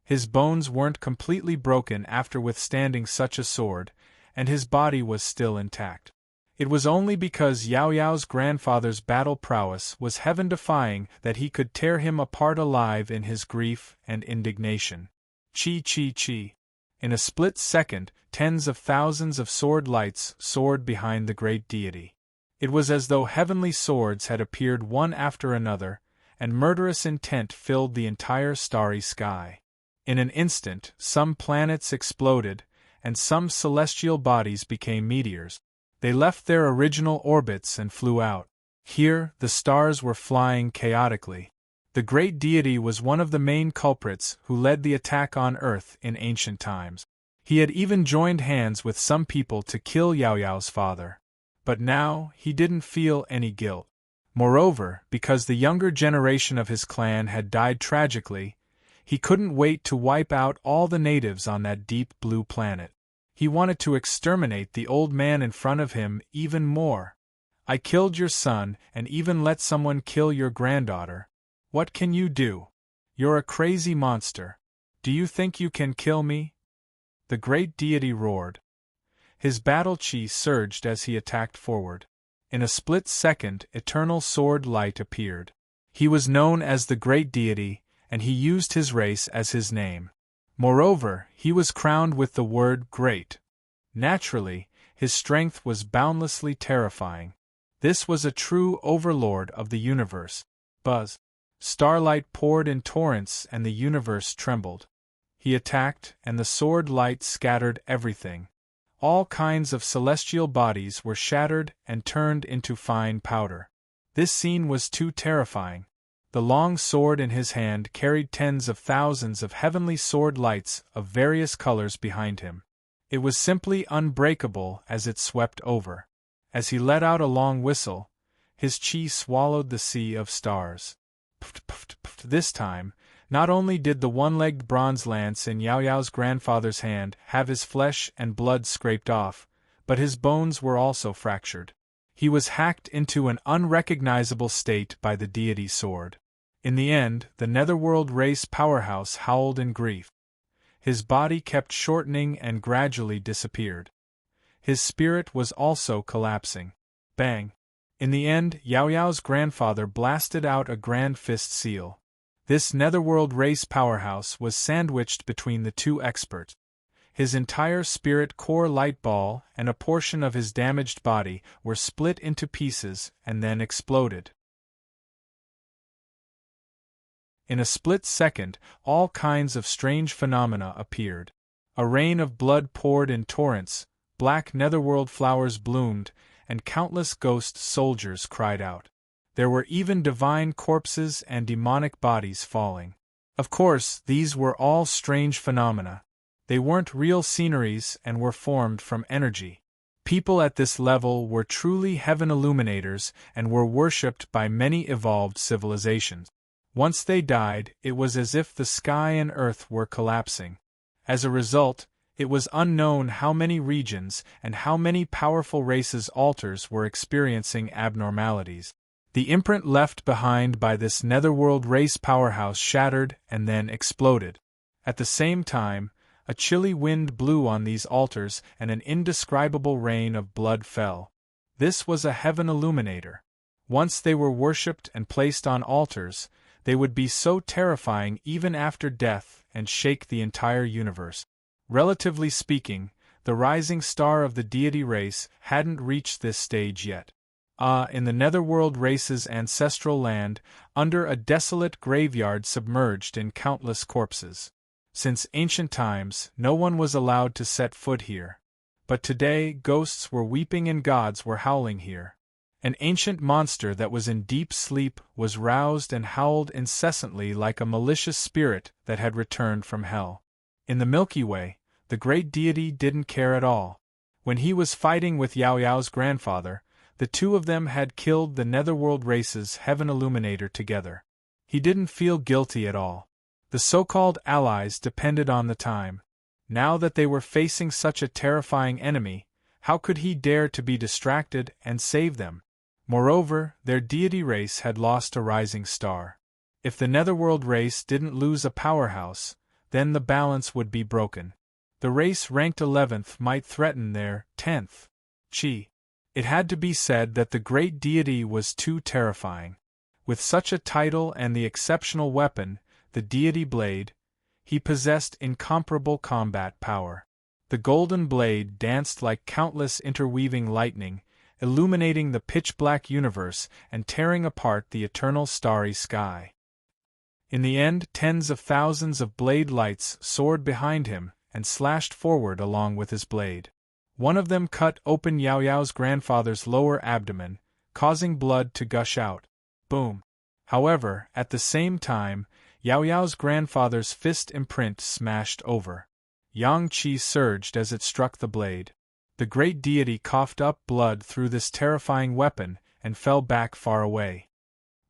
His bones weren't completely broken after withstanding such a sword, and his body was still intact. It was only because Yao Yao's grandfather's battle prowess was heaven-defying that he could tear him apart alive in his grief and indignation. Chi. In a split second, tens of thousands of sword lights soared behind the great deity. It was as though heavenly swords had appeared one after another, and murderous intent filled the entire starry sky. In an instant, some planets exploded, and some celestial bodies became meteors. They left their original orbits and flew out. Here, the stars were flying chaotically. The great deity was one of the main culprits who led the attack on Earth in ancient times. He had even joined hands with some people to kill Yao Yao's father. But now, he didn't feel any guilt. Moreover, because the younger generation of his clan had died tragically, he couldn't wait to wipe out all the natives on that deep blue planet. He wanted to exterminate the old man in front of him even more. I killed your son and even let someone kill your granddaughter. What can you do? You're a crazy monster. Do you think you can kill me? The great deity roared. His battle chi surged as he attacked forward. In a split second, eternal sword light appeared. He was known as the great deity, and he used his race as his name. Moreover, he was crowned with the word great. Naturally, his strength was boundlessly terrifying. This was a true overlord of the universe. Buzz. Starlight poured in torrents and the universe trembled. He attacked, and the sword light scattered everything. All kinds of celestial bodies were shattered and turned into fine powder. This scene was too terrifying. The long sword in his hand carried tens of thousands of heavenly sword lights of various colors behind him. It was simply unbreakable as it swept over. As he let out a long whistle, his chi swallowed the sea of stars. This time, not only did the one-legged bronze lance in Yao Yao's grandfather's hand have his flesh and blood scraped off, but his bones were also fractured. He was hacked into an unrecognizable state by the deity's sword. In the end, the Netherworld race powerhouse howled in grief. His body kept shortening and gradually disappeared. His spirit was also collapsing. Bang! In the end, Yao Yao's grandfather blasted out a grand fist seal. This Netherworld race powerhouse was sandwiched between the two experts. His entire spirit core light ball and a portion of his damaged body were split into pieces and then exploded. In a split second, all kinds of strange phenomena appeared. A rain of blood poured in torrents, black netherworld flowers bloomed, and countless ghost soldiers cried out. There were even divine corpses and demonic bodies falling. Of course, these were all strange phenomena. They weren't real sceneries and were formed from energy. People at this level were truly heaven illuminators and were worshipped by many evolved civilizations. Once they died, it was as if the sky and earth were collapsing. As a result, it was unknown how many regions and how many powerful races' altars were experiencing abnormalities. The imprint left behind by this Netherworld race powerhouse shattered and then exploded. At the same time, a chilly wind blew on these altars and an indescribable rain of blood fell. This was a heaven illuminator. Once they were worshipped and placed on altars, they would be so terrifying even after death and shake the entire universe. Relatively speaking, the rising star of the deity race hadn't reached this stage yet. In the Netherworld race's ancestral land, under a desolate graveyard submerged in countless corpses. Since ancient times, no one was allowed to set foot here. But today, ghosts were weeping and gods were howling here. An ancient monster that was in deep sleep was roused and howled incessantly like a malicious spirit that had returned from hell. In the Milky Way, the great deity didn't care at all. When he was fighting with Yao Yao's grandfather, the two of them had killed the Netherworld race's heaven illuminator together. He didn't feel guilty at all. The so-called allies depended on the time. Now that they were facing such a terrifying enemy, how could he dare to be distracted and save them? Moreover, their deity race had lost a rising star. If the Netherworld race didn't lose a powerhouse, then the balance would be broken. The race ranked 11th might threaten their 10th. It had to be said that the great deity was too terrifying. With such a title and the exceptional weapon, the deity blade, he possessed incomparable combat power. The golden blade danced like countless interweaving lightning, illuminating the pitch-black universe and tearing apart the eternal starry sky. In the end, tens of thousands of blade lights soared behind him and slashed forward along with his blade. One of them cut open Yao Yao's grandfather's lower abdomen, causing blood to gush out. Boom! However, at the same time, Yao Yao's grandfather's fist imprint smashed over. Yang Qi surged as it struck the blade. The great deity coughed up blood through this terrifying weapon and fell back far away.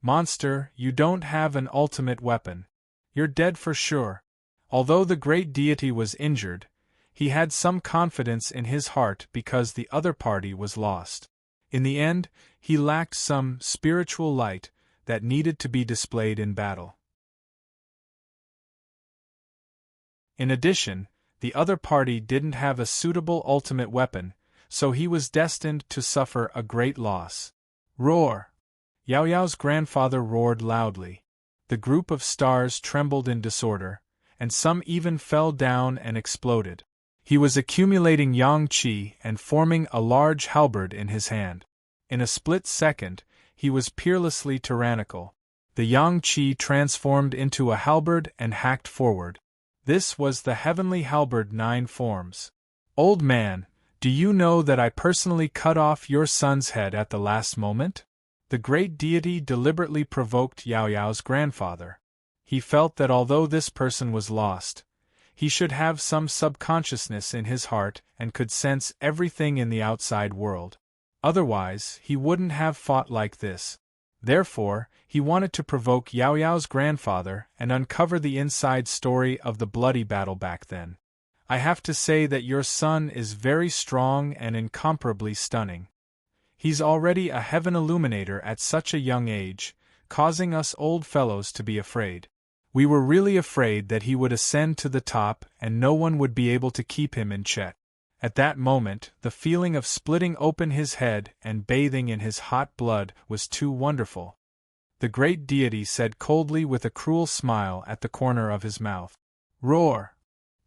Monster, you don't have an ultimate weapon. You're dead for sure. Although the great deity was injured, he had some confidence in his heart because the other party was lost. In the end, he lacked some spiritual light that needed to be displayed in battle. In addition, the other party didn't have a suitable ultimate weapon, so he was destined to suffer a great loss. Roar! Yao Yao's grandfather roared loudly. The group of stars trembled in disorder, and some even fell down and exploded. He was accumulating yang qi and forming a large halberd in his hand. In a split second, he was peerlessly tyrannical. The yang qi transformed into a halberd and hacked forward. This was the heavenly halberd 9 forms. Old man, do you know that I personally cut off your son's head at the last moment? The great deity deliberately provoked Yao Yao's grandfather. He felt that although this person was lost, he should have some subconsciousness in his heart and could sense everything in the outside world. Otherwise, he wouldn't have fought like this. Therefore, he wanted to provoke Yao Yao's grandfather and uncover the inside story of the bloody battle back then. I have to say that your son is very strong and incomparably stunning. He's already a heaven illuminator at such a young age, causing us old fellows to be afraid. We were really afraid that he would ascend to the top and no one would be able to keep him in check. At that moment, the feeling of splitting open his head and bathing in his hot blood was too wonderful. The great deity said coldly with a cruel smile at the corner of his mouth. Roar!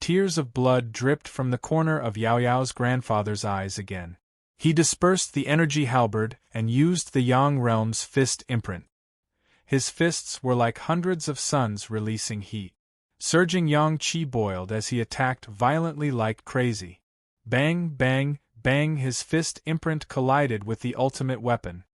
Tears of blood dripped from the corner of Yao Yao's grandfather's eyes again. He dispersed the energy halberd and used the Yang realm's fist imprint. His fists were like hundreds of suns releasing heat. Surging Yang Qi boiled as he attacked violently like crazy. Bang, bang, bang, his fist imprint collided with the ultimate weapon.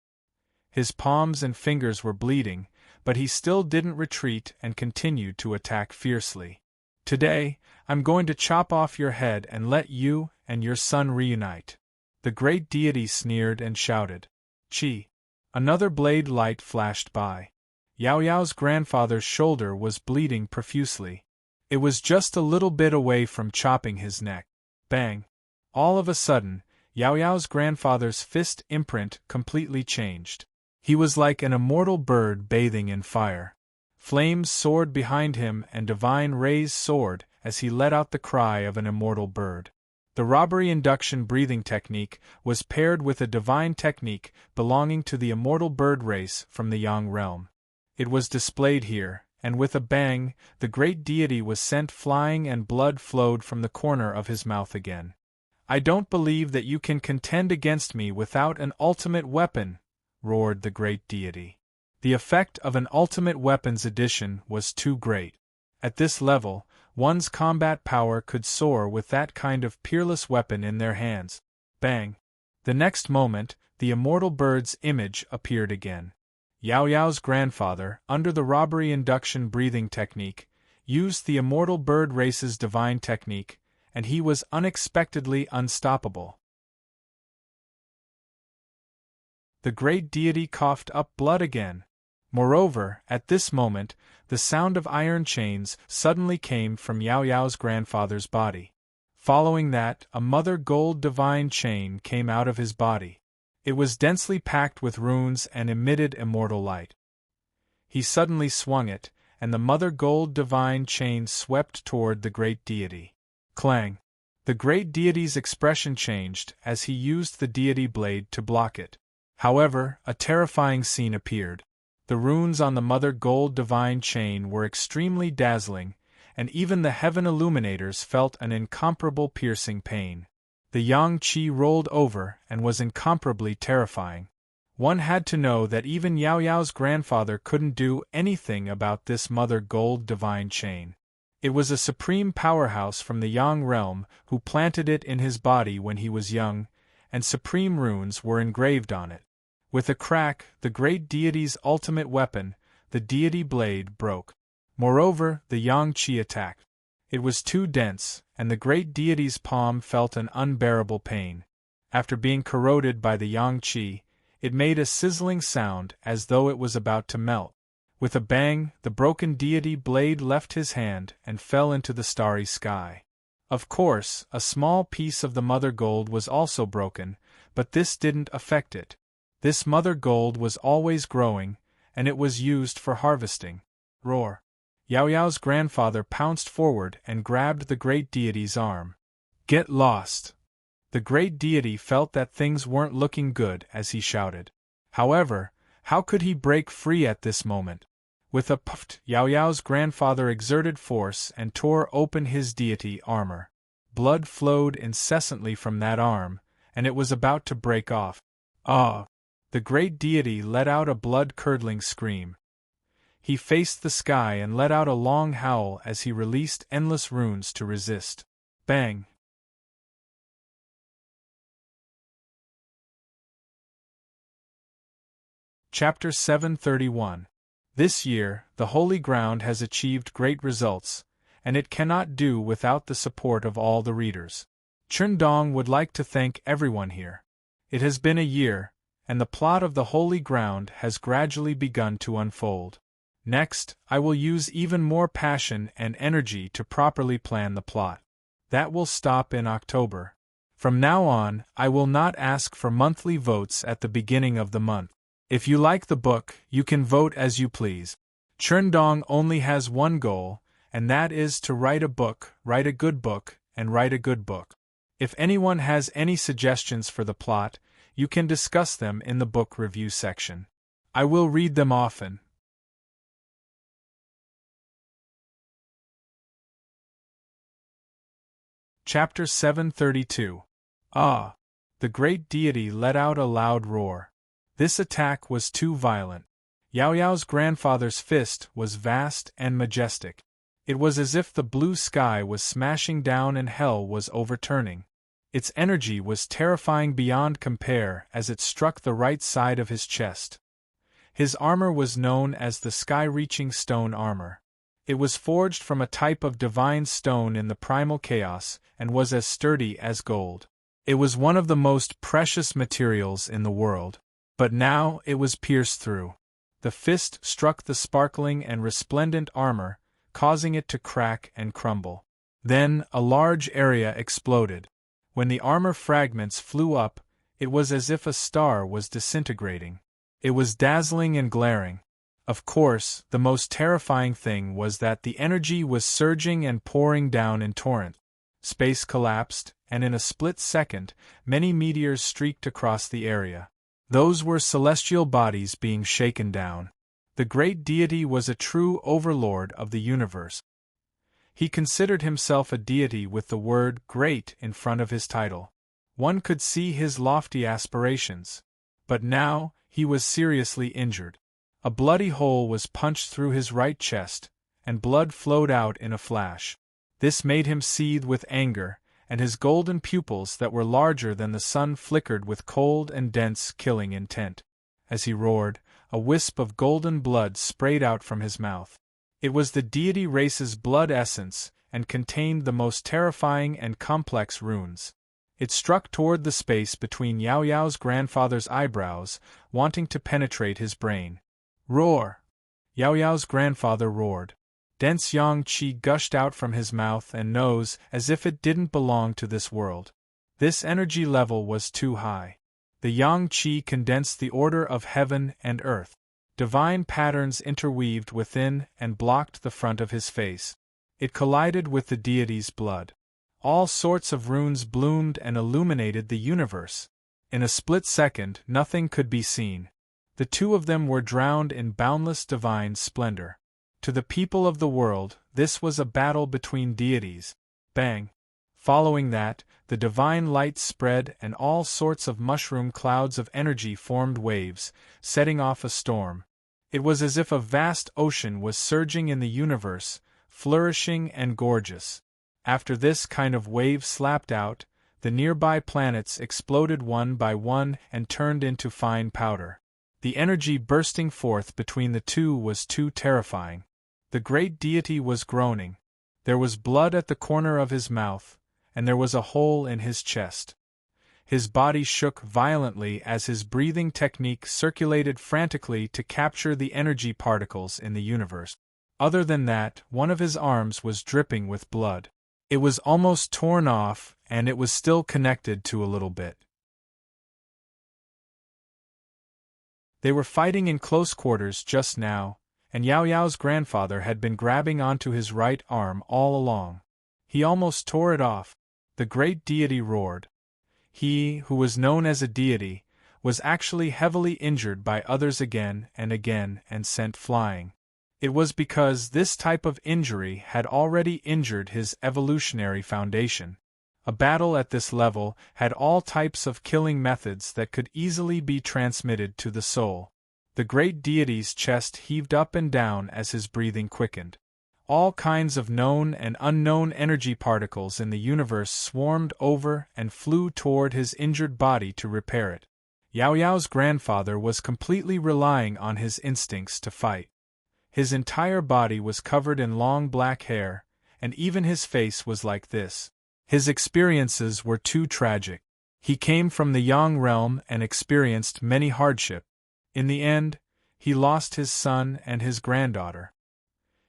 His palms and fingers were bleeding, but he still didn't retreat and continued to attack fiercely. Today, I'm going to chop off your head and let you and your son reunite. The great deity sneered and shouted. Qi. Another blade light flashed by. Yao Yao's grandfather's shoulder was bleeding profusely. It was just a little bit away from chopping his neck. Bang! All of a sudden, Yao Yao's grandfather's fist imprint completely changed. He was like an immortal bird bathing in fire. Flames soared behind him and divine rays soared as he let out the cry of an immortal bird. The robbery induction breathing technique was paired with a divine technique belonging to the immortal bird race from the Yang realm. It was displayed here, and with a bang, the great deity was sent flying and blood flowed from the corner of his mouth again. I don't believe that you can contend against me without an ultimate weapon, roared the great deity. The effect of an ultimate weapons addition was too great. At this level, one's combat power could soar with that kind of peerless weapon in their hands. Bang! The next moment, the immortal bird's image appeared again. Yao Yao's grandfather, under the robbery induction breathing technique, used the immortal bird race's divine technique, and he was unexpectedly unstoppable. The great deity coughed up blood again. Moreover, at this moment, the sound of iron chains suddenly came from Yao Yao's grandfather's body. Following that, a mother gold divine chain came out of his body. It was densely packed with runes and emitted immortal light. He suddenly swung it, and the mother gold divine chain swept toward the great deity. Clang! The great deity's expression changed as he used the deity blade to block it. However, a terrifying scene appeared. The runes on the mother gold divine chain were extremely dazzling, and even the heaven illuminators felt an incomparable piercing pain. The Yang Qi rolled over and was incomparably terrifying. One had to know that even Yao Yao's grandfather couldn't do anything about this mother gold divine chain. It was a supreme powerhouse from the Yang realm who planted it in his body when he was young, and supreme runes were engraved on it. With a crack, the great deity's ultimate weapon, the deity blade, broke. Moreover, the Yang Qi attacked. It was too dense, and the great deity's palm felt an unbearable pain. After being corroded by the Yang Qi, it made a sizzling sound as though it was about to melt. With a bang, the broken deity blade left his hand and fell into the starry sky. Of course, a small piece of the mother gold was also broken, but this didn't affect it. This mother gold was always growing, and it was used for harvesting. Roar! Yao Yao's grandfather pounced forward and grabbed the great deity's arm. Get lost! The great deity felt that things weren't looking good as he shouted. However, how could he break free at this moment? With a puff, Yao Yao's grandfather exerted force and tore open his deity armor. Blood flowed incessantly from that arm, and it was about to break off. Ah! The great deity let out a blood-curdling scream. He faced the sky and let out a long howl as he released endless runes to resist. Bang! Chapter 731. This year, the Holy Ground has achieved great results, and it cannot do without the support of all the readers. Chundong would like to thank everyone here. It has been a year, and the plot of the Holy Ground has gradually begun to unfold. Next, I will use even more passion and energy to properly plan the plot. That will stop in October. From now on, I will not ask for monthly votes at the beginning of the month. If you like the book, you can vote as you please. Cherndong only has one goal, and that is to write a book, write a good book, and write a good book. If anyone has any suggestions for the plot, you can discuss them in the book review section. I will read them often. Chapter 732. Ah! The great deity let out a loud roar. This attack was too violent. Yao Yao's grandfather's fist was vast and majestic. It was as if the blue sky was smashing down and hell was overturning. Its energy was terrifying beyond compare as it struck the right side of his chest. His armor was known as the sky-reaching stone armor. It was forged from a type of divine stone in the primal chaos and was as sturdy as gold. It was one of the most precious materials in the world. But now it was pierced through. The fist struck the sparkling and resplendent armor, causing it to crack and crumble. Then a large area exploded. When the armor fragments flew up, it was as if a star was disintegrating. It was dazzling and glaring. Of course, the most terrifying thing was that the energy was surging and pouring down in torrents. Space collapsed, and in a split second, many meteors streaked across the area. Those were celestial bodies being shaken down. The great deity was a true overlord of the universe. He considered himself a deity with the word great in front of his title. One could see his lofty aspirations. But now, he was seriously injured. A bloody hole was punched through his right chest, and blood flowed out in a flash. This made him seethe with anger, and his golden pupils that were larger than the sun flickered with cold and dense killing intent. As he roared, a wisp of golden blood sprayed out from his mouth. It was the deity race's blood essence, and contained the most terrifying and complex runes. It struck toward the space between Yao Yao's grandfather's eyebrows, wanting to penetrate his brain. Roar! Yao Yao's grandfather roared. Dense yang qi gushed out from his mouth and nose as if it didn't belong to this world. This energy level was too high. The yang qi condensed the order of heaven and earth. Divine patterns interweaved within and blocked the front of his face. It collided with the deity's blood. All sorts of runes bloomed and illuminated the universe. In a split second, nothing could be seen. The two of them were drowned in boundless divine splendor. To the people of the world, this was a battle between deities. Bang! Following that, the divine light spread and all sorts of mushroom clouds of energy formed waves, setting off a storm. It was as if a vast ocean was surging in the universe, flourishing and gorgeous. After this kind of wave slapped out, the nearby planets exploded one by one and turned into fine powder. The energy bursting forth between the two was too terrifying. The great deity was groaning. There was blood at the corner of his mouth, and there was a hole in his chest. His body shook violently as his breathing technique circulated frantically to capture the energy particles in the universe. Other than that, one of his arms was dripping with blood. It was almost torn off, and it was still connected to a little bit. They were fighting in close quarters just now, and Yao Yao's grandfather had been grabbing onto his right arm all along. He almost tore it off. The great deity roared. He, who was known as a deity, was actually heavily injured by others again and sent flying. It was because this type of injury had already injured his evolutionary foundation. A battle at this level had all types of killing methods that could easily be transmitted to the soul. The great deity's chest heaved up and down as his breathing quickened. All kinds of known and unknown energy particles in the universe swarmed over and flew toward his injured body to repair it. Yao Yao's grandfather was completely relying on his instincts to fight. His entire body was covered in long black hair, and even his face was like this. His experiences were too tragic. He came from the Yang realm and experienced many hardships. In the end, he lost his son and his granddaughter.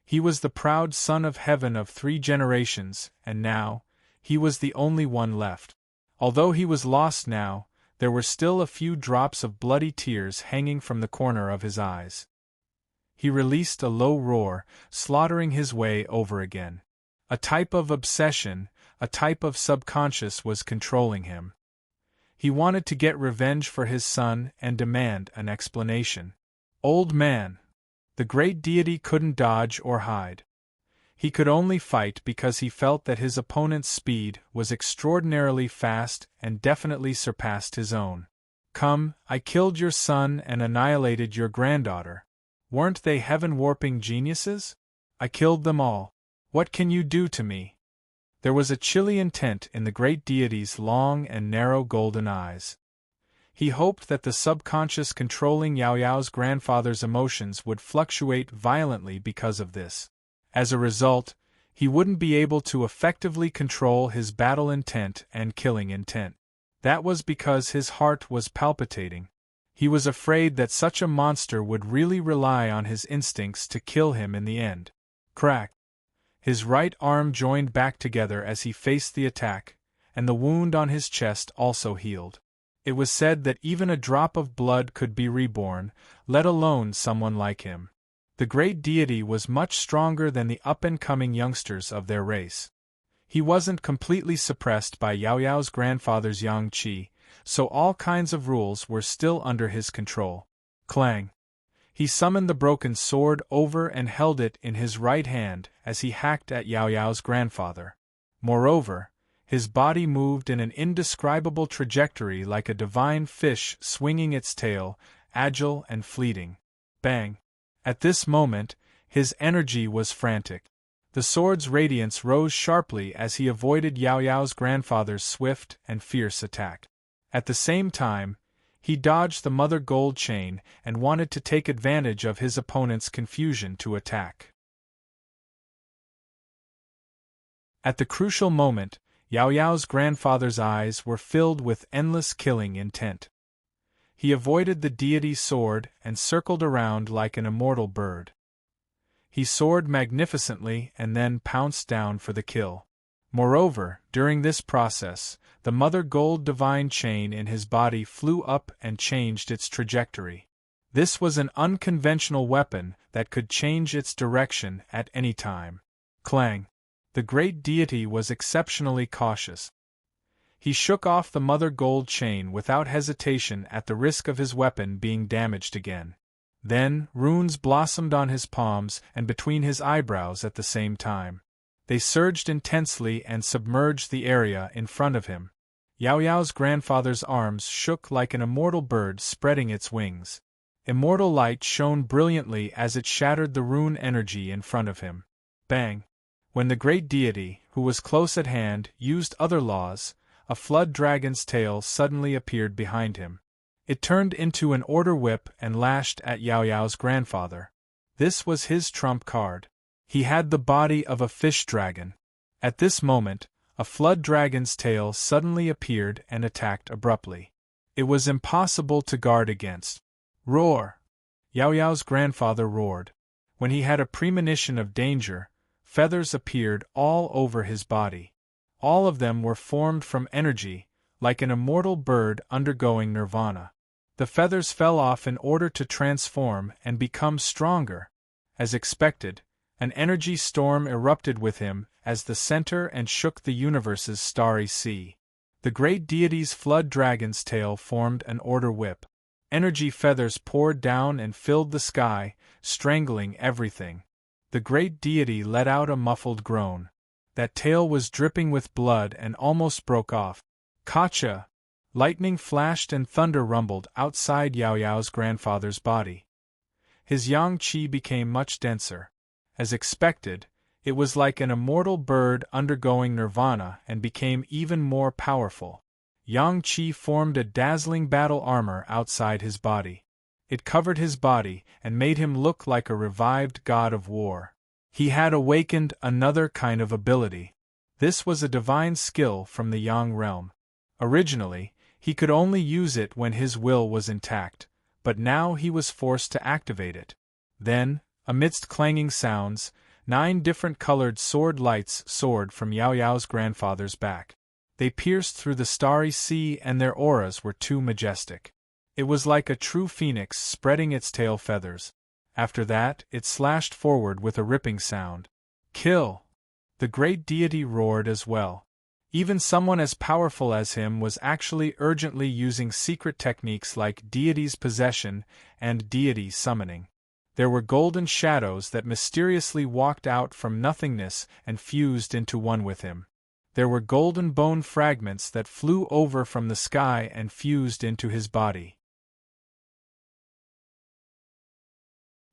He was the proud son of heaven of 3 generations, and now, he was the only one left. Although he was lost now, There were still a few drops of bloody tears hanging from the corner of his eyes. He released a low roar, slaughtering his way over again. A type of obsession, a type of subconscious was controlling him. He wanted to get revenge for his son and demand an explanation. Old man. The great deity couldn't dodge or hide. He could only fight because he felt that his opponent's speed was extraordinarily fast and definitely surpassed his own. Come, I killed your son and annihilated your granddaughter. Weren't they heaven-warping geniuses? I killed them all. What can you do to me? There was a chilly intent in the great deity's long and narrow golden eyes. He hoped that the subconscious controlling Yao Yao's grandfather's emotions would fluctuate violently because of this. As a result, he wouldn't be able to effectively control his battle intent and killing intent. That was because his heart was palpitating. He was afraid that such a monster would really rely on his instincts to kill him in the end. Crack! His right arm joined back together as he faced the attack, and the wound on his chest also healed. It was said that even a drop of blood could be reborn, let alone someone like him. The great deity was much stronger than the up-and-coming youngsters of their race. He wasn't completely suppressed by Yao Yao's grandfather's yang qi, so all kinds of rules were still under his control. Clang! He summoned the broken sword over and held it in his right hand as he hacked at Yao Yao's grandfather. Moreover, his body moved in an indescribable trajectory like a divine fish swinging its tail, agile and fleeting. Bang! At this moment, his energy was frantic. The sword's radiance rose sharply as he avoided Yao Yao's grandfather's swift and fierce attack. At the same time, he dodged the mother gold chain and wanted to take advantage of his opponent's confusion to attack. At the crucial moment, Yao Yao's grandfather's eyes were filled with endless killing intent. He avoided the deity's sword and circled around like an immortal bird. He soared magnificently and then pounced down for the kill. Moreover, during this process, the mother gold divine chain in his body flew up and changed its trajectory. This was an unconventional weapon that could change its direction at any time. Clang! The great deity was exceptionally cautious. He shook off the mother gold chain without hesitation at the risk of his weapon being damaged again. Then, runes blossomed on his palms and between his eyebrows at the same time. They surged intensely and submerged the area in front of him. Yao Yao's grandfather's arms shook like an immortal bird spreading its wings. Immortal light shone brilliantly as it shattered the rune energy in front of him. Bang! When the great deity, who was close at hand, used other laws, a flood dragon's tail suddenly appeared behind him. It turned into an order whip and lashed at Yao Yao's grandfather. This was his trump card. He had the body of a fish dragon. At this moment, a flood dragon's tail suddenly appeared and attacked abruptly. It was impossible to guard against. Roar! Yao Yao's grandfather roared. When he had a premonition of danger, feathers appeared all over his body. All of them were formed from energy, like an immortal bird undergoing nirvana. The feathers fell off in order to transform and become stronger. As expected, an energy storm erupted with him as the center and shook the universe's starry sea. The great deity's flood dragon's tail formed an order whip. Energy feathers poured down and filled the sky, strangling everything. The great deity let out a muffled groan. That tail was dripping with blood and almost broke off. Kacha! Lightning flashed and thunder rumbled outside Yao Yao's grandfather's body. His yang qi became much denser. As expected, it was like an immortal bird undergoing nirvana and became even more powerful. Yang qi formed a dazzling battle armor outside his body. It covered his body and made him look like a revived god of war. He had awakened another kind of ability. This was a divine skill from the Yang realm. Originally, he could only use it when his will was intact, but now he was forced to activate it. Then, amidst clanging sounds, 9 different colored sword lights soared from Yao Yao's grandfather's back. They pierced through the starry sea, and their auras were too majestic. It was like a true phoenix spreading its tail feathers. After that, it slashed forward with a ripping sound. Kill! The great deity roared as well. Even someone as powerful as him was actually urgently using secret techniques like deity's possession and deity summoning. There were golden shadows that mysteriously walked out from nothingness and fused into one with him. There were golden bone fragments that flew over from the sky and fused into his body.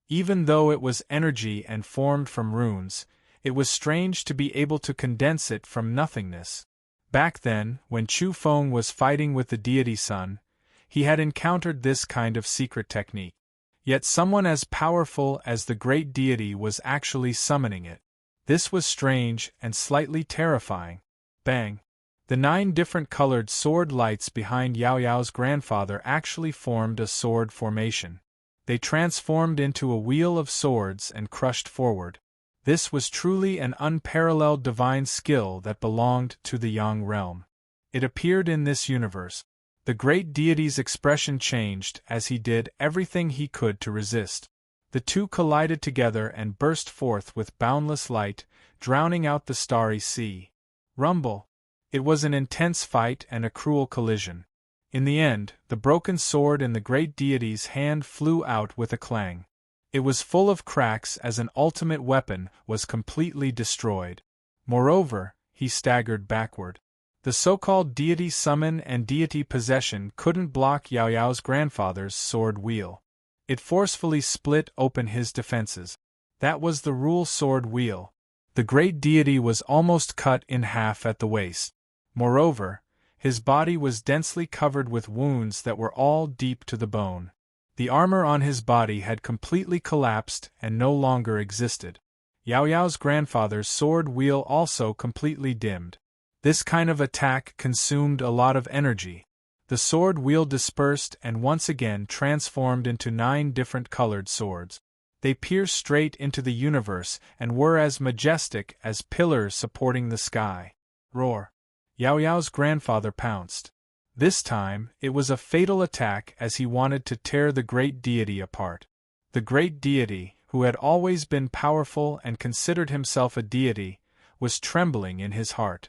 Even though it was energy and formed from runes, it was strange to be able to condense it from nothingness. Back then, when Chu Feng was fighting with the deity sun, he had encountered this kind of secret technique. Yet someone as powerful as the great deity was actually summoning it. This was strange and slightly terrifying. Bang! The 9 different colored sword lights behind Yao Yao's grandfather actually formed a sword formation. They transformed into a wheel of swords and crushed forward. This was truly an unparalleled divine skill that belonged to the Yang realm. It appeared in this universe. The great deity's expression changed as he did everything he could to resist. The two collided together and burst forth with boundless light, drowning out the starry sea. Rumble! It was an intense fight and a cruel collision. In the end, the broken sword in the great deity's hand flew out with a clang. It was full of cracks as an ultimate weapon was completely destroyed. Moreover, he staggered backward. The so-called deity summon and deity possession couldn't block Yao Yao's grandfather's sword wheel. It forcefully split open his defenses. That was the rule sword wheel. The great deity was almost cut in half at the waist. Moreover, his body was densely covered with wounds that were all deep to the bone. The armor on his body had completely collapsed and no longer existed. Yao Yao's grandfather's sword wheel also completely dimmed. This kind of attack consumed a lot of energy. The sword wheel dispersed and once again transformed into 9 different colored swords. They pierced straight into the universe and were as majestic as pillars supporting the sky. Roar! Yao Yao's grandfather pounced. This time, it was a fatal attack as he wanted to tear the great deity apart. The great deity, who had always been powerful and considered himself a deity, was trembling in his heart.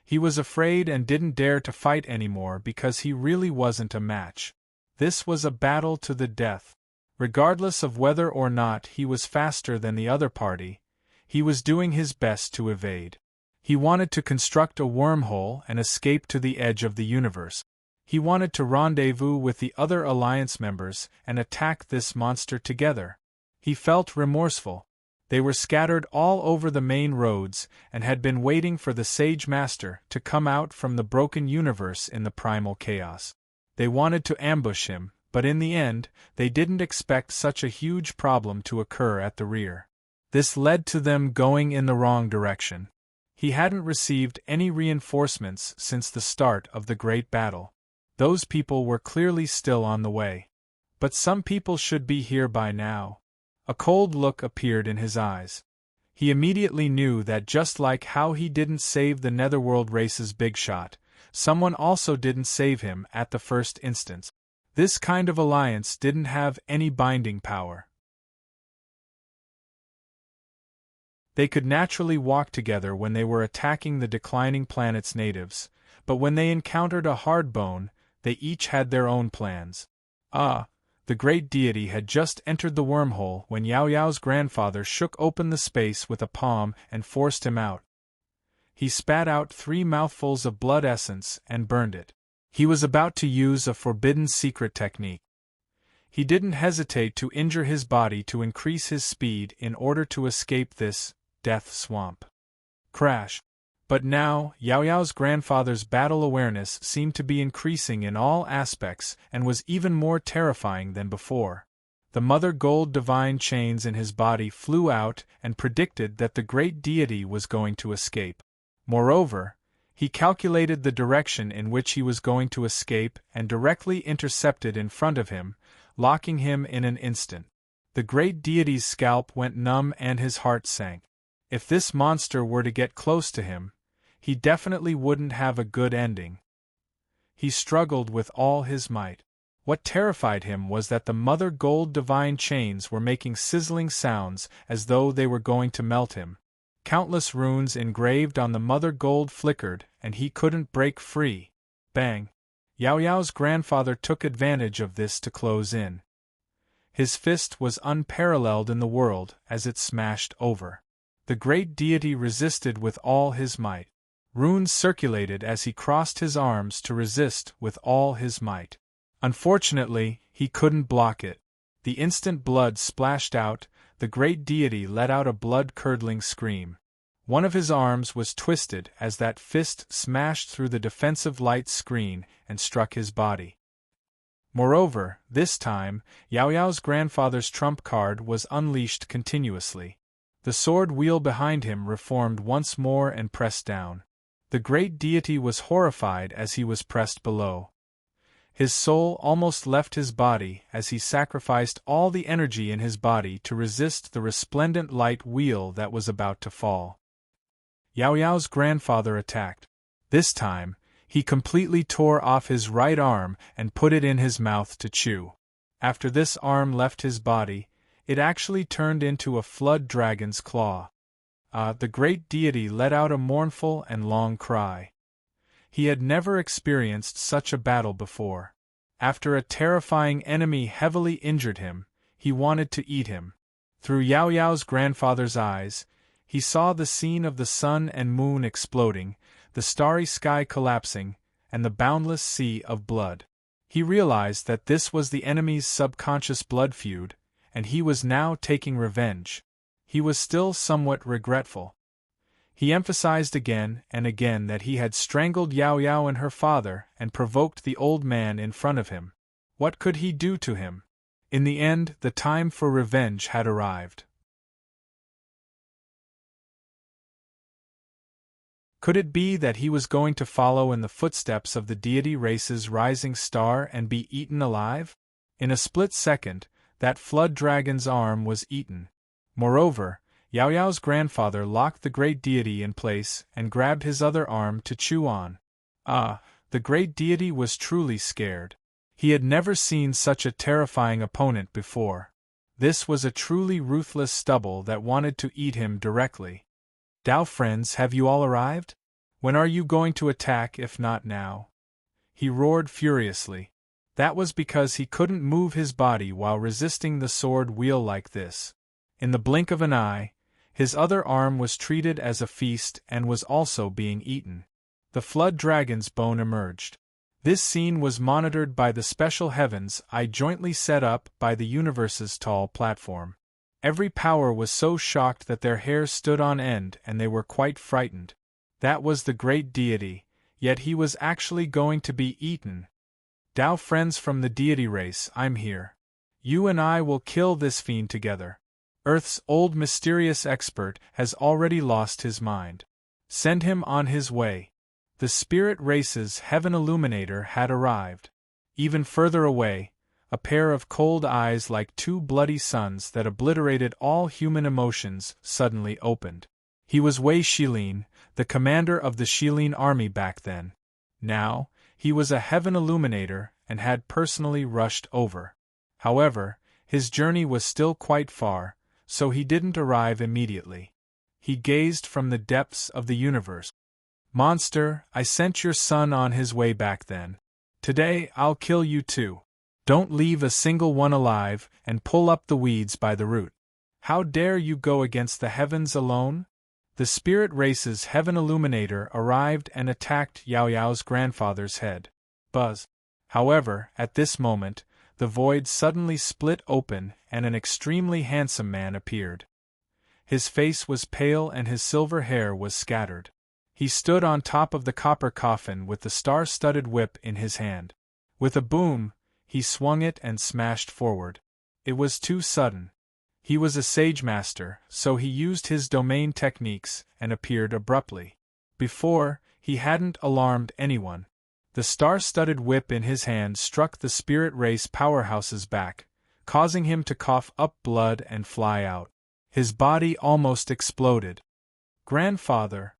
He was afraid and didn't dare to fight anymore because he really wasn't a match. This was a battle to the death. Regardless of whether or not he was faster than the other party, he was doing his best to evade. He wanted to construct a wormhole and escape to the edge of the universe. He wanted to rendezvous with the other alliance members and attack this monster together. He felt remorseful. They were scattered all over the main roads and had been waiting for the Sage Master to come out from the broken universe in the primal chaos. They wanted to ambush him, but in the end, they didn't expect such a huge problem to occur at the rear. This led to them going in the wrong direction. He hadn't received any reinforcements since the start of the great battle. Those people were clearly still on the way. But some people should be here by now. A cold look appeared in his eyes. He immediately knew that just like how he didn't save the Netherworld race's big shot, someone also didn't save him at the first instance. This kind of alliance didn't have any binding power. They could naturally walk together when they were attacking the declining planet's natives, but when they encountered a hard bone, they each had their own plans. The great deity had just entered the wormhole when Yao Yao's grandfather shook open the space with a palm and forced him out. He spat out 3 mouthfuls of blood essence and burned it. He was about to use a forbidden secret technique. He didn't hesitate to injure his body to increase his speed in order to escape this death swamp. Crash! But now, Yao Yao's grandfather's battle awareness seemed to be increasing in all aspects and was even more terrifying than before. The mother gold divine chains in his body flew out and predicted that the great deity was going to escape. Moreover, he calculated the direction in which he was going to escape and directly intercepted in front of him, locking him in an instant. The great deity's scalp went numb and his heart sank. If this monster were to get close to him, he definitely wouldn't have a good ending. He struggled with all his might. What terrified him was that the mother gold divine chains were making sizzling sounds as though they were going to melt him. Countless runes engraved on the mother gold flickered, and he couldn't break free. Bang! Yao Yao's grandfather took advantage of this to close in. His fist was unparalleled in the world as it smashed over. The great deity resisted with all his might. Runes circulated as he crossed his arms to resist with all his might. Unfortunately, he couldn't block it. The instant blood splashed out, the great deity let out a blood-curdling scream. One of his arms was twisted as that fist smashed through the defensive light screen and struck his body. Moreover, this time, Yao Yao's grandfather's trump card was unleashed continuously. The sword wheel behind him reformed once more and pressed down. The great deity was horrified as he was pressed below. His soul almost left his body as he sacrificed all the energy in his body to resist the resplendent light wheel that was about to fall. Yao Yao's grandfather attacked. This time, he completely tore off his right arm and put it in his mouth to chew. After this arm left his body, it actually turned into a flood dragon's claw. The great deity let out a mournful and long cry. He had never experienced such a battle before. After a terrifying enemy heavily injured him, he wanted to eat him. Through Yao Yao's grandfather's eyes, he saw the scene of the sun and moon exploding, the starry sky collapsing, and the boundless sea of blood. He realized that this was the enemy's subconscious blood feud, and he was now taking revenge. He was still somewhat regretful. He emphasized again and again that he had strangled Yao Yao and her father and provoked the old man in front of him. What could he do to him? In the end, the time for revenge had arrived. Could it be that he was going to follow in the footsteps of the deity race's rising star and be eaten alive? In a split second, that flood dragon's arm was eaten. Moreover, Yao Yao's grandfather locked the great deity in place and grabbed his other arm to chew on. The great deity was truly scared. He had never seen such a terrifying opponent before. This was a truly ruthless stubble that wanted to eat him directly. "Dao friends, have you all arrived? When are you going to attack if not now?" He roared furiously. That was because he couldn't move his body while resisting the sword wheel like this. In the blink of an eye, his other arm was treated as a feast and was also being eaten. The flood dragon's bone emerged. This scene was monitored by the special heavens eye jointly set up by the universe's tall platform. Every power was so shocked that their hair stood on end and they were quite frightened. That was the great deity, yet he was actually going to be eaten. "Dao friends from the deity race, I'm here. You and I will kill this fiend together. Earth's old mysterious expert has already lost his mind. Send him on his way." The spirit race's heaven illuminator had arrived. Even further away, a pair of cold eyes like two bloody suns that obliterated all human emotions suddenly opened. He was Wei Shilin, the commander of the Shilin army back then. Now, he was a heaven illuminator and had personally rushed over. However, his journey was still quite far, so he didn't arrive immediately. He gazed from the depths of the universe. "Monster, I sent your son on his way back then. Today I'll kill you too. Don't leave a single one alive and pull up the weeds by the root. How dare you go against the heavens alone?" The spirit race's heaven illuminator arrived and attacked Yao Yao's grandfather's head. Buzz. However, at this moment, the void suddenly split open and an extremely handsome man appeared. His face was pale and his silver hair was scattered. He stood on top of the copper coffin with the star-studded whip in his hand. With a boom, he swung it and smashed forward. It was too sudden. He was a sage master, so he used his domain techniques and appeared abruptly. Before, he hadn't alarmed anyone. The star-studded whip in his hand struck the spirit race powerhouse's back, causing him to cough up blood and fly out. His body almost exploded. "Grandfather!"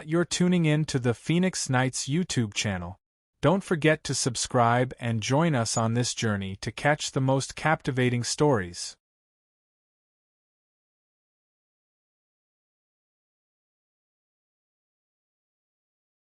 You're tuning in to the Phoenix Nights YouTube channel. Don't forget to subscribe and join us on this journey to catch the most captivating stories.